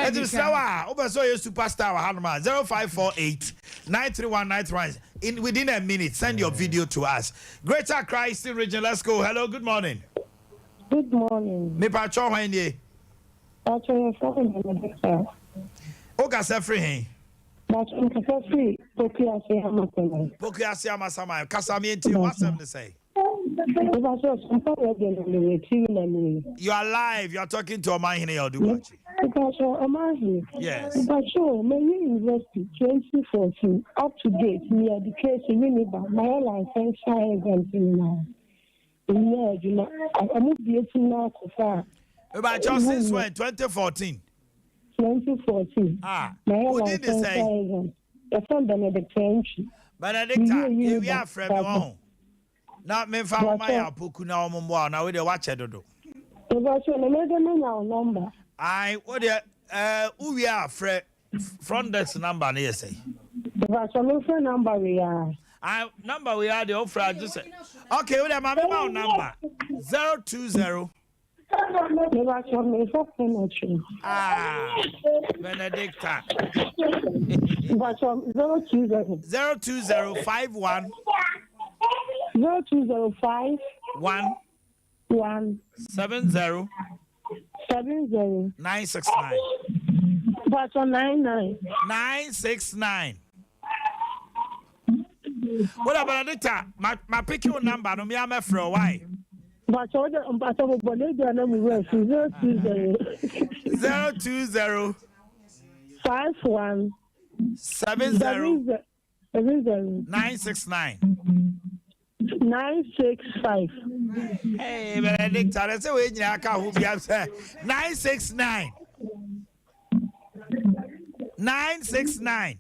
And you say, over so you superstar, 0548 931 931. Within a minute, send your video to us. Greater Christ in region. Let's go. Hello, good morning. Good morning. Me pacho hanye. Pacho free. Oga se free hen. Pacho free. Boakye Amasama. Boakye Amasama. Kasami enti what's them to say? You are live. You are talking to Omanhene Yaw. Yes. University 2014 up to date. Me education. My license now. I'm now so about just since when 2014. 2014. Who did they say? The son Benedict. Benedict, we are from home. Now, me found my apoku na omombo na we dey watch edodo. Number. I what who we are front desk number na say. The number we are. Number we are the offer just say. Okay, we my number 020 Benedicta 02051 0205 1 70 969. But on 969. What about Benedicta? My pick your number. No, me am for a why. But all the 020 51 70 969. 965. Hey, Benedicta, let's say we need a car who be upset. 969. 969.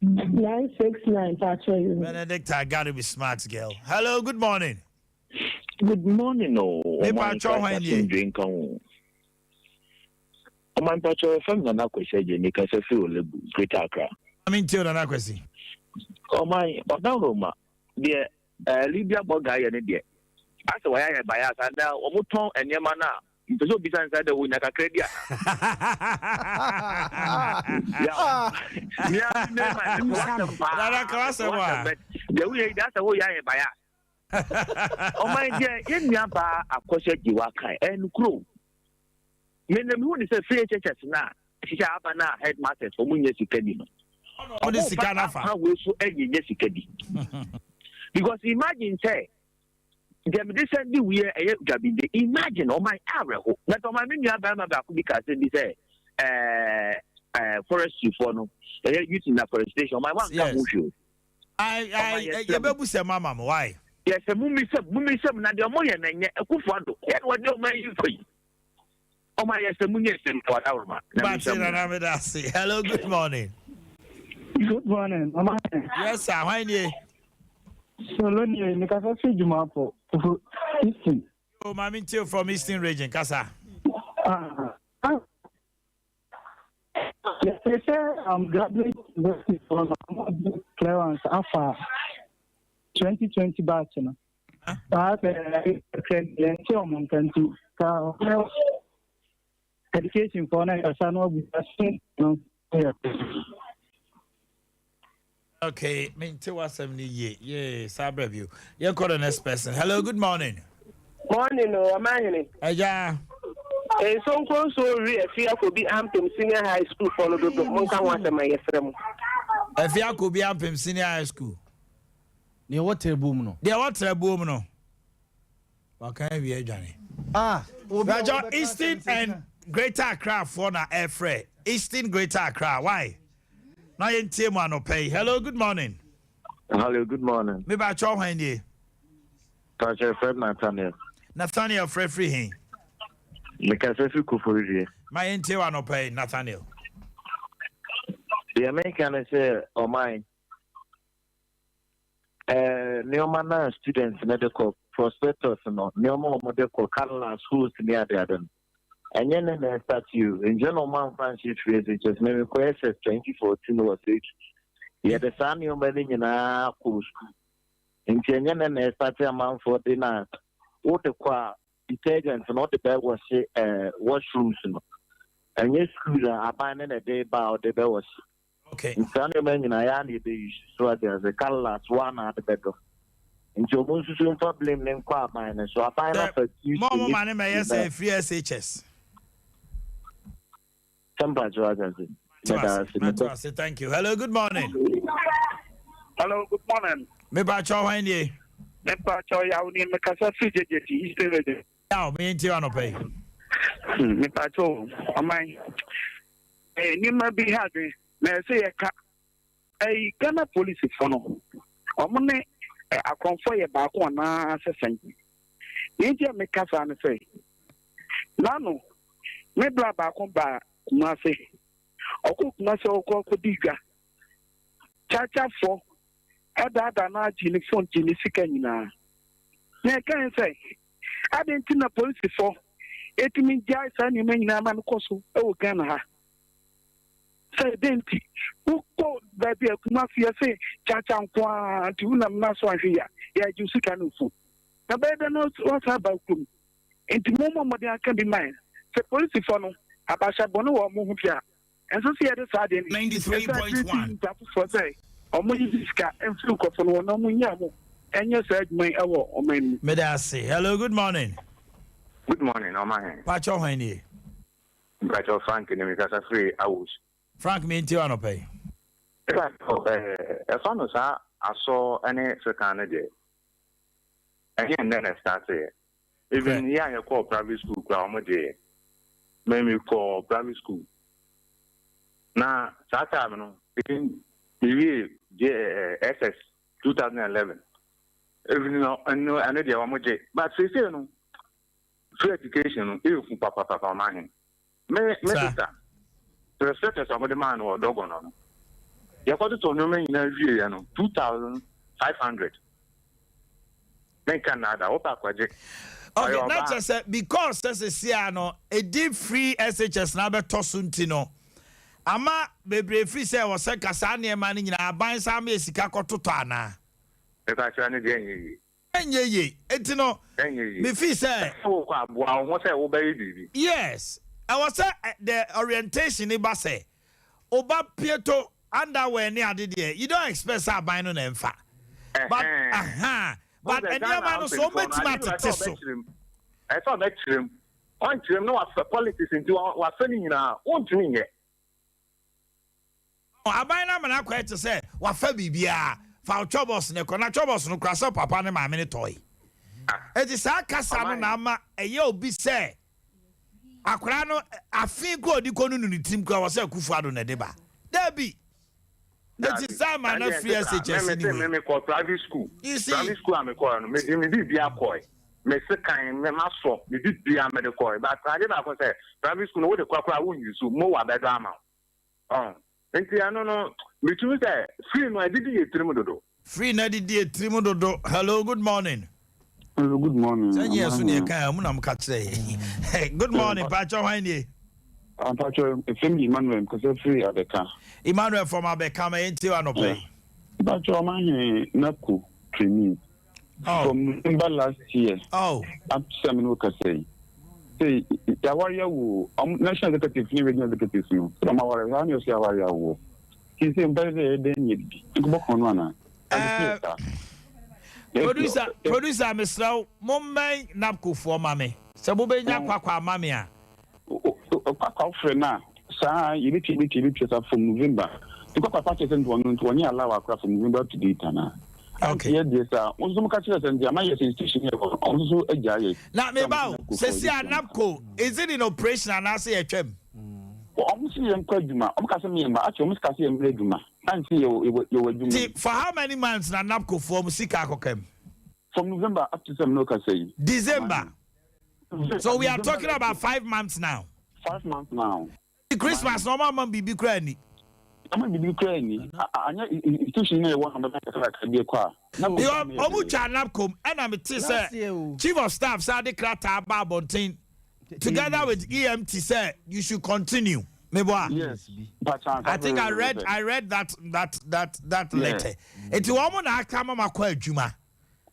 969, Patrick. Benedict, I gotta be smart, girl. Hello, good morning. Good morning, oh. Drink on. My patron, from the question, you make us a feel great Accra. I mean, tell another question. Oh, my, but now, Roma, dear, Libya Bogay and dear. That's why I buy us and now, Omoton and Yamana. It's so besides the winner, credit. The way that's the way I buy us. Oh, my dear, in Yaba, a question you are kind and crew. When the moon is a free church now, she have an headmaster for Munya Sikadino. What is the kind of how we so any Yesikadi? Because imagine, say, them recently we are a Gabi. Imagine on my arrow that on my mini Abama because they say, forestry for no, using afforestation. My one can move you. I babu say, Mama, why? Yes, a mummy, not your money and a kufando. Yet what do you for you? Oh my, yes, the moon is in Port Hello, good morning. Good morning. Yes, sir. Why you? So, Lonnie, because I see you up for Eastern. Oh, Mammy, too, from Eastern region, Casa. Yes, sir. I'm graduate university from Clarence Alpha 2020 batch. I have a education for a son of okay, me too was 70 years. Yes, I brave you. You're called the next person. Hello, good morning. Morning, Omanhene. Yeah. So close to fear could be Ampim Senior High School for the Monka Water, my friend. If you could be Ampim Senior High School. Near what a boom no? Near what a boom no? What can be a Johnny? Raja Eastern and Greater Accra for na air freight. Eastern Greater Accra. Why? Now you team no pay. Hello, good morning. Hello, good morning. Me ba cho hwan die. Pastor Fred Nathaniel. Nathaniel free hin. Me ka se fi kufuri. My team no pay Nathaniel. The American say oh my neomana students medical prospectors no neomo medical Carolina schools near the other. And then I start you in general man Francis just maybe SS 2014 was it. Yeah, the son you many in a school. In Kenyan and I started a month for dinner. What the qua detergents and not the bed was washrooms. And yes, school are buying a day about the bed was. Okay. In Sunday men in Ayani, they so there's a color one at the bedroom. In Jomus soon problem name qua minus. So I find out that you more money may say free SHS. Sompa, thank you. Hello, good morning. Hello, good morning. Me ba cho hwan ye? Me ba cho ya uni me kasa fije Eastern region. Ya, me nti wa no pay. Me ba cho amai. Ni ma bi ha de. Me say e ka. Ghana police for no. Omo ne akonfo ye ba ko na asesan. Ni je me kasa ne say. Nano. Me bla ba ko ba Kumase. Oku Kumase oku diga. Chacha for. Ada na jini phone jini sika nyina. Na kan say. Adenti na police for. Etimi jai sa ni men nyina man koso e wo Ghana ha. Say denti. Uko da bi Kumase say chacha nkwa anti unam na so ahwe ya. Ya ju sika no phone. Na be da no what about kum. Enti momo mo de aka bi man. Say police for no Abasha Bono or Muhupia. And so see the side 93.1 for say, or Mujiska and Fluke of one no Munyamo. And you said, my hour or men. Medasi. Hello, good morning. Good morning, Omanhene. Pacho Henny. Pacho Frank in the Casa Free hours. Frank mean to pay. As long as I saw any second day. And then I started. Even here, I call private school, Grandma Day. Maybe for primary school. Now, that time, in the year SS 2011, even though I know the Omoje, but they say, no, free education, if Papa Manning. May sister, the researchers of the man or dog on. You got to know me in a year, 2,500. Then Canada, what project? Okay, not just because SSC a deep free SHS na beto suntino. Ama bebre free say was say kasa na man nyina aban sa ma esika kototo ana. E ka twa ne de enye. Enye etino. Me feel say wo kwa boa wo say wo be bibi. Yes. I was say the orientation e ba say oba pieto underwear ni ade de. You don't expect say aban no na emfa. But but any man so mathematics so. I saw that trim. On trim no was politics into was selling na won trim ye. Aban na man akwa to say wa fa bibia fa chobos ne kona chobos no krasa papa ne ma me ne toy. E di sa kasa no na ama eye obi say akra no afin ko odi ko no ni tim ko wa say kufu ado ne de ba. Debi. It is time man free SHS anyway. Me call private school. Private school am call no me bibia koy. Me se kan me ma so me bibia me de koy. But I dey ba ko say private school no we de kwakwa won use mo wa bedo ama. Enti ano no me tumi say free no I did e trimu dodo. Free na did e trimu dodo. Hello, good morning. Hello, good morning. Sanya so ne kan mu na m ka kire. Good morning, Pacho Hwanie. Pacho, family Emmanuel because free Abeka. Emmanuel from Abeka me enti wa no pay. Pacho Omanhene Naku training. From November last year. Up to Samino Kasei. Say Yawaria wo national executive ni regional executive no. From our how you say Yawaria wo. He say mbele den yedi. Ko kono ana. Producer Mr. Mumbai Napco for mame. Sabu nya kwakwa mame a. Kwakwa frɛ na saa yɛbɛtumi from November. Because papa said one year allow akra from November to date na. Okay. Yeah, yes sir. Once some catch us and the my institution here also agya. Na me ba say Napco is it in operation and I say atwam. Almost yam kwaduma. Omka me ma actually almost kasi yam reduma. And see you for how many months na Napco for musika akokem? From November up to some no say. December. So we are talking about 5 months now. 5 months now. Christmas no man bibi kra ni. Ama bibi kra ni. Anya institution na one number ka be kwa. Yo omu cha Napco and am it say chief of staff say the krata ba bontin together with EMT say you should continue. Yes. I think I read that letter. It's woman na kama makwa adwuma.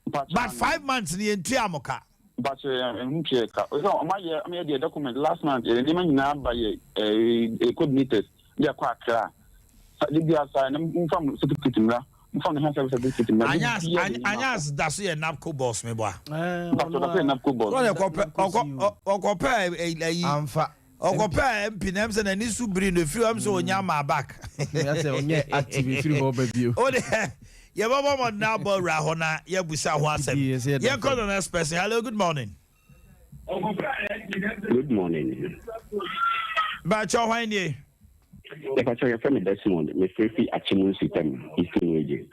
But 5 months ni entu amoka. But so my the document last month the man na by a coordinators they are quite clear. They are sign from security na from the hand service security na. Anyas that's a Napco boss me boy. But that's a Napco boss. Okope amfa. Okope MP nem se na ni subri no free am so onya ma back. Ya se onye active free ho ba bio. O de ye baba mo na bo ra ho na ye busa ho asem. Ye call the next person. Hello, good morning. Good morning. Ba cho hwan ni? If I tell you from Desmond, me free achievement system is in wages.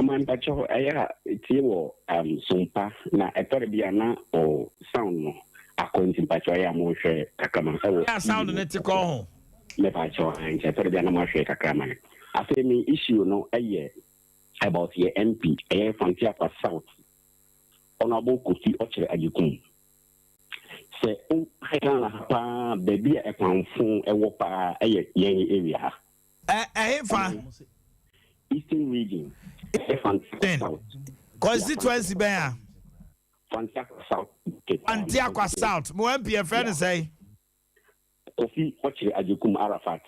Man, but cho aya tiwo Sompa na etoribiana or sound no. According to aya mo hwe kakama. Ya sound ne ti ko ho. Me pa cho an etoribiana mo hwe kakama. After me issue no about your MP Fantia South. Honorable Kofi Ochere Ajikum. Say pa baby e kwanfo e wo pa yen area. Eastern region. South. Constituency be Fantia South. Fantia South. Mo MP friend say Kofi Ochere Ajikum Arafat.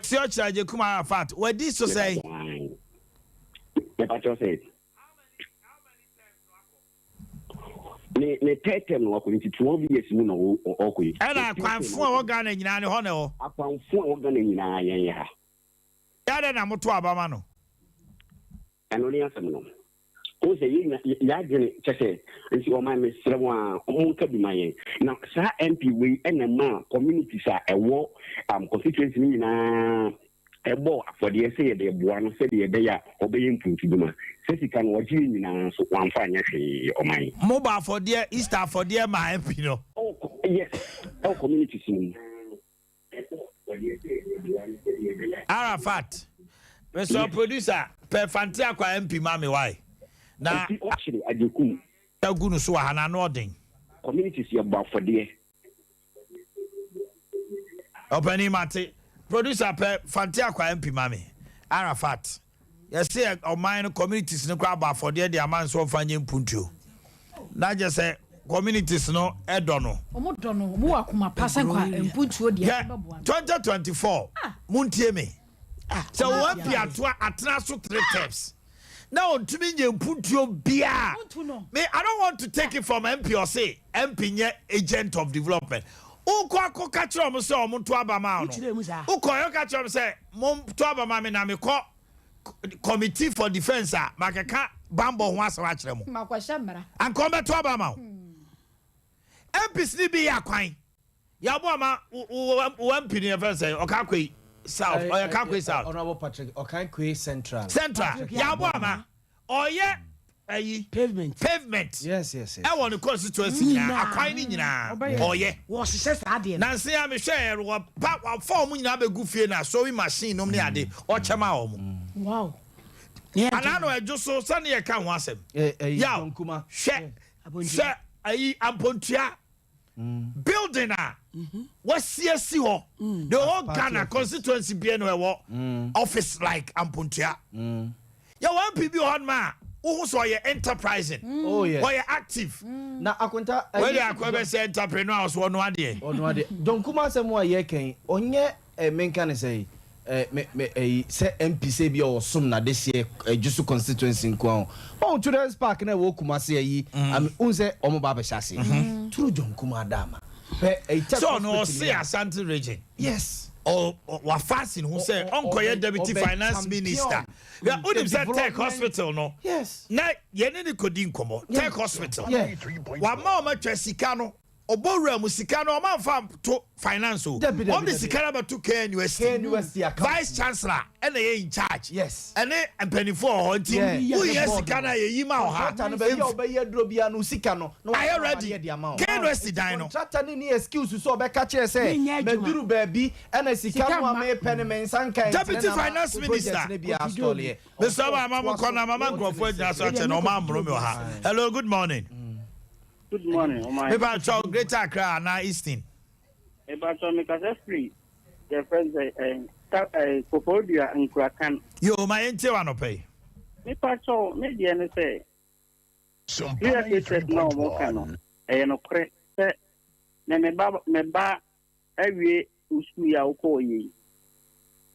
Si Ochere Ajikum Arafat. What this to say? Me pacho say ne tete no ko nti 12 years mu na okoi ana kwanfo a woga na nyina ne ho ne ho akwanfo a woga na nyina yen ha ya na moto abama no eno ni asem no o se ya gene chese nti o ma me srewo a o ka bi mayen na sa MP we enema community sa ewo constituency ni nyina ebo afode se ye de boa no se de be ya obeye mpuntu duma se sika no oji nyina so wanfa anya hwe oman mobile afode Easter afode ma MP no yes community sin Arafat. Mr. Producer, per Fantia kwa MP mami why? Na actually ajekum. Agunu so hana no den. Communities ya ba for there. Openi mate. Producer per Fantia kwa MP mami. Arafat. You see Omanhene communities no kwa ba for there the man so fanye mpuntuo. Na just say communities no edono. Omo dono mu akuma pasan kwa mpuntuo dia 2024. Muntie me. So one piatwa atena so 3 steps. Now to me mpuntuo bia. Me I don't want to take it from MP or say MP nye agent of development. Uko akoka kire omo se omo to abama no. Uko yo ka kire omo se mom to abama me na me ko committee for defense a makeka bambo ho asara kire mo. Makwasha mara. Anko be to abama. MPs ni bi akwan. Ya bo ama MP ni first say okakwe South or okakwe South. Honorable Patrick okakwe Central. Central. Ya bo ama oye ayi pavement. Yes. E won the constituency na akwan ni nyina. Oye. Wo hye sa de. Nanse ya me hwe wo pa form nyina be gu fie na sewing machine nom ne ade o chema o mo. Wow. Anano ejo so sane ye ka ho asem. Ya nkuma. Hwe ayi ampontua. Building what's CSC ho the whole Ghana constituency be no office like ampontua. Ya one PB on ma who so ye enterprising. Oh yeah. Why active. Na akonta where you akwa say entrepreneurs one one dey. Don kuma asem wa ye kan onye menka ne say say MP say bi o som na this year jusu constituency nko on children's park na wo kuma say yi unse omo ba be hyase true John kuma dama so no see Asante region yes or fasting who say uncle deputy finance minister yeah who them say Tech Hospital no yes na ye ne kodi nkomo Tech Hospital wa ma o ma twa sika no obowura musika no man fam to finance o on the sika ba to KNUST vice chancellor and they in charge yes and empenifo ho nti who yes sika na ye yima o ha no be ye dro bia no sika no are you ready KNUST dan no contractor ni excuse so be ka kire say meduru ba bi and sika no am pen men sankan deputy finance minister Mr. Mama Kona Mama Grofo Jaso che no ma mbro me o ha hello good morning. Good morning. Maybe Chow Greater Accra na Eastern. About Mikasa Free, the friends Kopodia and Krakan. Yo, my ente wano pay. Me pacho, me diane say. Sompa is no more canon. No cre. Me ba every usuya ukoyi.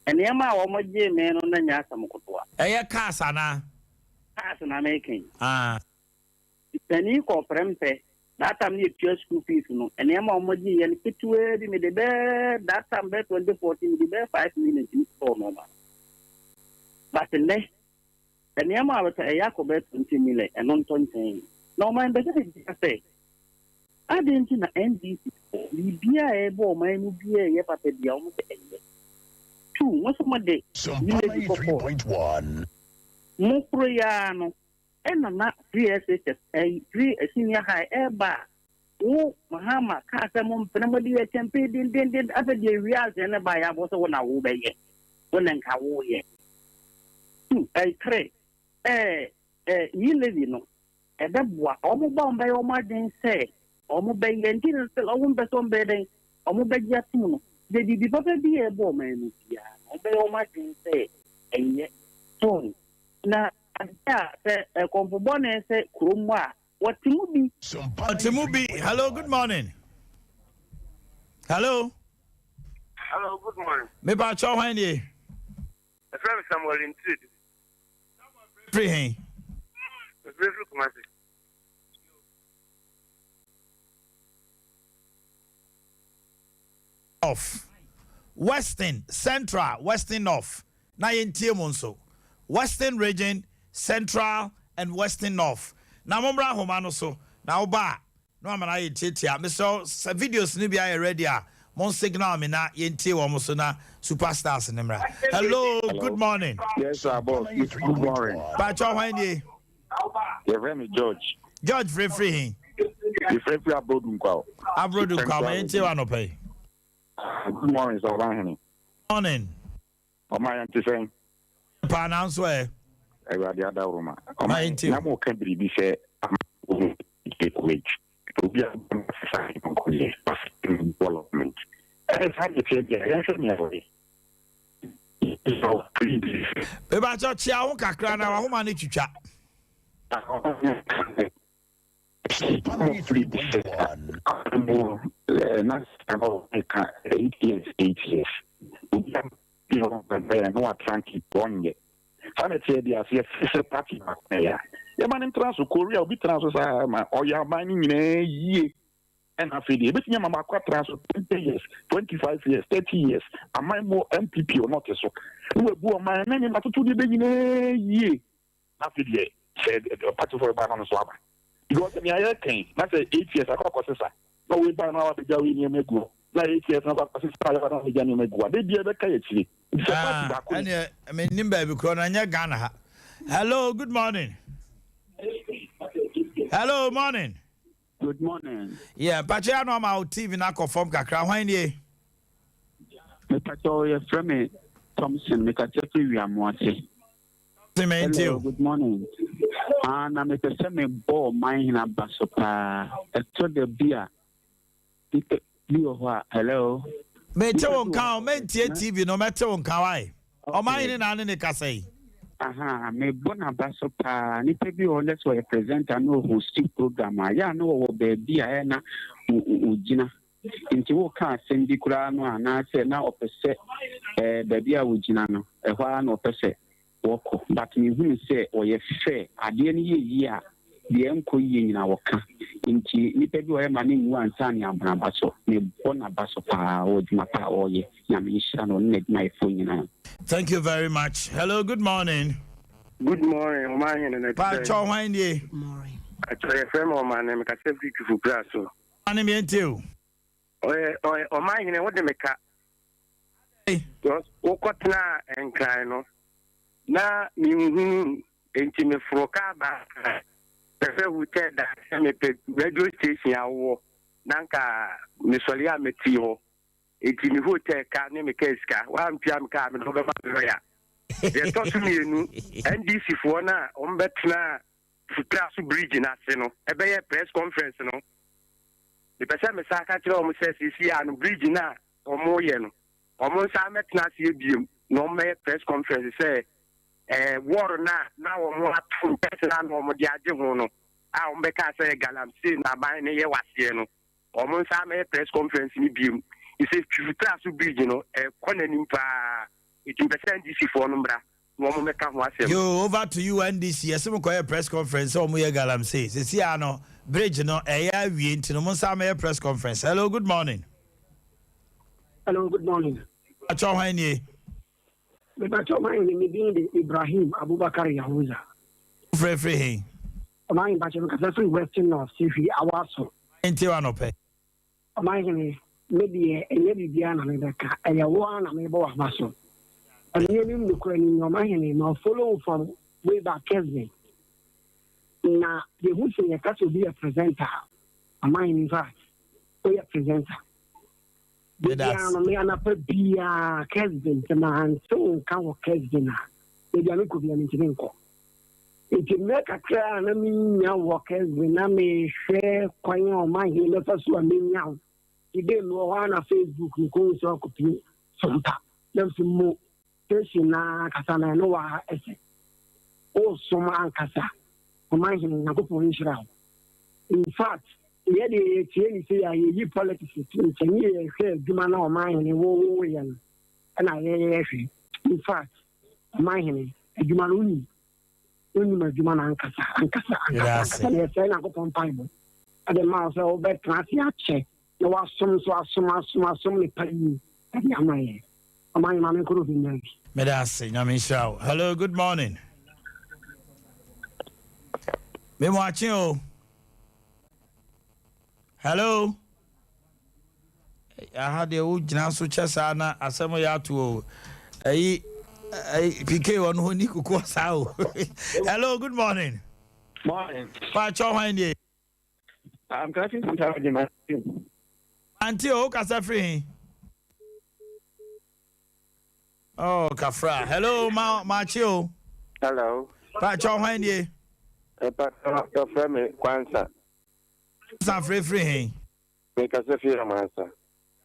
And Yama or my J man on the Yasa Mokotwa. Aya Casana. Casana making. Penny ko prempe that time ni pure school fees no and yama omoji yen kitwe di me de be that time be 2014 di be 5 million in for normal but ne and yama wa ta ya ko be 20 million and non ton ten no man be say I didn't na NDC bia e bo man nu bia ye papa bia o mo se eye two mo so mo de 3.1 mo proya no na 3SHS senior high eba wo mahama ka asem mpemodi e campaign din afa de real na ba ya bo so na wo be ye wona nka wo ye kre yi levi no e be boa o mo ba mba yo ma den se o mo be ye ntin se o mo be so mbe den o mo be ja tum no de di papa bi e bo ma nu bia o be yo ma den se eye so na Hello, good morning. Hello. Hello, good morning. Me ba chow when ye. The friend Samuel in Tid. Free hen. Off. Western, Central, Western North. Na yentie monso. Western region, Central and Western North. Na mombra homano so. Na oba. No amana ye titia. Me so videos ni bia ready a. Mon signal me na yentie wo mo so na superstars nimra. Hello, good morning. Yes, sir, boss. Good morning. Ba cho hwan ye? Your name is George. George free. You free abroad nkwa. Abroad nkwa yentie wa no pay. Good morning, sir. Morning. Omanhene Yaw. Pronounce where? Adea Akye Abia. Na mo kan biribi sɛ equate. Obi a development. Beba chochi a wo kakra na wa homa ne twitwa. Korea obi transfer sa ma oya man nyina yie and after the bit nyama makwa transfer 20 years 25 years 30 years am I more MPP or not so we bu o man na nyama tutu de be nyina yie after the said party for ban on so aba because me aye kan na say 8 years akoko sesa no we ban na wa be jawi ni emegu na 8 years na akoko sesa ya na be jawi ni emegu de bia be ka yechiri I mean nimba bi kro na nya Ghana ha. Hello, good morning. Hello, morning. Good morning. Yeah, Pache I know my TV na confirm kakra hwan nie. Me Pacho ye from me Thompson me ka chefi wi amoate. Hello, good morning. Na me pese me bo Omanhene abasopa. Eto de bia. Bi o ho hello. Me te won kan, me tie TV no me te won kan wai. Omanhene na ne kasai. Aha, me bona baso pa ni pe bi o let's we presenter no hosting program ya no wo baby a na ugina nti wo ka sendi kura no ana se na opese baby a ugina no ehwa na opese woko but me hu se o ye fe ade ne ye a de enko ye nyina woka nti ni pe bi o ye ma ni nwu ansa ni abana baso me bona baso pa o di mapa o ye na me shira no ne my phone nyina. Thank you very much. Hello, good morning. Good morning, Omanhene. Pacho hwan nie? Good morning. Actually, friend of mine, me ka safety to full so. Ani me nteu. Omanhene what de me ka. Because wo kotna enkran no. Na mi hu enti me froka ba. Prefer hotel da me pe radio station awo. Nanka me soli a me ti ho. Enti me hotel ka ne me keska. Wa mpia me ka me do be ma ya. Ye to su mi enu NDC fo na ombetna futrasu bridge na se no. Ebe ye press conference no. The person me sa ka kire o mo se sisi anu bridge na omo ye no. Omo sa metna se ebiem no me press conference say war na omo atu person na omo di age ho no. A omo be ka say galamsey na ban ne ye wase no. Omo sa me press conference ni biem. He says futrasu bridge no kona nimpa it is NDC for numbra. Yo, over to you NDC. Yes, we call a press conference. So we galam says, "See, I know bridge no. We into no more press conference." Hello, good morning. Hello, good morning. Acho hanye. Me bacho Omanhene me bin Ibrahim Abubakar Yahuza. Free. Omanhene bacho me ka free Western North Sifi Awaso. Enti wa no pe. Omanhene maybe enye bibia na me beka. Eya wo na me bo Awaso. And you know, Omanhene follow from way back Kesden. Now, the who say you can be a presenter. Omanhene, in fact, be a presenter. Me ana pe bia Kesden, man, so can Kesden na. Maybe I could be an incident. It make a clear na me nya work Kesden na me share kwan Omanhene le faso a me nya. Ide no wana Facebook ko so copy Sompa. Dem fi mo na kasana no wa ese o soma ankasa Omanhene na ko nshira. In fact ye de tie ni say ye politics to tani ye hwe duma na Omanhene wo ye no na ye hwe. In fact Omanhene aduma no ni ma duma na ankasa ye say na ko paibo ade ma so be transi ache no wa som ni pari ade amaye Omanhene ma me ko ro bi Medasi, Nyamisha. Hello, good morning. Me watching you. Hello. I had the old Jinasu Chesana, Asamo Yatu. PK one who Niku Kwasao. Hello, good morning. Morning. Pacho Handy. I'm catching some time in my team. Until Okasa free. Oh, Kafra. Hello, Machio. Hello. Pacho Hanye. Your friend, Kwanza. San free. Make us a few answer.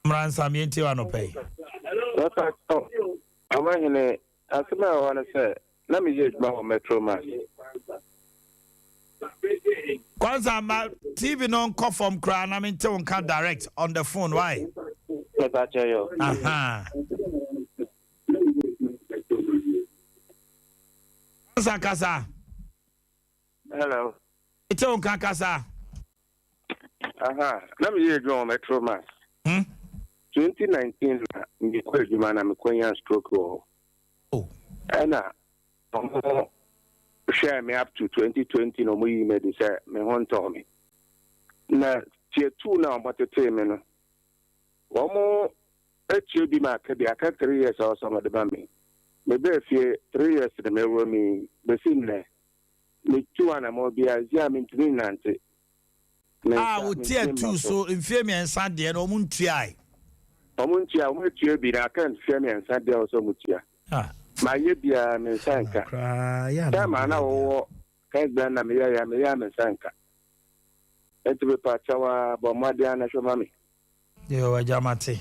Mransa mienti wano pay. Omanhene, as I want to say, let me use my Metro Man. Kwanza ma TV non call from Crown. I mean, tell can direct on the phone. Why? Aha. Kasa. Hello. Tell can kasa. Aha. Let me use my Metro Man. 2019, the question man, I'm a stroke. Oh. And share me up to 2020 no more email say me hon to me na tier 2 now but the time no one more echi bi ma ka bi aka 3 years or some of the bami me be fie 3 years the me wo mi be simle me 2 ana mo bi azia me ntumi nante o tier 2 so mfie me ensa de no mo ntuai o mo tua bi na kan fie me ensa de o so mo tua my yebia me sanka tama na wo kaza na me ya me sanka etu pa chawa bo mwadia na shomami yo wajamati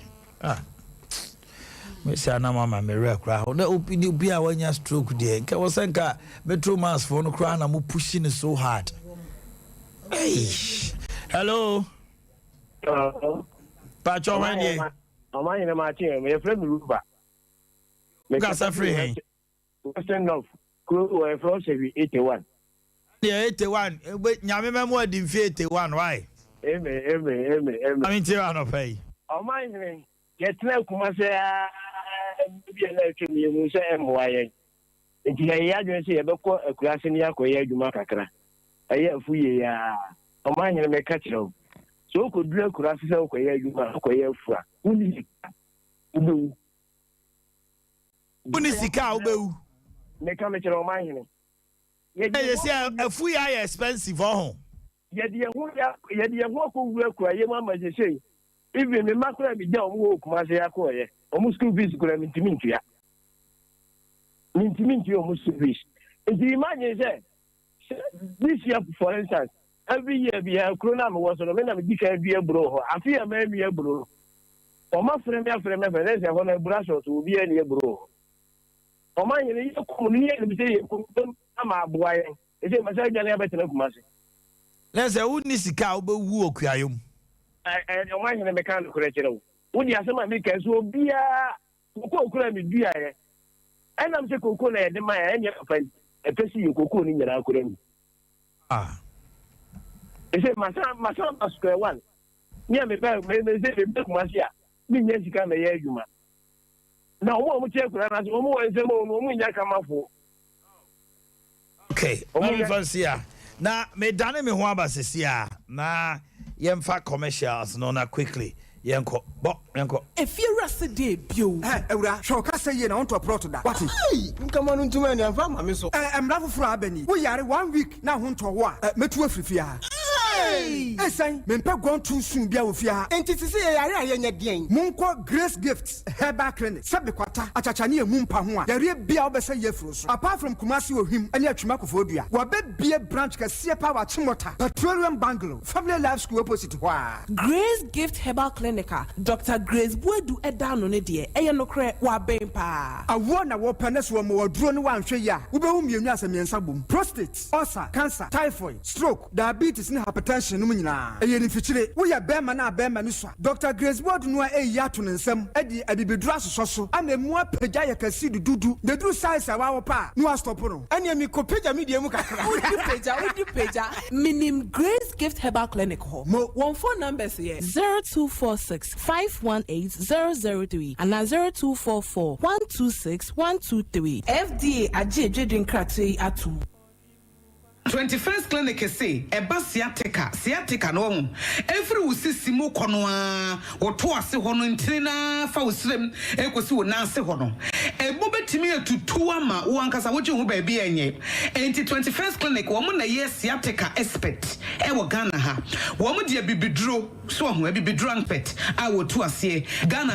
me say na mama me rekra na opini obi a wanya stroke de nka wo sanka metro mass for no kra na mo pushing so hard. Hey, hello. Pacho wanye Omanhene Martin me friend Ruba. Gasa free. Western of Crew from 81. Yeah, 81. Nyame memo di 81, why? Amen. I mean, Tirano pay. Omanhene, get no Kumase, be a lecture me, who say, MY. If you had say a class in Yakoya, you makakra. I have we Omanhene may catch you. So could drill classes of Koya, you makoya fra. Who Bunisika ubeu. Make a matter of mine. Yes, if we are expensive for home. Yet the walk will cry, your mamma, you say. Even the macro be down walk, Maziakoya, almost two weeks could have intimintia. Intimintia almost 2 weeks. If you imagine that, this year, for instance, every year we have Cronam was on a man of a bro. I fear maybe a bro. Or my friend, there's a one of brush to be any bro. Omanhene you come near me say am aboy e say masa gane abetena kumase let's say woni sika obewu okuayom Omanhene me kan kure kire wo di asema me kan so bia ko okura me bia ye enam se koko na ye de ma ye enye papa e pesi ye koko ni nyara kure mi e say masa square one me me say me kumase a me nya sika me ye adwuma na omo tie kura na omo wense mo nya kamafo. Okay, omo fancy na me dane me ho abasesia na yemfa commercials no na quickly yenko if you rest day bio ewura shoka say ye na on to prot da what nkama no ntuma ni amfa ma me so emra foforo abani wo yare 1 week na ho nto wo a metu afrifia esan me mpa gon too soon bia wo fia enti sisi ye yare ayenye den monko Grace Gifts Herbal Clinic sabe kwata achachane emu mpa ho a yare bia obese ye furu so apart from Kumasi ohim ene atwuma kofodua wo be bie branch ka sie power chimota petroleum bungalow family life school opposite ho a Grace Gift Herbal Clinic Dr. Grace Buedu edano ne de eye no kre wa ben pa awo na wo pene so mo waduro ne wa nhwe ya wo be hu mienu asemiensa bom prostate ulcer cancer typhoid stroke diabetes ne hypertension no nyina eye ni fichire wo ya bema na bema ni so Dr. Grace Buedu no e ya to ne nsam edi adibedura soso ana mu apagya ya kasi dudu de duru size awa wo pa no a stop no ene mi ko pagya mi de mu kakra udi pagya minim Grace Gift Herbal Clinic ho mo one phone numbers here 0246-518-003 and 0244-126-123. FDA Ajay drink krate atu. 21st clinic say eba sciatica no every usisi mo kono a woto ase hono ntina fa usrem ekosi wo nanse hono ebo betimi atutu ama wo ankasa woje ho ba bia enye enti 21st clinic wo mo na ye sciatica expert e wo Ghana ha wo mo de bibiduro so ho bibiduro expert a woto ase Ghana